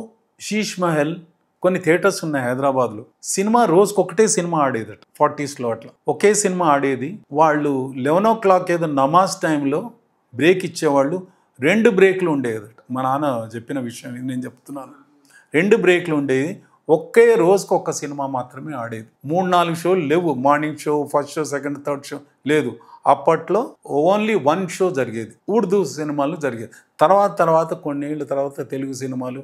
షీష్ మహల్ కొన్ని థియేటర్స్ ఉన్నాయి హైదరాబాద్లో. సినిమా రోజుకు ఒకటే సినిమా ఆడేదట 40sలో. అట్లా ఒకే సినిమా ఆడేది. వాళ్ళు 11 o'clock ఏదో నమాజ్ టైంలో బ్రేక్ ఇచ్చేవాళ్ళు. 2 బ్రేక్లు ఉండేదట. మా నాన్న చెప్పిన విషయం నేను చెప్తున్నాను. 2 బ్రేక్లు ఉండేది. ఒకే రోజుకు ఒక్క సినిమా మాత్రమే ఆడేది. 3-4 షోలు లేవు. Morning show, first show, second, third show లేదు. అప్పట్లో ఓన్లీ 1 షో జరిగేది. ఉర్దూ సినిమాలు జరిగేది. తర్వాత కొన్నేళ్ళ తర్వాత తెలుగు సినిమాలు,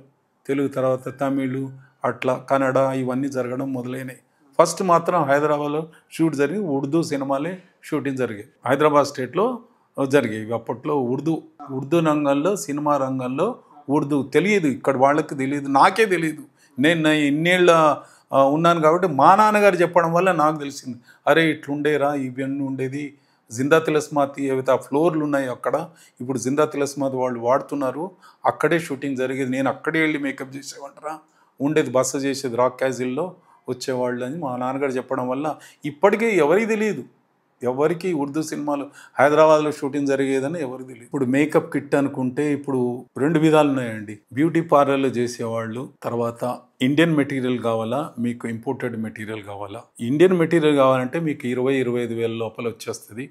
తెలుగు తర్వాత తమిళ్, అట్లా కన్నడ, ఇవన్నీ జరగడం మొదలైనవి. ఫస్ట్ మాత్రం హైదరాబాద్లో షూట్ జరిగి ఉర్దూ సినిమాలే షూటింగ్ జరిగేది. హైదరాబాద్ స్టేట్లో జరిగేవి. అప్పట్లో ఉర్దూ రంగంలో, సినిమా రంగంలో ఉర్దూ తెలియదు. ఇక్కడ వాళ్ళకి తెలియదు, నాకే తెలియదు. నేను ఇన్నేళ్ళ ఉన్నాను కాబట్టి మా నాన్నగారు చెప్పడం వల్ల నాకు తెలిసింది. అరే ఇట్లుండేరా, ఇవన్నీ ఉండేది. జిందా తిలస్మాత్ ఏవైతే ఆ ఫ్లోర్లు ఉన్నాయో అక్కడ ఇప్పుడు జిందా తిలస్మాత్ వాళ్ళు వాడుతున్నారు. అక్కడే షూటింగ్ జరిగేది. నేను అక్కడే వెళ్ళి మేకప్ చేసేవాళ్ళరా, ఉండేది బస చేసేది రాక్ క్యాజిల్లో వచ్చేవాళ్ళు అని మా నాన్నగారు చెప్పడం వల్ల ఇప్పటికీ ఎవరికి తెలియదు. ఎవరికి ఉర్దూ సినిమాలు హైదరాబాద్లో షూటింగ్ జరిగేదని ఎవరికి తెలియదు. ఇప్పుడు మేకప్ కిట్ అనుకుంటే ఇప్పుడు 2 విధాలు ఉన్నాయండి. బ్యూటీ పార్లర్లో చేసేవాళ్ళు, తర్వాత ఇండియన్ మెటీరియల్ కావాలా, మీకు ఇంపోర్టెడ్ మెటీరియల్ కావాలా. ఇండియన్ మెటీరియల్ కావాలంటే మీకు 20-25 వేల లోపల వచ్చేస్తుంది.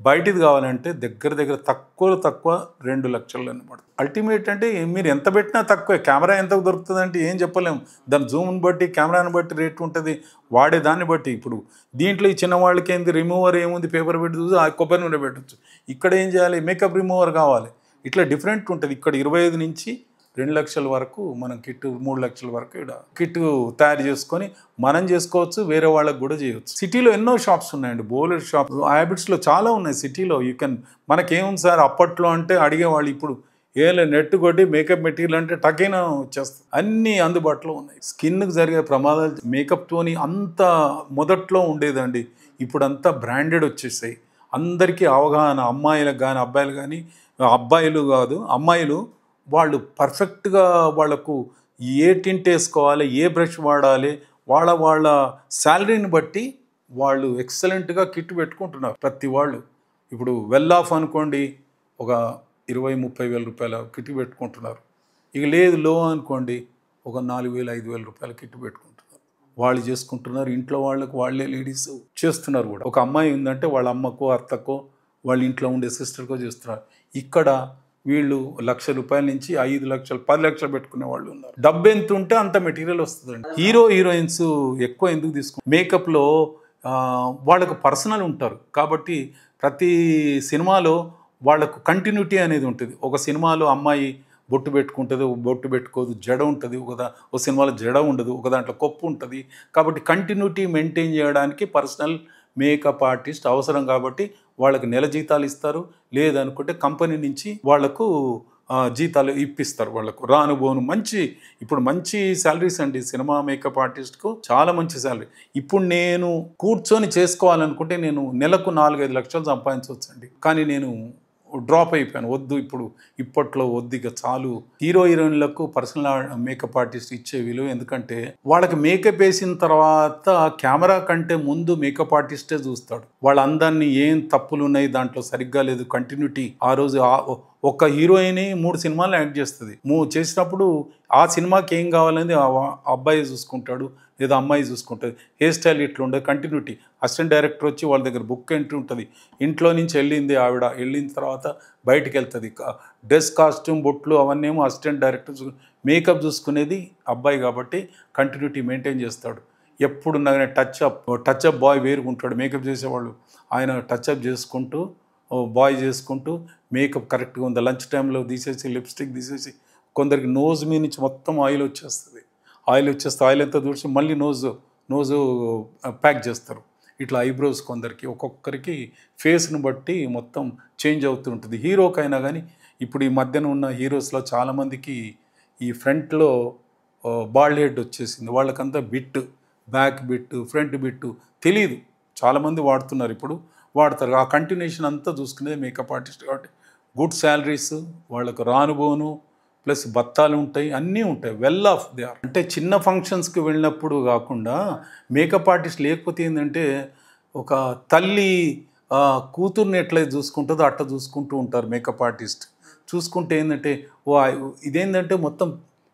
బయటిది కావాలంటే దగ్గర తక్కువ 2 లక్షలు పడుతుంది. అల్టిమేట్ అంటే మీరు ఎంత పెట్టినా తక్కువే. కెమెరా ఎంతకు దొరుకుతుంది అంటే ఏం చెప్పలేము. దాని జూమ్ని బట్టి, కెమెరాని బట్టి రేట్ ఉంటుంది, వాడే దాన్ని బట్టి. ఇప్పుడు దీంట్లో ఈ చిన్నవాళ్ళకి ఏంది, రిమూవర్ ఏముంది, పేపర్ పెట్టి చూసి ఆ కొబ్బరి నూనె పెట్టచ్చు. ఇక్కడ ఏం చేయాలి, మేకప్ రిమూవర్ కావాలి. ఇట్లా డిఫరెంట్ ఉంటుంది. ఇక్కడ 25 నుంచి 2 లక్షల వరకు మనం కిట్ 3 లక్షల వరకు ఇక్కడ కిట్ తయారు చేసుకొని మనం చేసుకోవచ్చు, వేరే వాళ్ళకి కూడా చేయవచ్చు. సిటీలో ఎన్నో షాప్స్ ఉన్నాయండి, బోలెడ్ షాప్స్. హ్యాబిట్స్లో చాలా ఉన్నాయి సిటీలో. యూ కెన్, మనకేముంది సార్ అప్పట్లో అంటే అడిగేవాళ్ళు, ఇప్పుడు ఏం లేదు, నెట్ కొట్టి మేకప్ మెటీరియల్ అంటే టకైనా వచ్చేస్తుంది. అన్నీ అందుబాటులో ఉన్నాయి. స్కిన్కి జరిగే ప్రమాదాలు మేకప్తోని అంత మొదట్లో ఉండేదండి, ఇప్పుడు అంతా బ్రాండెడ్ వచ్చేసాయి. అందరికీ అవగాహన, అమ్మాయిలకు కానీ అబ్బాయిలు కానీ, అబ్బాయిలు కాదు అమ్మాయిలు, వాళ్ళు పర్ఫెక్ట్గా వాళ్ళకు ఏ టింట్ వేసుకోవాలి, ఏ బ్రష్ వాడాలి, వాళ్ళ శాలరీని బట్టి వాళ్ళు ఎక్సలెంట్గా కిట్ పెట్టుకుంటున్నారు ప్రతి వాళ్ళు. ఇప్పుడు వెల్ ఆఫ్ అనుకోండి, ఒక 20-30 వేల రూపాయల కిట్ పెట్టుకుంటున్నారు. ఇక లేదు లో అనుకోండి, ఒక 4,000-5,000 రూపాయల కిట్ పెట్టుకుంటున్నారు. వాళ్ళు చేసుకుంటున్నారు, ఇంట్లో వాళ్ళకు వాళ్ళే లేడీస్ చేస్తున్నారు కూడా. ఒక అమ్మాయి ఉందంటే వాళ్ళ అమ్మకో అత్తకో వాళ్ళ ఇంట్లో ఉండే సిస్టర్కో చేస్తున్నారు. ఇక్కడ వీళ్ళు ₹1,00,000 నుంచి 5 లక్షలు 10 లక్షలు పెట్టుకునే వాళ్ళు ఉన్నారు. డబ్బు ఎంత ఉంటే అంత మెటీరియల్ వస్తుందండి. హీరోయిన్స్ ఎక్కువ ఎందుకు తీసుకుంటారు మేకప్లో? వాళ్ళకు పర్సనల్ ఉంటారు కాబట్టి ప్రతి సినిమాలో వాళ్ళకు కంటిన్యూటీ అనేది ఉంటుంది. ఒక సినిమాలో అమ్మాయి బొట్టు పెట్టుకుంటుంది, బొట్టు పెట్టుకోదు, జడ ఉంటుంది. ఒక సినిమాలో జడ ఉండదు, ఒక దాంట్లో కొప్పు ఉంటుంది. కాబట్టి కంటిన్యూటీ మెయింటైన్ చేయడానికి పర్సనల్ మేకప్ ఆర్టిస్ట్ అవసరం. కాబట్టి వాళ్ళకి నెల జీతాలు ఇస్తారు, లేదనుకుంటే కంపెనీ నుంచి వాళ్లకు జీతాలు ఇప్పిస్తారు. వాళ్ళకు రానుబోను ఇప్పుడు మంచి శాలరీస్ అండి సినిమా మేకప్ ఆర్టిస్ట్కు, చాలా మంచి శాలరీ. ఇప్పుడు నేను కూర్చొని చేసుకోవాలనుకుంటే నేను నెలకు 4-5 లక్షలు సంపాదించవచ్చండి. కానీ నేను డ్రాప్ అయిపోయాను, వద్దు ఇప్పట్లో వద్దు, ఇక చాలు. హీరోయిన్లకు పర్సనల్ మేకప్ ఆర్టిస్ట్ ఇచ్చే విలువ, ఎందుకంటే వాళ్ళకి మేకప్ వేసిన తర్వాత కెమెరా కంటే ముందు మేకప్ ఆర్టిస్టే చూస్తాడు. వాళ్ళ అందరినీ ఏం తప్పులు ఉన్నాయి దాంట్లో, సరిగ్గా లేదు, కంటిన్యూటీ. ఆ రోజు ఒక హీరోయిన్ 3 సినిమాలు యాక్ట్ చేస్తుంది. చేసినప్పుడు ఆ సినిమాకి ఏం కావాలనేది అబ్బాయి చూసుకుంటాడు లేదా అమ్మాయి చూసుకుంటుంది. హెయిర్ స్టైల్ ఇట్లా ఉండదు, కంటిన్యూటీ. అసిస్టెంట్ డైరెక్టర్ వచ్చి వాళ్ళ దగ్గర బుక్ ఎంట్రీ ఉంటుంది. ఇంట్లో నుంచి వెళ్ళింది ఆవిడ, వెళ్ళిన తర్వాత బయటికి వెళ్తుంది. డ్రెస్, కాస్ట్యూమ్, బొట్లు అవన్నీ ఏమో అసిస్టెంట్ డైరెక్టర్. మేకప్ చూసుకునేది అబ్బాయి కాబట్టి కంటిన్యూటీ మెయింటైన్ చేస్తాడు. ఎప్పుడు టచ్అప్ బాయ్ వేరుగుంటాడు. మేకప్ చేసేవాళ్ళు ఆయన టచ్అప్ చేసుకుంటూ బాయ్ చేసుకుంటూ మేకప్ కరెక్ట్గా ఉందా, లంచ్ టైంలో తీసేసి లిప్స్టిక్ తీసేసి, కొందరికి నోజ్ మీ నుంచి మొత్తం ఆయిల్ వచ్చేస్తుంది. ఆయిల్ అంతా దూర్చి మళ్ళీ నోజు ప్యాక్ చేస్తారు. ఇట్లా ఐబ్రోస్ కొందరికి, ఒక్కొక్కరికి ఫేస్ను బట్టి మొత్తం చేంజ్ అవుతూ ఉంటుంది. హీరోకైనా కానీ ఇప్పుడు ఈ మధ్యన ఉన్న హీరోస్లో చాలామందికి ఈ ఫ్రంట్లో బాల్డ్ హెడ్ వచ్చేసింది. వాళ్ళకంతా బ్యాక్ బిట్టు, ఫ్రంట్ బిట్టు తెలియదు. చాలామంది వాడుతున్నారు, ఇప్పుడు వాడతారు. ఆ కంటిన్యూషన్ అంతా చూసుకునేది మేకప్ ఆర్టిస్ట్. కాబట్టి గుడ్ శాలరీస్, వాళ్ళకు రానుబోను, ప్లస్ బత్తాలు ఉంటాయి, అన్నీ ఉంటాయి. Well off they are. అంటే చిన్న ఫంక్షన్స్కి వెళ్ళినప్పుడు కాకుండా మేకప్ ఆర్టిస్ట్ లేకపోతే ఏంటంటే, ఒక తల్లి కూతుర్ని ఎట్లయితే చూసుకుంటుందో అట్లా చూసుకుంటూ ఉంటారు మేకప్ ఆర్టిస్ట్. చూసుకుంటే ఏంటంటే ఇదేంటంటే మొత్తం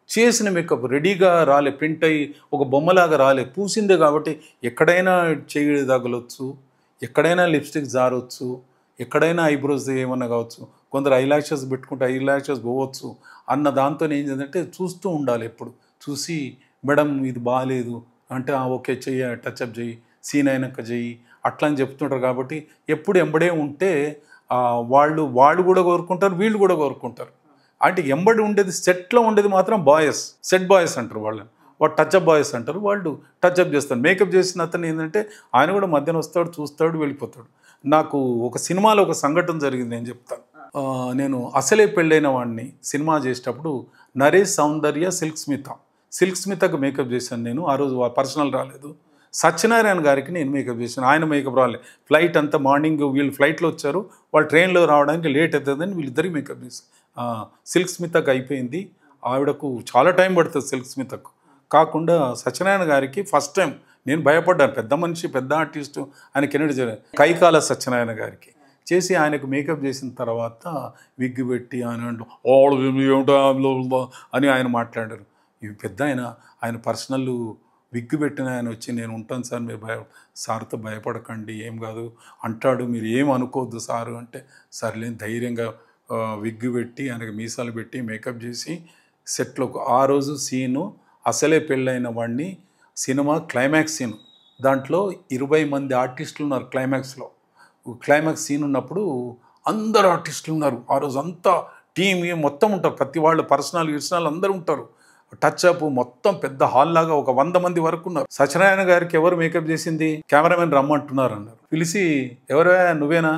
చేసిన మేకప్ రెడీగా రాలే, ప్రింట్ అయ్యి ఒక బొమ్మలాగా రాలే, పూసిందే. కాబట్టి ఎక్కడైనా చేయి తగలొచ్చు, ఎక్కడైనా లిప్స్టిక్ జారవచ్చు, ఎక్కడైనా ఐబ్రోస్ ఏమన్నా కావచ్చు. కొందరు ఐలాషెస్ పెట్టుకుంటే ఐలాషెస్ పోవచ్చు అన్న దాంతో ఏం చేద్దంటే చూస్తూ ఉండాలి. ఎప్పుడు చూసి మేడం ఇది బాగాలేదు అంటే ఓకే చెయ్యి, టచ్అప్ చెయ్యి, సీన్ అయినాక చెయ్యి అట్లా అని చెప్తుంటారు. కాబట్టి ఎప్పుడు ఎంబడే ఉంటే వాళ్ళు కూడా కోరుకుంటారు, వీళ్ళు కూడా కోరుకుంటారు. అంటే ఎంబడి ఉండేది, సెట్లో ఉండేది మాత్రం సెట్ బాయ్స్ అంటారు వాళ్ళని. వాడు టచ్అప్ బాయ్స్ అంటారు. వాళ్ళు టచ్అప్ చేస్తారు. మేకప్ చేసిన అతను ఏంటంటే ఆయన కూడా మధ్యన వస్తాడు, చూస్తాడు, వెళ్ళిపోతాడు. నాకు ఒక సినిమాలో ఒక సంఘటన జరిగింది, నేను చెప్తాను. నేను అసలే పెళ్ళైన వాడిని సినిమా చేసేటప్పుడు నరేష్ సౌందర్య, సిల్క్ స్మితకు మేకప్ చేశాను నేను. ఆ రోజు పర్సనల్ రాలేదు. సత్యనారాయణ గారికి నేను మేకప్ చేశాను, ఆయన మేకప్ రాలేదు. ఫ్లైట్ అంతా మార్నింగ్ వీళ్ళు ఫ్లైట్లో వచ్చారు, వాళ్ళు ట్రైన్లో రావడానికి లేట్ అవుతుందని వీళ్ళిద్దరికి మేకప్ చేశాను. సిల్క్ స్మితకు అయిపోయింది, ఆవిడకు చాలా టైం పడుతుంది. సిల్క్ స్మితకు కాకుండా సత్యనారాయణ గారికి ఫస్ట్ టైం నేను భయపడ్డాను. పెద్ద మనిషి, పెద్ద ఆర్టిస్టు, ఆయన కెనడి కైకాల సత్యనారాయణ గారికి చేసి ఆయనకు మేకప్ చేసిన తర్వాత విగ్గు పెట్టి ఆయన అని ఆయన మాట్లాడారు. ఇవి పెద్ద ఆయన పర్సనల్ విగ్గు పెట్టిన ఆయన వచ్చి నేను ఉంటాను సార్, మీరు సార్తో భయపడకండి, ఏం కాదు అంటాడు, మీరు ఏం అనుకోవద్దు సారు అంటే, సర్లేని ధైర్యంగా విగ్గు పెట్టి ఆయనకు మీసాలు పెట్టి మేకప్ చేసి సెట్లో ఆ రోజు సీను అసలే పెళ్ళైన వాడిని సినిమా క్లైమాక్స్ సీన్, దాంట్లో 20 మంది ఆర్టిస్టులు ఉన్నారు. క్లైమాక్స్ సీన్ ఉన్నప్పుడు అందరు ఆర్టిస్టులు ఉన్నారు. ఆ రోజు అంతా టీమ్ మొత్తం ఉంటారు, ప్రతి వాళ్ళు పర్సనల్ అందరూ ఉంటారు. టచ్ అప్ మొత్తం పెద్ద హాల్ లాగా ఒక 100 మంది వరకు ఉన్నారు. సత్యనారాయణ గారికి ఎవరు మేకప్ చేసింది? కెమెరామెన్ రమ్మంటున్నారు అన్నారు. పిలిచి ఎవరా నువ్వేనా,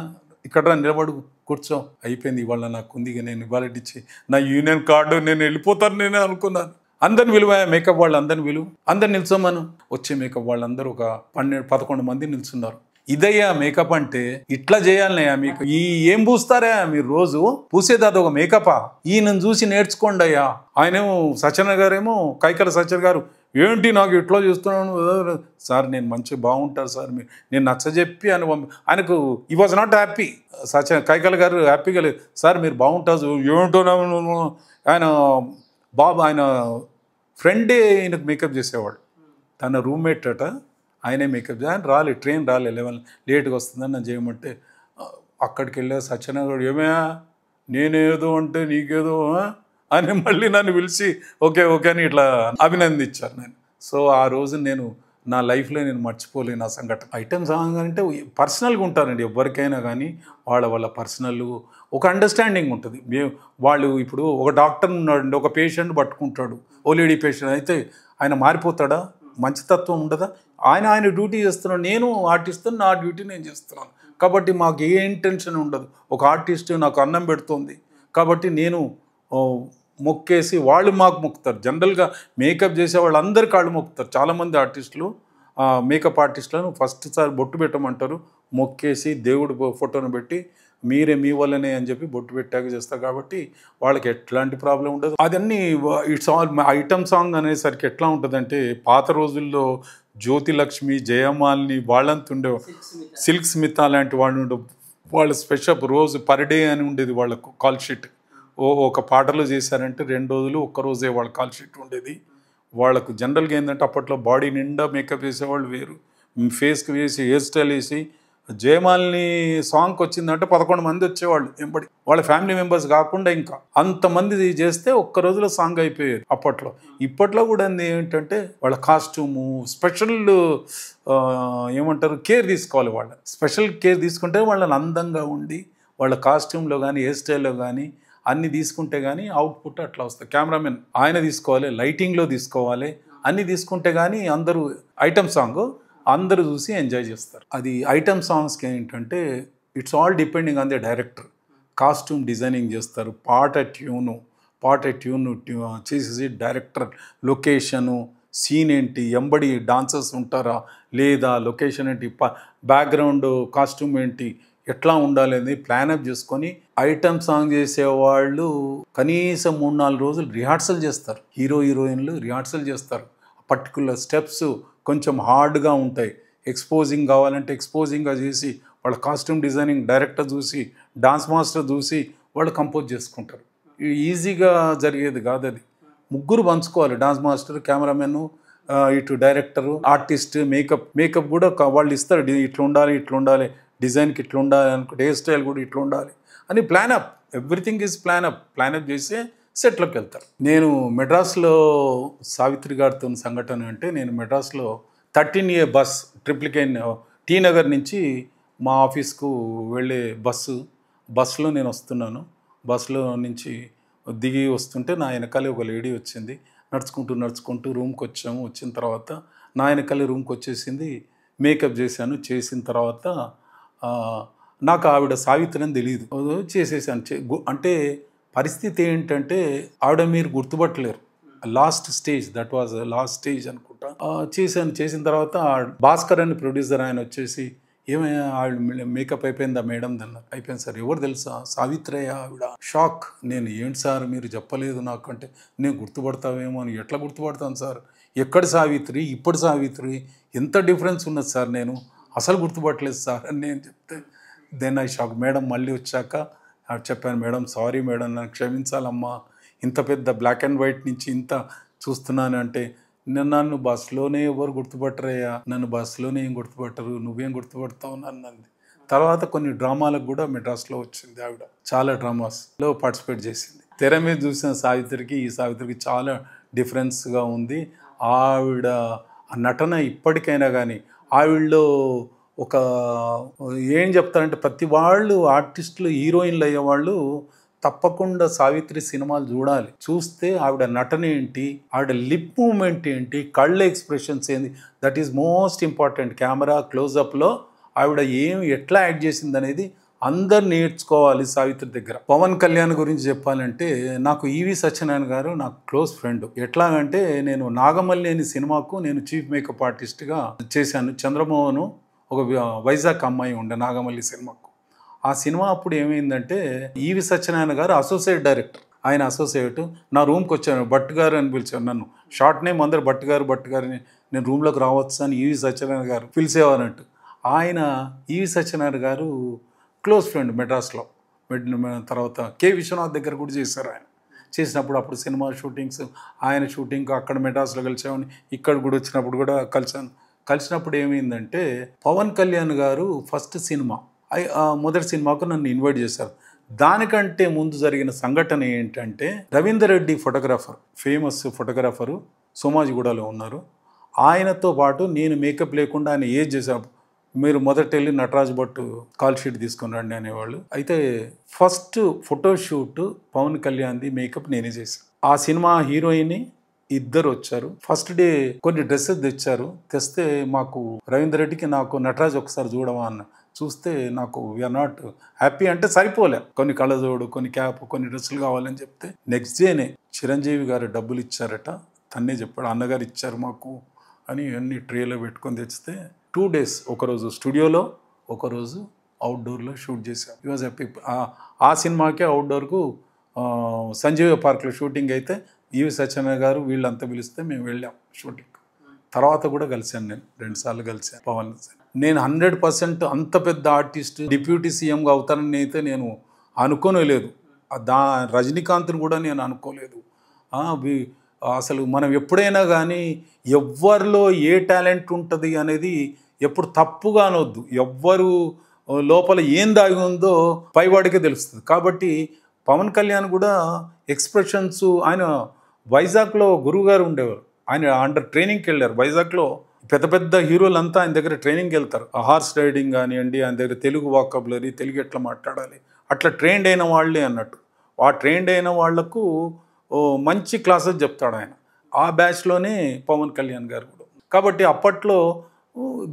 ఇక్కడ నిలబడు కూర్చో, అయిపోయింది ఇవాళ నాకు ఉంది, నేను ఇవాళ ఇచ్చి నా యూనియన్ కార్డు నేను వెళ్ళిపోతాను నేనే అనుకున్నాను. అందరిని విలువ, మేకప్ వాళ్ళు అందరిని విలువ, అందరు నిల్చోమను. వచ్చే మేకప్ వాళ్ళందరూ ఒక 12-11 మంది నిల్చున్నారు. ఇదయ్యా మేకప్ అంటే, ఇట్లా చేయాలనయ్యా మీకు. ఏం పూస్తారా మీరు రోజు పూసేది అది ఒక మేకపా? ఈయనను చూసి నేర్చుకోండి అయ్యా. ఆయనేమో సత్యనారాయణ గారేమో కైకల సత్యనారాయణ గారు, ఏంటి నాకు ఇట్లా చూస్తున్నాను సార్, నేను మంచిగా బాగుంటారు సార్, మీరు నేను నచ్చజెప్పి అని ఆయనకు ఈ వాజ్ నాట్ హ్యాపీ. కైకల గారు హ్యాపీగా లేదు, సార్ మీరు బాగుంటారు ఏమిటో. ఆయన బాబు ఆయన ఫ్రెండే ఈయనకు మేకప్ చేసేవాడు, తన రూమ్మేట్ అట, ఆయనే మేకప్ ఆయన రాలే, ట్రైన్ రాలే, 11 లేట్గా వస్తుందని నన్ను చేయమంటే అక్కడికి వెళ్ళా. సత్యనారాయణ ఏమయ్యా నేనేదో అంటే నీకేదో అని మళ్ళీ నన్ను పిలిచి ఓకే అని ఇట్లా అభినందించారు నేను. సో ఆ రోజు నేను నా లైఫ్లో నేను మర్చిపోలేను ఆ సంఘటన. ఐటమ్ సాంగ్ అంటే పర్సనల్గా ఉంటారండి ఎవరికైనా కానీ, వాళ్ళ పర్సనల్ ఒక అండర్స్టాండింగ్ ఉంటుంది. వాళ్ళు ఇప్పుడు ఒక డాక్టర్ ఉన్నాడండి, ఒక పేషెంట్ పట్టుకుంటాడు, ఓ లేడీ పేషెంట్ అయితే ఆయన మారిపోతాడా? మంచితత్వం ఉండదా? ఆయన డ్యూటీ చేస్తున్నాడు, నేను ఆర్టిస్ట్, నా డ్యూటీ నేను చేస్తున్నాను. కాబట్టి మాకు ఏ ఇంటెన్షన్ ఉండదు. ఒక ఆర్టిస్ట్ నాకు అన్నం పెడుతుంది కాబట్టి నేను మొక్కేసి, వాళ్ళు మాకు మొక్కుతారు. జనరల్గా మేకప్ చేసే వాళ్ళు అందరి కాళ్ళు మొక్కుతారు. చాలామంది ఆర్టిస్టులు మేకప్ ఆర్టిస్టులను ఫస్ట్ సారి బొట్టు పెట్టమంటారు, మొక్కేసి దేవుడు ఫోటోను పెట్టి మీరే మీ వల్లనే అని చెప్పి బొట్టు పెట్టాక చేస్తారు. కాబట్టి వాళ్ళకి ఎట్లాంటి ప్రాబ్లం ఉండదు. అదన్నీ ఇట్స్ ఆల్ ఐటమ్ సాంగ్ అనేసరికి ఎట్లా ఉంటుందంటే, పాత రోజుల్లో జ్యోతిలక్ష్మి, జయమాలిని వాళ్ళంతా ఉండేవాళ్ళు, సిల్క్ స్మిత లాంటి వాళ్ళు ఉండే వాళ్ళు స్పెషల్ రోజు పర్ డే అని ఉండేది వాళ్ళకు కాల్ షీట్. ఒక పాటలో చేశారంటే 2 రోజులు, ఒక్క రోజే వాళ్ళ కాల్ షీట్ ఉండేది వాళ్ళకు. జనరల్గా ఏంటంటే అప్పట్లో బాడీ నిండా మేకప్ వేసేవాళ్ళు వేరు, ఫేస్కి వేసి హెయిర్ స్టైల్ వేసి. జయమాలిని సాంగ్కి వచ్చిందంటే 11 మంది వచ్చేవాళ్ళు ఎంబడి, వాళ్ళ ఫ్యామిలీ మెంబర్స్ కాకుండా ఇంకా అంతమంది చేస్తే ఒక్క రోజులో సాంగ్ అయిపోయేది అప్పట్లో. ఇప్పట్లో కూడా ఏంటంటే వాళ్ళ కాస్ట్యూము స్పెషల్ ఏమంటారు కేర్ తీసుకోవాలి. వాళ్ళ స్పెషల్ కేర్ తీసుకుంటే వాళ్ళని అందంగా ఉండి, వాళ్ళ కాస్ట్యూమ్లో కానీ హెయిర్ స్టైల్లో కానీ అన్నీ తీసుకుంటే కానీ అవుట్పుట్ అట్లా వస్తుంది. కెమెరామెన్ ఆయన తీసుకోవాలి, లైటింగ్లో తీసుకోవాలి, అన్నీ తీసుకుంటే కానీ అందరూ ఐటమ్ సాంగ్ అందరూ చూసి ఎంజాయ్ చేస్తారు. అది ఐటమ్ సాంగ్స్కి ఏంటంటే it's all depending on the director. Costume designing చేస్తారు, పాట ట్యూన్ చేసేసి డైరెక్టర్, లొకేషను, సీన్ ఏంటి, ఎంబడి డాన్సర్స్ ఉంటారా లేదా, లొకేషన్ ఏంటి, బ్యాక్గ్రౌండ్ కాస్ట్యూమ్ ఏంటి, ఎట్లా ఉండాలి అనేది ప్లానప్ చేసుకొని ఐటమ్ సాంగ్ చేసేవాళ్ళు కనీసం 3-4 రోజులు రిహార్సల్ చేస్తారు. హీరోయిన్లు రిహార్సల్ చేస్తారు. పర్టికులర్ స్టెప్స్ కొంచెం హార్డ్గా ఉంటాయి, ఎక్స్పోజింగ్ కావాలంటే ఎక్స్పోజింగ్గా చేసి వాళ్ళ కాస్ట్యూమ్ డిజైనింగ్ డైరెక్టర్ చూసి, డాన్స్ మాస్టర్ చూసి వాళ్ళు కంపోజ్ చేసుకుంటారు. ఈజీగా జరిగేది కాదు అది. ముగ్గురు పంచుకోవాలి, డాన్స్ మాస్టర్, కెమెరామెన్, ఇటు డైరెక్టరు, ఆర్టిస్ట్, మేకప్ కూడా వాళ్ళు ఇస్తారు. ఇట్లా ఉండాలి, డిజైన్కి ఇట్లా ఉండాలి అనుకుంటే, హెయిర్ స్టైల్ కూడా ఇట్లా ఉండాలి అని ప్లానప్. ఎవ్రీథింగ్ ఈజ్ ప్లానప్ చేసి సెట్లోకి వెళ్తారు. నేను మెడ్రాస్లో సావిత్రి గారితో సంఘటన అంటే, నేను మెడ్రాస్లో 13A bus Triplicane tea Nagar నుంచి మా ఆఫీస్కు వెళ్ళే బస్సులో నేను వస్తున్నాను. బస్సులో నుంచి దిగి వస్తుంటే నా వెనకాలే ఒక లేడీ వచ్చింది. నడుచుకుంటూ రూమ్కి వచ్చాము. వచ్చిన తర్వాత నా వెనకాలే రూమ్కి వచ్చేసింది. మేకప్ చేసిన తర్వాత నాకు ఆవిడ సావిత్రి అని తెలియదు, చేసేసాను. అంటే పరిస్థితి ఏంటంటే ఆవిడ మీరు గుర్తుపట్టలేరు. లాస్ట్ స్టేజ్ అనుకుంటా. చేసిన తర్వాత భాస్కర్ అని ప్రొడ్యూసర్ ఆయన వచ్చేసి, ఏమయ్యా ఆవిడ మేకప్ అయిపోయిందా మేడం అన్నారు. అయిపోయింది సార్. ఎవరు తెలుసా? సావిత్రయ్య ఆవిడ. షాక్. నేను ఏంటి సార్ మీరు చెప్పలేదు నాకు అంటే, నేను గుర్తుపడతావేమో అని. ఎట్లా గుర్తుపడతాను సార్, ఎక్కడి సావిత్రి ఇప్పుడు సావిత్రి, ఎంత డిఫరెన్స్ ఉన్నది సార్, నేను అసలు గుర్తుపట్టలేదు సార్ అని నేను చెప్తే, దెన్ ఐ షాక్. మేడం మళ్ళీ వచ్చాక చెప్పాను, మేడం సారీ మేడం, నన్ను క్షమించాలమ్మా, ఇంత పెద్ద బ్లాక్ అండ్ వైట్ నుంచి ఇంత చూస్తున్నాను అంటే, నన్ను బస్సులోనే ఎవరు గుర్తుపట్టరయ్యా, నన్ను బస్సులోనే ఏం గుర్తుపట్టరు, నువ్వేం గుర్తుపడతావు నన్ను. తర్వాత కొన్ని డ్రామాలకు కూడా మెడ్రాస్లో వచ్చింది ఆవిడ. చాలా డ్రామాస్లో పార్టిసిపేట్ చేసింది. తెర మీద చూసిన సావిత్రికి ఈ సావిత్రికి చాలా డిఫరెన్స్గా ఉంది. ఆవిడ నటన ఇప్పటికైనా కానీ ఆవిడలో ఒక ఏం చెప్తారంటే, ప్రతి వాళ్ళు ఆర్టిస్టులు హీరోయిన్లు అయ్యేవాళ్ళు తప్పకుండా సావిత్రి సినిమాలు చూడాలి. చూస్తే ఆవిడ నటన ఏంటి, ఆవిడ లిప్ మూమెంట్ ఏంటి, కళ్ళ ఎక్స్ప్రెషన్స్ ఏంటి, that is most important. Camera క్లోజప్లో ఆవిడ ఎట్లా యాక్ట్ చేసింది అనేది అందరు నేర్చుకోవాలి సావిత్రి దగ్గర. పవన్ కళ్యాణ్ గురించి చెప్పాలంటే నాకు ఈవి సత్యనారాయణ గారు నాకు క్లోజ్ ఫ్రెండ్. ఎట్లాగంటే నేను నాగమల్లి అనే సినిమాకు నేను చీఫ్ మేకప్ ఆర్టిస్ట్గా చేశాను. చంద్రమోహన్ ఒక వైజాగ్ అమ్మాయి ఉండే నాగమల్లి సినిమాకు. ఆ సినిమా అప్పుడు ఏమైందంటే ఈవి సత్యనారాయణ గారు అసోసియేట్ డైరెక్టర్, ఆయన అసోసియేట్. నా రూమ్కి వచ్చాను, భట్ గారు అని పిలిచారు నన్ను. షార్ట్ నేమ్ అందరు భట్ గారిని నేను రూమ్లోకి రావచ్చు అని ఈవి సత్యనారాయణ గారు పిలిచేవారంటూ. ఆయన ఈవి సత్యనారాయణ గారు క్లోజ్ ఫ్రెండ్ మెడ్రాస్లో. తర్వాత కె విశ్వనాథ్ దగ్గర కూడా చేశారు ఆయన. చేసినప్పుడు అప్పుడు సినిమా షూటింగ్స్, ఆయన షూటింగ్ అక్కడ మెడ్రాస్లో కలిసామని, ఇక్కడ కూడా వచ్చినప్పుడు కూడా కలిసాను. కలిసినప్పుడు ఏమైందంటే పవన్ కళ్యాణ్ గారు ఫస్ట్ సినిమా మొదటి సినిమాకు నన్ను ఇన్వైట్ చేశారు. దానికంటే ముందు జరిగిన సంఘటన ఏంటంటే Ravinder Reddy photographer, famous photographer, సోమాజిగూడలో ఉన్నారు. ఆయనతో పాటు నేను మేకప్ లేకుండా ఆయన ఏజ్ చేశాను, మీరు మొదట వెళ్ళి నటరాజ్ భట్ కాల్ షీట్ తీసుకుని రండి అనేవాళ్ళు. అయితే ఫస్ట్ ఫోటోషూట్ పవన్ కళ్యాణ్ది మేకప్ నేనే చేశాను. ఆ సినిమా హీరోయిన్ ఇద్దరు వచ్చారు. ఫస్ట్ డే కొన్ని డ్రెస్సెస్ తెచ్చారు. తెస్తే మాకు రవీందర్ రెడ్డికి నాకు నటరాజ్ ఒకసారి చూడవా అన్న. చూస్తే నాకు వీఆర్ నాట్ హ్యాపీ అంటే సరిపోలే. కొన్ని కళ్ళజోడు, కొన్ని క్యాప్, కొన్ని డ్రెస్సులు కావాలని చెప్తే నెక్స్ట్ డేనే చిరంజీవి గారు డబ్బులు ఇచ్చారట. తన్నే చెప్పాడు, అన్నగారు ఇచ్చారు మాకు అని అన్ని ట్రేలో పెట్టుకొని తెచ్చితే 2 days, ఒకరోజు స్టూడియోలో, ఒకరోజు అవుట్డోర్లో షూట్ చేశాం. ఈ వాజ్ హ్యాపీ. ఆ సినిమాకే అవుట్డోర్కు సంజీవ పార్క్లో షూటింగ్ అయితే ఈవి సత్యనారాయణ గారు వీళ్ళంతా పిలిస్తే మేము వెళ్ళాం షూటింగ్. తర్వాత కూడా కలిశాను, నేను 2 సార్లు కలిశాను పవన్. నేను 100% అంత పెద్ద ఆర్టిస్ట్ డిప్యూటీ సీఎంగా అవుతానని అయితే నేను అనుకోలేదు. రజనీకాంత్ని కూడా నేను అనుకోలేదు. అసలు మనం ఎప్పుడైనా కానీ ఎవ్వరిలో ఏ టాలెంట్ ఉంటుంది అనేది ఎప్పుడు తప్పుగా అనొద్దు. ఎవ్వరు లోపల ఏం దాగి ఉందో పైవాడికే తెలుస్తుంది. కాబట్టి పవన్ కళ్యాణ్ కూడా ఎక్స్ప్రెషన్స్, ఆయన వైజాగ్లో గురువు గారు ఉండేవారు, ఆయన అండర్ ట్రైనింగ్కి వెళ్ళారు. వైజాగ్లో పెద్ద పెద్ద హీరోలంతా ఆయన దగ్గర ట్రైనింగ్కి వెళ్తారు. హార్స్ రైడింగ్ కానివ్వండి, ఆయన దగ్గర తెలుగు వాకబులరీ, తెలుగు ఎట్లా మాట్లాడాలి, అట్లా ట్రైన్డ్ అయిన వాళ్ళే అన్నట్టు. ఆ ట్రైన్డ్ అయిన వాళ్లకు మంచి క్లాసెస్ చెప్తాడు ఆయన. ఆ బ్యాచ్లోనే పవన్ కళ్యాణ్ గారు కూడా. కాబట్టి అప్పట్లో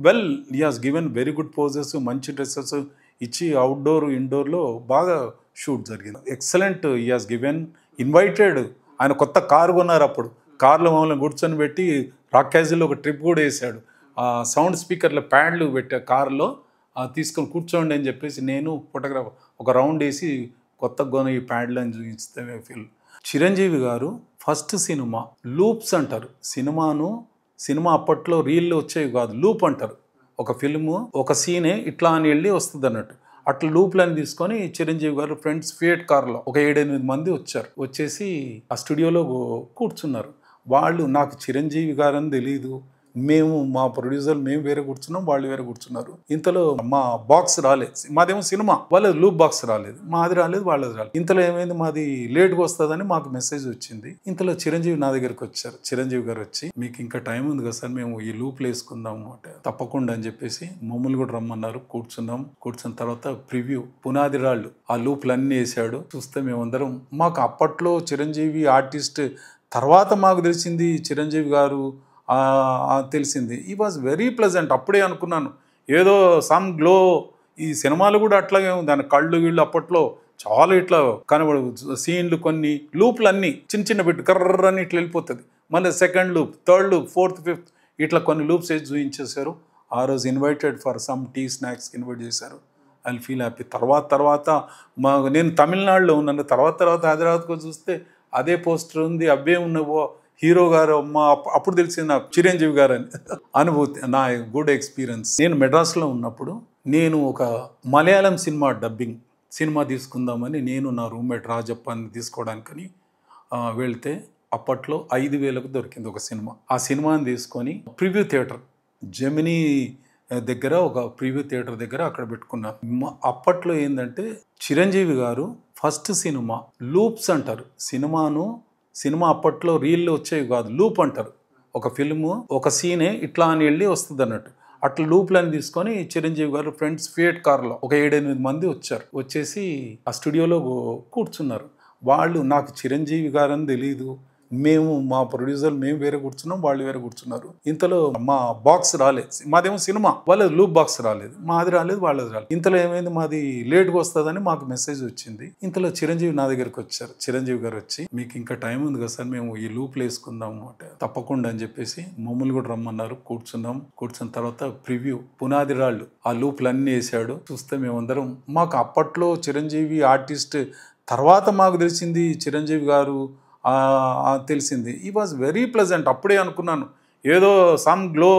well he has given very good poses, మంచి డ్రెస్సెస్ ఇచ్చి అవుట్డోర్ ఇండోర్లో బాగా షూట్ జరిగింది. Excellent. He has given invited. ఆయన కొత్త కారు కొన్నారు. అప్పుడు కార్లో మమ్మల్ని కూర్చొని పెట్టి రాక్యాజిల్లో ఒక ట్రిప్ కూడా వేసాడు. సౌండ్ స్పీకర్లో ప్యాడ్లు పెట్టా కారులో, తీసుకొని కూర్చోండి అని చెప్పేసి నేను ఫోటోగ్రాఫర్ ఒక రౌండ్ వేసి కొత్త గోన ఈ ప్యాడ్లు అని చూపిస్తే ఫీల్. చిరంజీవి గారు ఫస్ట్ సినిమా లూప్స్ అంటారు. సినిమా అప్పట్లో రీల్లో వచ్చేవి కాదు, లూప్ అంటారు. ఒక ఫిల్ము ఒక సీనే ఇట్లా అని వెళ్ళి వస్తుంది అన్నట్టు. అట్లా లూప్లని తీసుకొని చిరంజీవి గారు ఫ్రెండ్స్ ఫియట్ కార్లో ఒక 7-8 మంది వచ్చారు. వచ్చేసి ఆ స్టూడియోలో కూర్చున్నారు. వాళ్ళు నాకు చిరంజీవి గారు అని తెలియదు. మేము మా ప్రొడ్యూసర్ మేము వేరే కూర్చున్నాం, వాళ్ళు వేరే కూర్చున్నారు. ఇంతలో మా బాక్స్ రాలేదు, మాదేమో సినిమా, వాళ్ళది లూప్ బాక్స్ రాలేదు, మాది రాలేదు, వాళ్ళది రాలేదు. ఇంతలో ఏమైంది, మాది లేట్గా వస్తుందని మాకు మెసేజ్ వచ్చింది. ఇంతలో చిరంజీవి నా దగ్గరికి వచ్చారు. చిరంజీవి గారు వచ్చి, మీకు ఇంకా టైం ఉంది కదా సార్, మేము ఈ లూప్లు వేసుకుందాము అంటే తప్పకుండా అని చెప్పేసి మమ్మల్ని కూడా రమ్మన్నారు. కూర్చున్న తర్వాత ప్రివ్యూ పునాది రాళ్ళు ఆ లూప్లు అన్నీ వేసాడు. చూస్తే మేమందరం, మాకు అప్పట్లో చిరంజీవి ఆర్టిస్ట్, తర్వాత మాకు తెలిసింది చిరంజీవి గారు తెలిసింది. ఈ వాజ్ వెరీ ప్లెజెంట్. అప్పుడే అనుకున్నాను ఏదో సమ్ గ్లో. ఈ సినిమాలు కూడా అట్లాగే ఉంది. దాని కళ్ళు వీళ్ళు అప్పట్లో చాలా ఇట్లా కనబడు సీన్లు, కొన్ని లూప్లు అన్నీ చిన్న చిన్న బిట్ కర్రని ఇట్లా వెళ్ళిపోతుంది. మళ్ళీ second loop, third loop, fourth, fifth ఇట్లా కొన్ని లూప్స్ వేసి చూపించేశారు. ఆ రోజు ఇన్వైటెడ్ ఫర్ సమ్ టీ స్నాక్స్కి ఇన్వైట్ చేశారు. I feel happy. తర్వాత నేను తమిళనాడులో ఉన్నాను. తర్వాత హైదరాబాద్కు చూస్తే అదే పోస్టర్ ఉంది, అవే ఉన్నవో హీరో గారు అప్పుడు తెలిసింది నాకు చిరంజీవి గారు అని అనుభూతి. నా గుడ్ ఎక్స్పీరియన్స్. నేను మెడ్రాస్లో ఉన్నప్పుడు నేను ఒక మలయాళం సినిమా డబ్బింగ్ సినిమా తీసుకుందామని నేను నా రూమ్మేట్ రాజప్పని తీసుకోవడానికని వెళ్తే అప్పట్లో 5,000కు దొరికింది ఒక సినిమా. ఆ సినిమాని తీసుకొని ప్రివ్యూ థియేటర్ జెమినీ దగ్గర, ఒక ప్రివ్యూ థియేటర్ దగ్గర అక్కడ పెట్టుకున్నాను. అప్పట్లో ఏంటంటే చిరంజీవి గారు ఫస్ట్ సినిమా లూప్స్ అంటారు. సినిమా అప్పట్లో రీల్లో వచ్చేవి కాదు, లూప్ అంటారు. ఒక ఫిల్ము ఒక సీనే ఇట్లా అని వెళ్ళి వస్తుంది అన్నట్టు. అట్లా లూప్లని తీసుకొని చిరంజీవి గారు ఫ్రెండ్స్ ఫియట్ కార్లో ఒక 7-8 మంది వచ్చారు. వచ్చేసి ఆ స్టూడియోలో కూర్చున్నారు. వాళ్ళు నాకు చిరంజీవి గారని తెలియదు, మేము మా ప్రొడ్యూసర్ మేము వేరే కూర్చున్నాం, వాళ్ళు వేరే కూర్చున్నారు. ఇంతలో మా బాక్స్ రాలేదు, మాదేమో సినిమా, వాళ్ళ లూప్ బాక్స్ రాలేదు, మాది రాలేదు, వాళ్ళది రాలేదు. ఇంతలో ఏమైంది, మాది లేట్గా వస్తుందని మాకు మెసేజ్ వచ్చింది. ఇంతలో చిరంజీవి నా దగ్గరికి వచ్చారు. చిరంజీవి గారు వచ్చి, మీకు ఇంకా టైం ఉంది కదా సార్, మేము ఈ లూప్లు వేసుకుందాము అంటే తప్పకుండా అని చెప్పేసి మమ్మల్ని కూడా రమ్మన్నారు. కూర్చున్నాం. కూర్చున్న తర్వాత ప్రివ్యూ పునాది రాళ్ళు ఆ లూప్లన్నీ వేసాడు. చూస్తే మేమందరం, మాకు అప్పట్లో చిరంజీవి ఆర్టిస్ట్ తర్వాత మాకు తెలిసింది చిరంజీవి గారు తెలిసింది. ఈ వాజ్ వెరీ ప్లెజెంట్. అప్పుడే అనుకున్నాను ఏదో సమ్ గ్లో.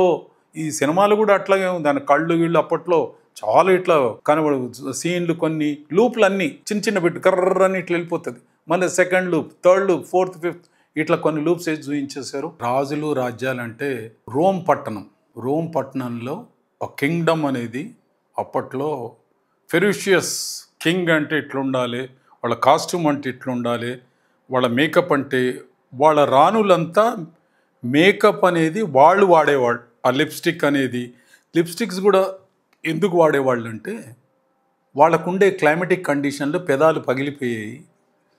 ఈ సినిమాలు కూడా అట్లాగే ఉంది, దాని కళ్ళు వీళ్ళు అప్పట్లో చాలా ఇట్లా కనబడు సీన్లు, కొన్ని లూప్లు అన్నీ చిన్న చిన్న పెట్టి కర్రని ఇట్లా వెళ్ళిపోతుంది. మళ్ళీ second loop, third loop, fourth, fifth ఇట్లా కొన్ని లూప్స్ వేసి చూపించేశారు. రాజులు రాజ్యాలంటే రోమ్ పట్టణంలో ఒక కింగ్డమ్ అనేది అప్పట్లో ఫెరిషియస్ కింగ్ అంటే ఇట్లుండాలి, వాళ్ళ కాస్ట్యూమ్ అంటే ఇట్లుండాలి, వాళ్ళ మేకప్ అంటే, వాళ్ళ రాణులంతా మేకప్ అనేది వాళ్ళు వాడేవాళ్ళు. ఆ లిప్స్టిక్ అనేది, లిప్స్టిక్స్ కూడా ఎందుకు వాడేవాళ్ళు అంటే వాళ్ళకుండే క్లైమేటిక్ కండిషన్లో పెదాలు పగిలిపోయాయి,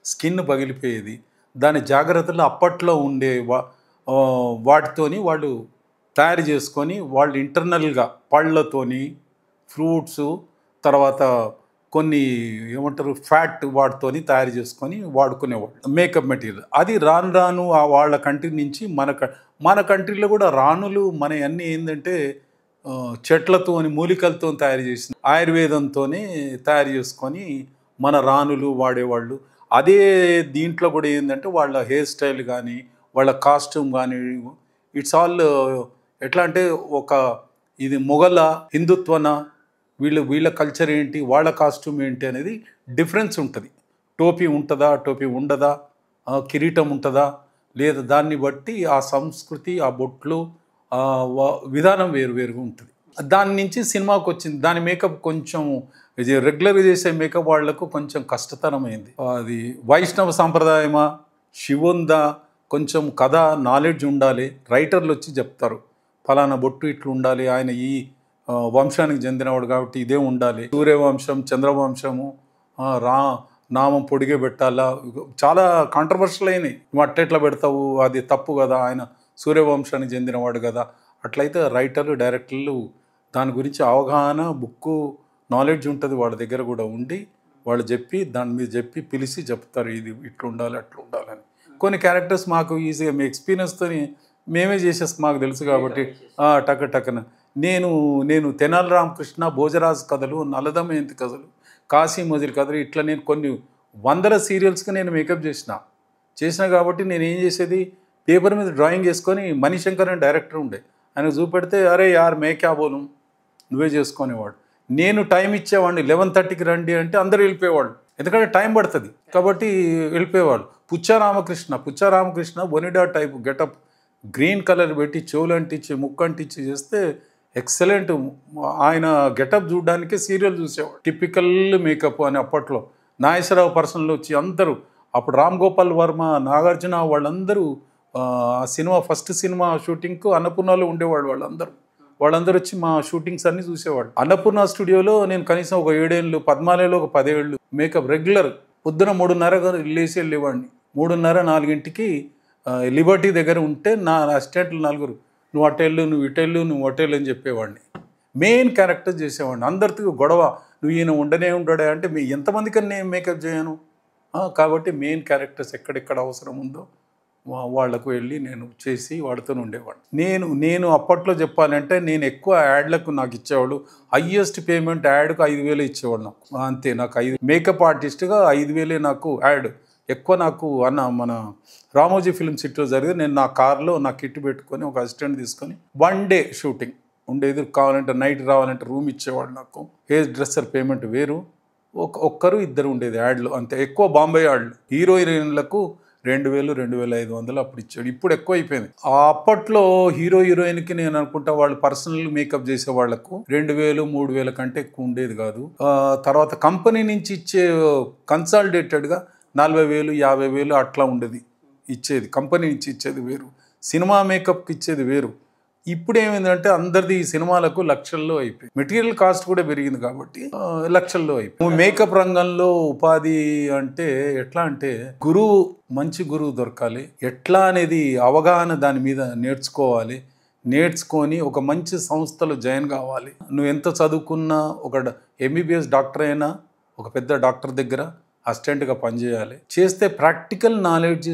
స్కిన్ పగిలిపోయేది. దాని జాగ్రత్తలు అప్పట్లో ఉండే వాటితోని వాళ్ళు తయారు చేసుకొని వాళ్ళు ఇంటర్నల్గా పళ్ళతోని, ఫ్రూట్స్, తర్వాత కొన్ని ఏమంటారు ఫ్యాట్ వాటితోని తయారు చేసుకొని వాడుకునేవాళ్ళు మేకప్ మెటీరియల్. అది రాను రాను వాళ్ళ కంట్రీ నుంచి మన కంట్రీలో కూడా రాణులు మన అన్నీ ఏంటంటే చెట్లతోని, మూలికలతో తయారు చేసిన ఆయుర్వేదంతోనే తయారు చేసుకొని మన రాణులు వాడేవాళ్ళు. అదే దీంట్లో కూడా ఏంటంటే వాళ్ళ హెయిర్ స్టైల్ కానీ, వాళ్ళ కాస్ట్యూమ్ కానీ, ఇట్స్ ఆల్ ఎట్లా అంటే ఒక ఇది మొఘల హిందుత్వన, వీళ్ళ కల్చర్ ఏంటి, వాళ్ళ కాస్ట్యూమ్ ఏంటి అనేది డిఫరెన్స్ ఉంటుంది. టోపీ ఉంటుందా, టోపీ ఉండదా, కిరీటం ఉంటుందా లేదా, దాన్ని బట్టి ఆ సంస్కృతి, ఆ బొట్లు, విధానం వేరువేరుగా ఉంటుంది. దాని నుంచి సినిమాకి వచ్చింది. దాని మేకప్ కొంచెం రెగ్యులర్గా చేసే మేకప్ వాళ్లకు కొంచెం కష్టతరమైంది. అది వైష్ణవ సాంప్రదాయమా, శివుందా, కొంచెం కథ నాలెడ్జ్ ఉండాలి. రైటర్లు వచ్చి చెప్తారు ఫలానా బొట్టు ఇట్లు ఉండాలి, ఆయన ఈ వంశానికి చెందినవాడు కాబట్టి ఇదే ఉండాలి, సూర్యవంశం, చంద్రవంశము, నామం పొడిగే పెట్టాలా, చాలా కాంట్రవర్షియల్ అయినాయి. నువ్వు అట్టెట్లా పెడతావు, అది తప్పు కదా, ఆయన సూర్యవంశానికి చెందినవాడు కదా. అట్లయితే రైటర్లు, డైరెక్టర్లు దాని గురించి అవగాహన, బుక్కు నాలెడ్జ్ ఉంటుంది వాళ్ళ దగ్గర కూడా ఉండి, వాళ్ళు చెప్పి దాని మీద చెప్పి పిలిచి చెప్తారు, ఇది ఇట్లా ఉండాలి, అట్లా ఉండాలని. కొన్ని క్యారెక్టర్స్ మాకు ఈజీగా మీ ఎక్స్పీరియన్స్తో మేమే చేసేసి మాకు తెలుసు కాబట్టి టక్కన నేను తెనాలి రామకృష్ణ, భోజరాజు కథలు, నల్లదమయంతి కథలు, కాశీ మజిలీ కథలు, ఇట్లా నేను కొన్ని వందల సీరియల్స్కి నేను మేకప్ చేసిన కాబట్టి నేను ఏం చేసేది, పేపర్ మీద డ్రాయింగ్ చేసుకొని, మణిశంకర్ అని డైరెక్టర్ ఉండే, ఆయన చూపెడితే అరే యార్ మే క్యా బోలు, నువ్వే చేసుకునేవాడు. నేను టైం ఇచ్చేవాడిని, 11:30కి రండి అంటే అందరూ వెళ్ళిపోయేవాళ్ళు, ఎందుకంటే టైం పడుతుంది కాబట్టి వెళ్ళిపోయేవాళ్ళు. పుచ్చా రామకృష్ణ బొనిడా టైప్ గెటప్, గ్రీన్ కలర్ పెట్టి, చెవులు అంటించి, ముక్కు అంటించి చేస్తే ఎక్సలెంట్. ఆయన గెటప్ చూడడానికే సీరియల్ చూసేవాడు. టిపికల్ మేకప్ అని అప్పట్లో నాగేశ్వరరావు పర్సనల్ వచ్చి అందరూ, అప్పుడు రామ్ గోపాల్ వర్మ, నాగార్జున వాళ్ళందరూ సినిమా ఫస్ట్ సినిమా షూటింగ్కు అన్నపూర్ణలో ఉండేవాళ్ళు. వాళ్ళందరూ వచ్చి మా షూటింగ్స్ అన్నీ చూసేవాళ్ళు. అన్నపూర్ణ స్టూడియోలో నేను కనీసం ఒక 7 ఏళ్ళు, పద్మాలయలో ఒక 10 ఏళ్ళు మేకప్ రెగ్యులర్. పొద్దున 3:30 లేచి వెళ్ళేవాడిని. 3:30-4కి లిబర్టీ దగ్గర ఉంటే నా అసిస్టెంట్లు 4 నువ్వు అటెళ్ళు, నువ్వు ఇటెళ్ళు, నువ్వు అటెళ్ళు అని చెప్పేవాడిని. మెయిన్ క్యారెక్టర్ చేసేవాడిని. అందరితో గొడవ, నువ్వు ఈయన ఉండనే ఉంటాడే అంటే ఎంతమందికని నేను మేకప్ చేయను. కాబట్టి మెయిన్ క్యారెక్టర్స్ ఎక్కడెక్కడ అవసరం ఉందో వాళ్లకు వెళ్ళి నేను చేసి వాడితో ఉండేవాడిని. నేను అప్పట్లో చెప్పాలంటే నేను ఎక్కువ యాడ్లకు నాకు ఇచ్చేవాళ్ళు. హయ్యెస్ట్ పేమెంట్ యాడ్కు 5,000 ఇచ్చేవాడు నాకు. అంతే, నాకు 5 మేకప్ ఆర్టిస్ట్గా 5,000 నాకు యాడ్. ఎక్కువ నాకు మన రామోజీ ఫిల్మ్ సిటీలో జరిగింది. నేను నా కార్లో నా కిట్ పెట్టుకొని ఒక అసిస్టెంట్ తీసుకొని 1 డే షూటింగ్ ఉండేది. కావాలంటే నైట్ రావాలంటే రూమ్ ఇచ్చేవాడు నాకు. హెయిర్ డ్రెస్సర్ పేమెంట్ వేరు, ఒక్కరు ఇద్దరు ఉండేది యాడ్లు అంతే. ఎక్కువ బాంబే యాడ్లు హీరోయిన్లకు 2,000, 2,500 అప్పుడు ఇచ్చాడు. ఇప్పుడు ఎక్కువ అయిపోయింది. అప్పట్లో హీరోయిన్కి నేను అనుకుంటా వాళ్ళు పర్సనల్ మేకప్ చేసే వాళ్లకు 2,000, 3,000 కంటే ఎక్కువ ఉండేది కాదు. తర్వాత కంపెనీ నుంచి ఇచ్చే కన్సాలిడేటెడ్గా 40,000, 50,000 అట్లా ఉండేది ఇచ్చేది. కంపెనీ నుంచి ఇచ్చేది వేరు, సినిమా మేకప్కి ఇచ్చేది వేరు. ఇప్పుడు ఏమైందంటే అందరిది ఈ సినిమాలకు లక్షల్లో అయిపోయి, మెటీరియల్ కాస్ట్ కూడా పెరిగింది కాబట్టి లక్షల్లో అయిపోయి. మేకప్ రంగంలో ఉపాధి అంటే ఎట్లా అంటే గురువు, మంచి గురువు దొరకాలి, ఎట్లా అనేది అవగాహన దాని మీద నేర్చుకొని ఒక మంచి సంస్థలో జాయిన్ కావాలి. నువ్వు ఎంత చదువుకున్నా, ఒక ఎంబీబీఎస్ డాక్టర్ అయినా ఒక పెద్ద డాక్టర్ దగ్గర అసిస్టెంట్గా పనిచేయాలి. చేస్తే ప్రాక్టికల్ నాలెడ్జ్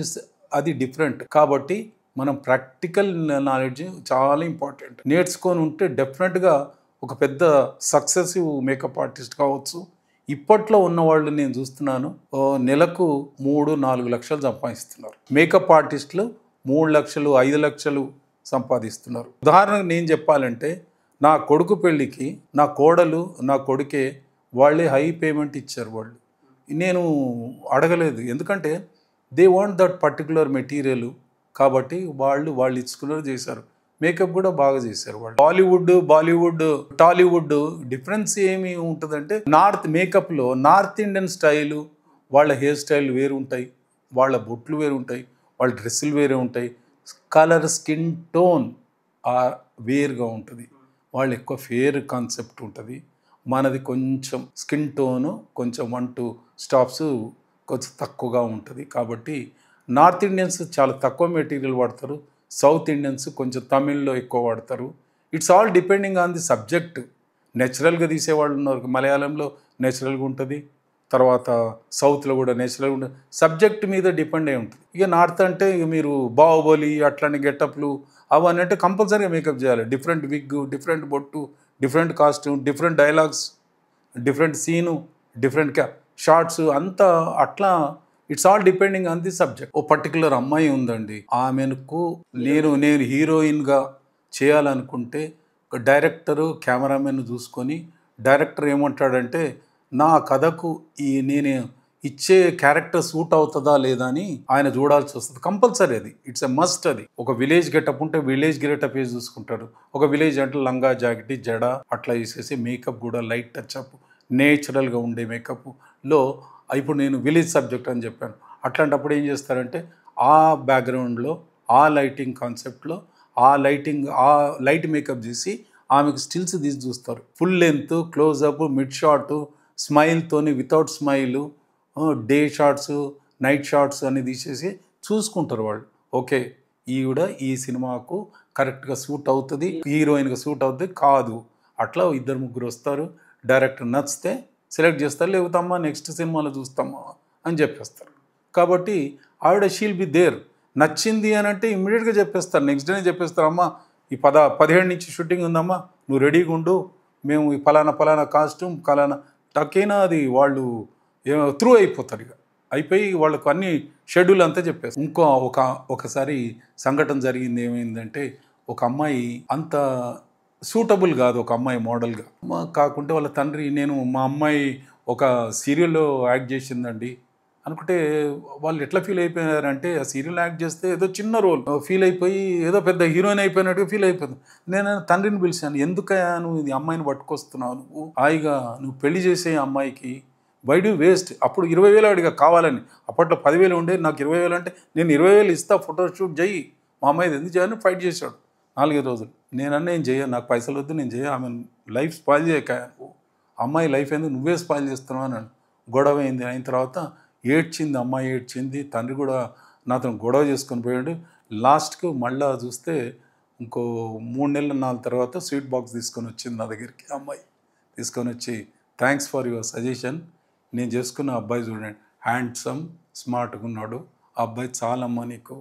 అది డిఫరెంట్. కాబట్టి మనం ప్రాక్టికల్ నాలెడ్జ్ చాలా ఇంపార్టెంట్. నేర్చుకొని ఉంటే డెఫినెట్గా ఒక పెద్ద సక్సెసివ్ మేకప్ ఆర్టిస్ట్ కావచ్చు. ఇప్పట్లో ఉన్నవాళ్ళు నేను చూస్తున్నాను నెలకు 3-4 లక్షలు సంపాదిస్తున్నారు. మేకప్ ఆర్టిస్టులు 3 లక్షలు 5 లక్షలు సంపాదిస్తున్నారు. ఉదాహరణకు నేను చెప్పాలంటే నా కొడుకు పెళ్ళికి నా కోడలు నా కొడుకే వాళ్ళే హై పేమెంట్ ఇచ్చారు. వాళ్ళు నేను అడగలేదు, ఎందుకంటే they want that particular material. కాబట్టి వాళ్ళు ఇచ్చుకున్నారు, చేశారు. మేకప్ కూడా బాగా చేశారు వాళ్ళు. బాలీవుడ్ టాలీవుడ్ డిఫరెన్స్ ఏమి ఉంటుందంటే నార్త్ మేకప్లో నార్త్ ఇండియన్ స్టైలు, వాళ్ళ హెయిర్ స్టైల్ వేరు ఉంటాయి, వాళ్ళ బొట్లు వేరు ఉంటాయి, వాళ్ళ డ్రెస్సులు వేరే ఉంటాయి, కలర్ స్కిన్ టోన్ వేరుగా ఉంటుంది. వాళ్ళు ఎక్కువ ఫేర్ కాన్సెప్ట్ ఉంటుంది. మనది కొంచెం స్కిన్ టోను కొంచెం 1-2 స్టాప్స్ కొంచెం తక్కువగా ఉంటుంది. కాబట్టి నార్త్ ఇండియన్స్ చాలా తక్కువ మెటీరియల్ వాడతారు, సౌత్ ఇండియన్స్ కొంచెం తమిళ్లో ఎక్కువ వాడతారు. It's all depending on the subject. నేచురల్గా తీసేవాళ్ళు ఉన్నారు, మలయాళంలో నేచురల్గా ఉంటుంది, తర్వాత సౌత్లో కూడా నేచురల్గా ఉంటుంది. సబ్జెక్ట్ మీద డిపెండ్ అయి ఉంటుంది. ఇక నార్త్ అంటే ఇక మీరు బాహుబలి అట్లాంటి గెటప్లు అవన్నీ అంటే కంపల్సరీగా మేకప్ చేయాలి. డిఫరెంట్ విగ్, డిఫరెంట్ బొట్టు, different costume, different dialogues, different scene, different shorts అంతా అట్లా. It's all depending on the subject. ఓ పర్టికులర్ అమ్మాయి ఉందండి, ఆమెకు నేను హీరోయిన్గా చేయాలనుకుంటే డైరెక్టరు కెమెరామెన్ చూసుకొని డైరెక్టర్ ఏమంటాడంటే నా కథకు నేను ఇచ్చే క్యారెక్టర్ సూట్ అవుతుందా లేదా అని ఆయన చూడాల్సి వస్తుంది. కంపల్సరీ అది, ఇట్స్ ఎ మస్ట్. అది ఒక విలేజ్ గెటప్ ఉంటే విలేజ్ గెటప్ వేసి చూసుకుంటారు. ఒక విలేజ్ అంటే లంగా జాకెట్ జడ అట్లా వేసేసి మేకప్ కూడా లైట్ టచ్అప్ నేచురల్గా ఉండే మేకప్లో. ఇప్పుడు నేను విలేజ్ సబ్జెక్ట్ అని చెప్పాను, అట్లాంటప్పుడు ఏం చేస్తారంటే ఆ బ్యాక్గ్రౌండ్లో ఆ లైటింగ్ కాన్సెప్ట్లో ఆ లైట్ మేకప్ చేసి ఆమెకు స్టిల్స్ తీసి చూస్తారు. Full length, closeup, mid shot, స్మైల్తోని, without smile, day shots, night shots అని తీసేసి చూసుకుంటారు వాళ్ళు. ఓకే ఈవిడ ఈ సినిమాకు కరెక్ట్గా సూట్ అవుతుంది, హీరోయిన్గా సూట్ అవుతుంది కాదు. అట్లా 2-3 వస్తారు, డైరెక్టర్ నచ్చితే సెలెక్ట్ చేస్తారు, లేకపోతే అమ్మా నెక్స్ట్ సినిమాలో చూస్తామా అని చెప్పేస్తారు. కాబట్టి ఆవిడ షీల్ బి దేర్. నచ్చింది అని అంటే ఇమ్మీడియట్గా చెప్పేస్తారు, నెక్స్ట్ డేనే చెప్పేస్తారు, అమ్మా ఈ 17 నుంచి షూటింగ్ ఉందమ్మా, నువ్వు రెడీగా ఉండు, మేము ఈ ఫలానా కాస్ట్యూమ్ ఫలానా టకేనా. అది వాళ్ళు త్రూ అయిపోతారు. ఇక అయిపోయి వాళ్ళకు అన్ని షెడ్యూల్ అంతా చెప్పేస్తారు. ఒకసారి సంఘటన జరిగింది. ఏమైందంటే ఒక అమ్మాయి అంత సూటబుల్ కాదు, ఒక అమ్మాయి మోడల్గా కాకుంటే వాళ్ళ తండ్రి మా అమ్మాయి ఒక సీరియల్లో యాక్ట్ చేసిందండి అనుకుంటే వాళ్ళు ఎట్లా ఫీల్ అయిపోయారంటే ఆ సీరియల్ యాక్ట్ చేస్తే ఏదో చిన్న రోల్ ఫీల్ అయిపోయి ఏదో పెద్ద హీరోయిన్ అయిపోయినట్టుగా ఫీల్ అయిపోతుంది. నేను తండ్రిని పిలిచాను, ఎందుకయ్యా నువ్వు ఇది అమ్మాయిని పట్టుకొస్తున్నావు, నువ్వు హాయిగా నువ్వు పెళ్లి చేసే అమ్మాయికి వై డూ వేస్ట్. అప్పుడు 20,000 అడిగా కావాలని, అప్పట్లో 10,000 ఉండే, నాకు 20,000 అంటే నేను 20,000 ఇస్తా, ఫోటోషూట్ చెయ్యి, మా అమ్మాయి ఎందుకు చేయని ఫైట్ చేశాడు 4-5 రోజులు. నేనన్నా ఏం చేయను, నాకు పైసలు వద్దు, నేను చేయ, ఆమె లైఫ్ స్పాయిల్ చేయక, అమ్మాయి లైఫ్ ఎందుకు నువ్వే స్పాయిల్ చేస్తున్నావు అని గొడవ అయింది. అయిన తర్వాత ఏడ్చింది, అమ్మాయి ఏడ్చింది, తండ్రి కూడా నాతో గొడవ చేసుకొని పోయాడు. లాస్ట్కు మళ్ళా చూస్తే ఇంకో 3 నెలలు 4 తర్వాత స్వీట్ బాక్స్ తీసుకొని వచ్చింది నా దగ్గరికి. అమ్మాయి తీసుకొని వచ్చి థ్యాంక్స్ ఫర్ యువర్ సజెషన్, నేను చేసుకున్న అబ్బాయి చూడండి హ్యాండ్సమ్ స్మార్ట్గా ఉన్నాడు, ఆ అబ్బాయి చాలమ్మా నీకు.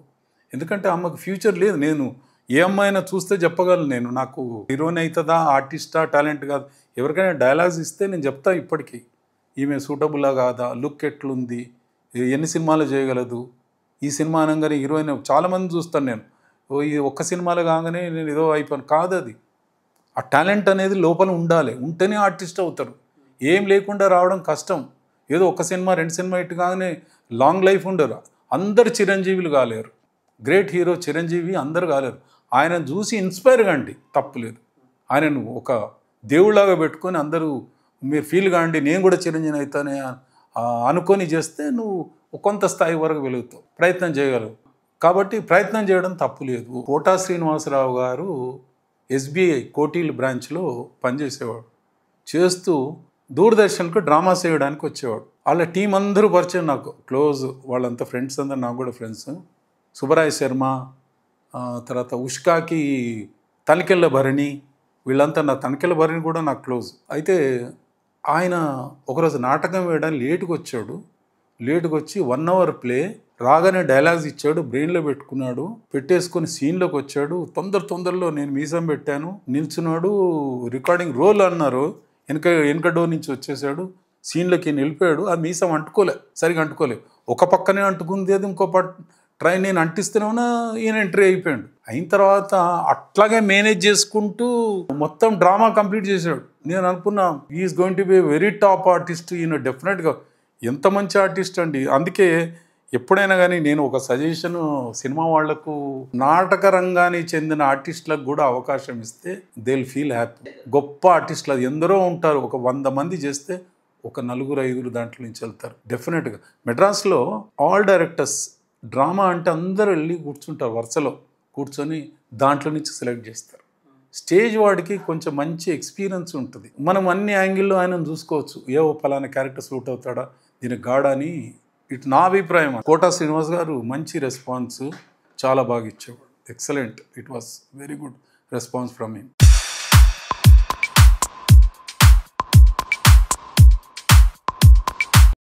ఎందుకంటే అమ్మకు ఫ్యూచర్ లేదు. నేను ఏ అమ్మాయినా చూస్తే చెప్పగలను, నేను నాకు హీరోయిన్ అవుతుందా, ఆర్టిస్టా, టాలెంట్ కాదు, ఎవరికైనా డైలాగ్స్ ఇస్తే నేను చెప్తా ఇప్పటికీ ఈమె సూటబుల్లా కాదా, లుక్ ఎట్లుంది, ఎన్ని సినిమాలు చేయగలదు, ఈ సినిమా అనగానే హీరోయిన్ చాలామంది చూస్తాను నేను, ఈ ఒక్క సినిమాలో కాగానే నేను ఏదో అయిపోయాను కాదు. అది ఆ టాలెంట్ అనేది లోపల ఉండాలి, ఉంటేనే ఆర్టిస్ట్ అవుతారు. ఏం లేకుండా రావడం కష్టం. ఏదో ఒక సినిమా 2 సినిమా ఇటు కాగానే లాంగ్ లైఫ్ ఉండరు. అందరు చిరంజీవులు కాలేరు, గ్రేట్ హీరో చిరంజీవి అందరు కాలేరు. ఆయన చూసి ఇన్స్పైర్ కాండి, తప్పులేదు. ఆయనను ఒక దేవుళ్ళలాగా పెట్టుకొని అందరూ మీరు ఫీల్ కాండి, నేను కూడా చిరంజీవి అవుతానే అనుకొని చేస్తే నువ్వు కొంత స్థాయి వరకు వెలుగుతావు, ప్రయత్నం చేయగలవు. కాబట్టి ప్రయత్నం చేయడం తప్పు లేదు. కోటా శ్రీనివాసరావు గారు ఎస్బీఐ కోటీల బ్రాంచ్లో పనిచేసేవాడు. చేస్తూ దూరదర్శన్కు డ్రామాస్ వేయడానికి వచ్చేవాడు. వాళ్ళ టీం అందరూ పరిచయం నాకు, క్లోజ్, వాళ్ళంతా ఫ్రెండ్స్ అందరు, నాకు కూడా ఫ్రెండ్స్. సుబ్బరాయ శర్మ, తర్వాత ఉష్కాకి తనికెళ్ళ భరణి, వీళ్ళంతా నా తనికెళ్ళ భరణి కూడా నాకు క్లోజ్. అయితే ఆయన ఒకరోజు నాటకం వేయడానికి లేటుకు వచ్చాడు. లేటుకు వచ్చి 1 hour ప్లే రాగానే డైలాగ్స్ ఇచ్చాడు, బ్రెయిన్లో పెట్టుకున్నాడు, పెట్టేసుకొని సీన్లోకి వచ్చాడు. తొందరలో నేను మీసం పెట్టాను, నిల్చున్నాడు, రికార్డింగ్ రోల్ అన్నారు, వెనక డోర్ నుంచి వచ్చేసాడు, సీన్లోకి వెళ్ళిపోయాడు. ఆ మీసం సరిగా అంటుకోలేదు, ఒక పక్కనే అంటుకుంది, అది ఇంకో ట్రైన్ నేను అంటిస్తూనే ఉన్నా, ఈయన ఎంట్రీ అయిపోయాడు. అయిన తర్వాత అట్లాగే మేనేజ్ చేసుకుంటూ మొత్తం డ్రామా కంప్లీట్ చేశాడు. నేను అనుకున్నా is going to be very top artist, ఈయన డెఫినెట్గా ఎంత మంచి ఆర్టిస్ట్ అండి. అందుకే ఎప్పుడైనా కానీ నేను ఒక సజెషన్ సినిమా వాళ్లకు, నాటక రంగానికి చెందిన ఆర్టిస్టులకు కూడా అవకాశం ఇస్తే దే విల్ ఫీల్ హ్యాపీ. గొప్ప ఆర్టిస్టులు అది ఎందరో ఉంటారు, ఒక 100 మంది చేస్తే ఒక 4-5 దాంట్లో నుంచి వెళ్తారు డెఫినెట్గా. మెడ్రాస్లో ఆల్ డైరెక్టర్స్ డ్రామా అంటే అందరూ వెళ్ళి కూర్చుంటారు, వరుసలో కూర్చొని దాంట్లో నుంచి సెలెక్ట్ చేస్తారు. స్టేజ్ వాడికి కొంచెం మంచి ఎక్స్పీరియన్స్ ఉంటుంది, మనం అన్ని యాంగిల్లో ఆయనను చూసుకోవచ్చు, పలానా క్యారెక్టర్ సూట్ అవుతాడా, దీనికి గాడా అని. ఇటు నా అభిప్రాయం. కోటా శ్రీనివాస్ గారు మంచి రెస్పాన్స్ చాలా బాగా ఇచ్చేవాడు, excellent, it was very good response from him.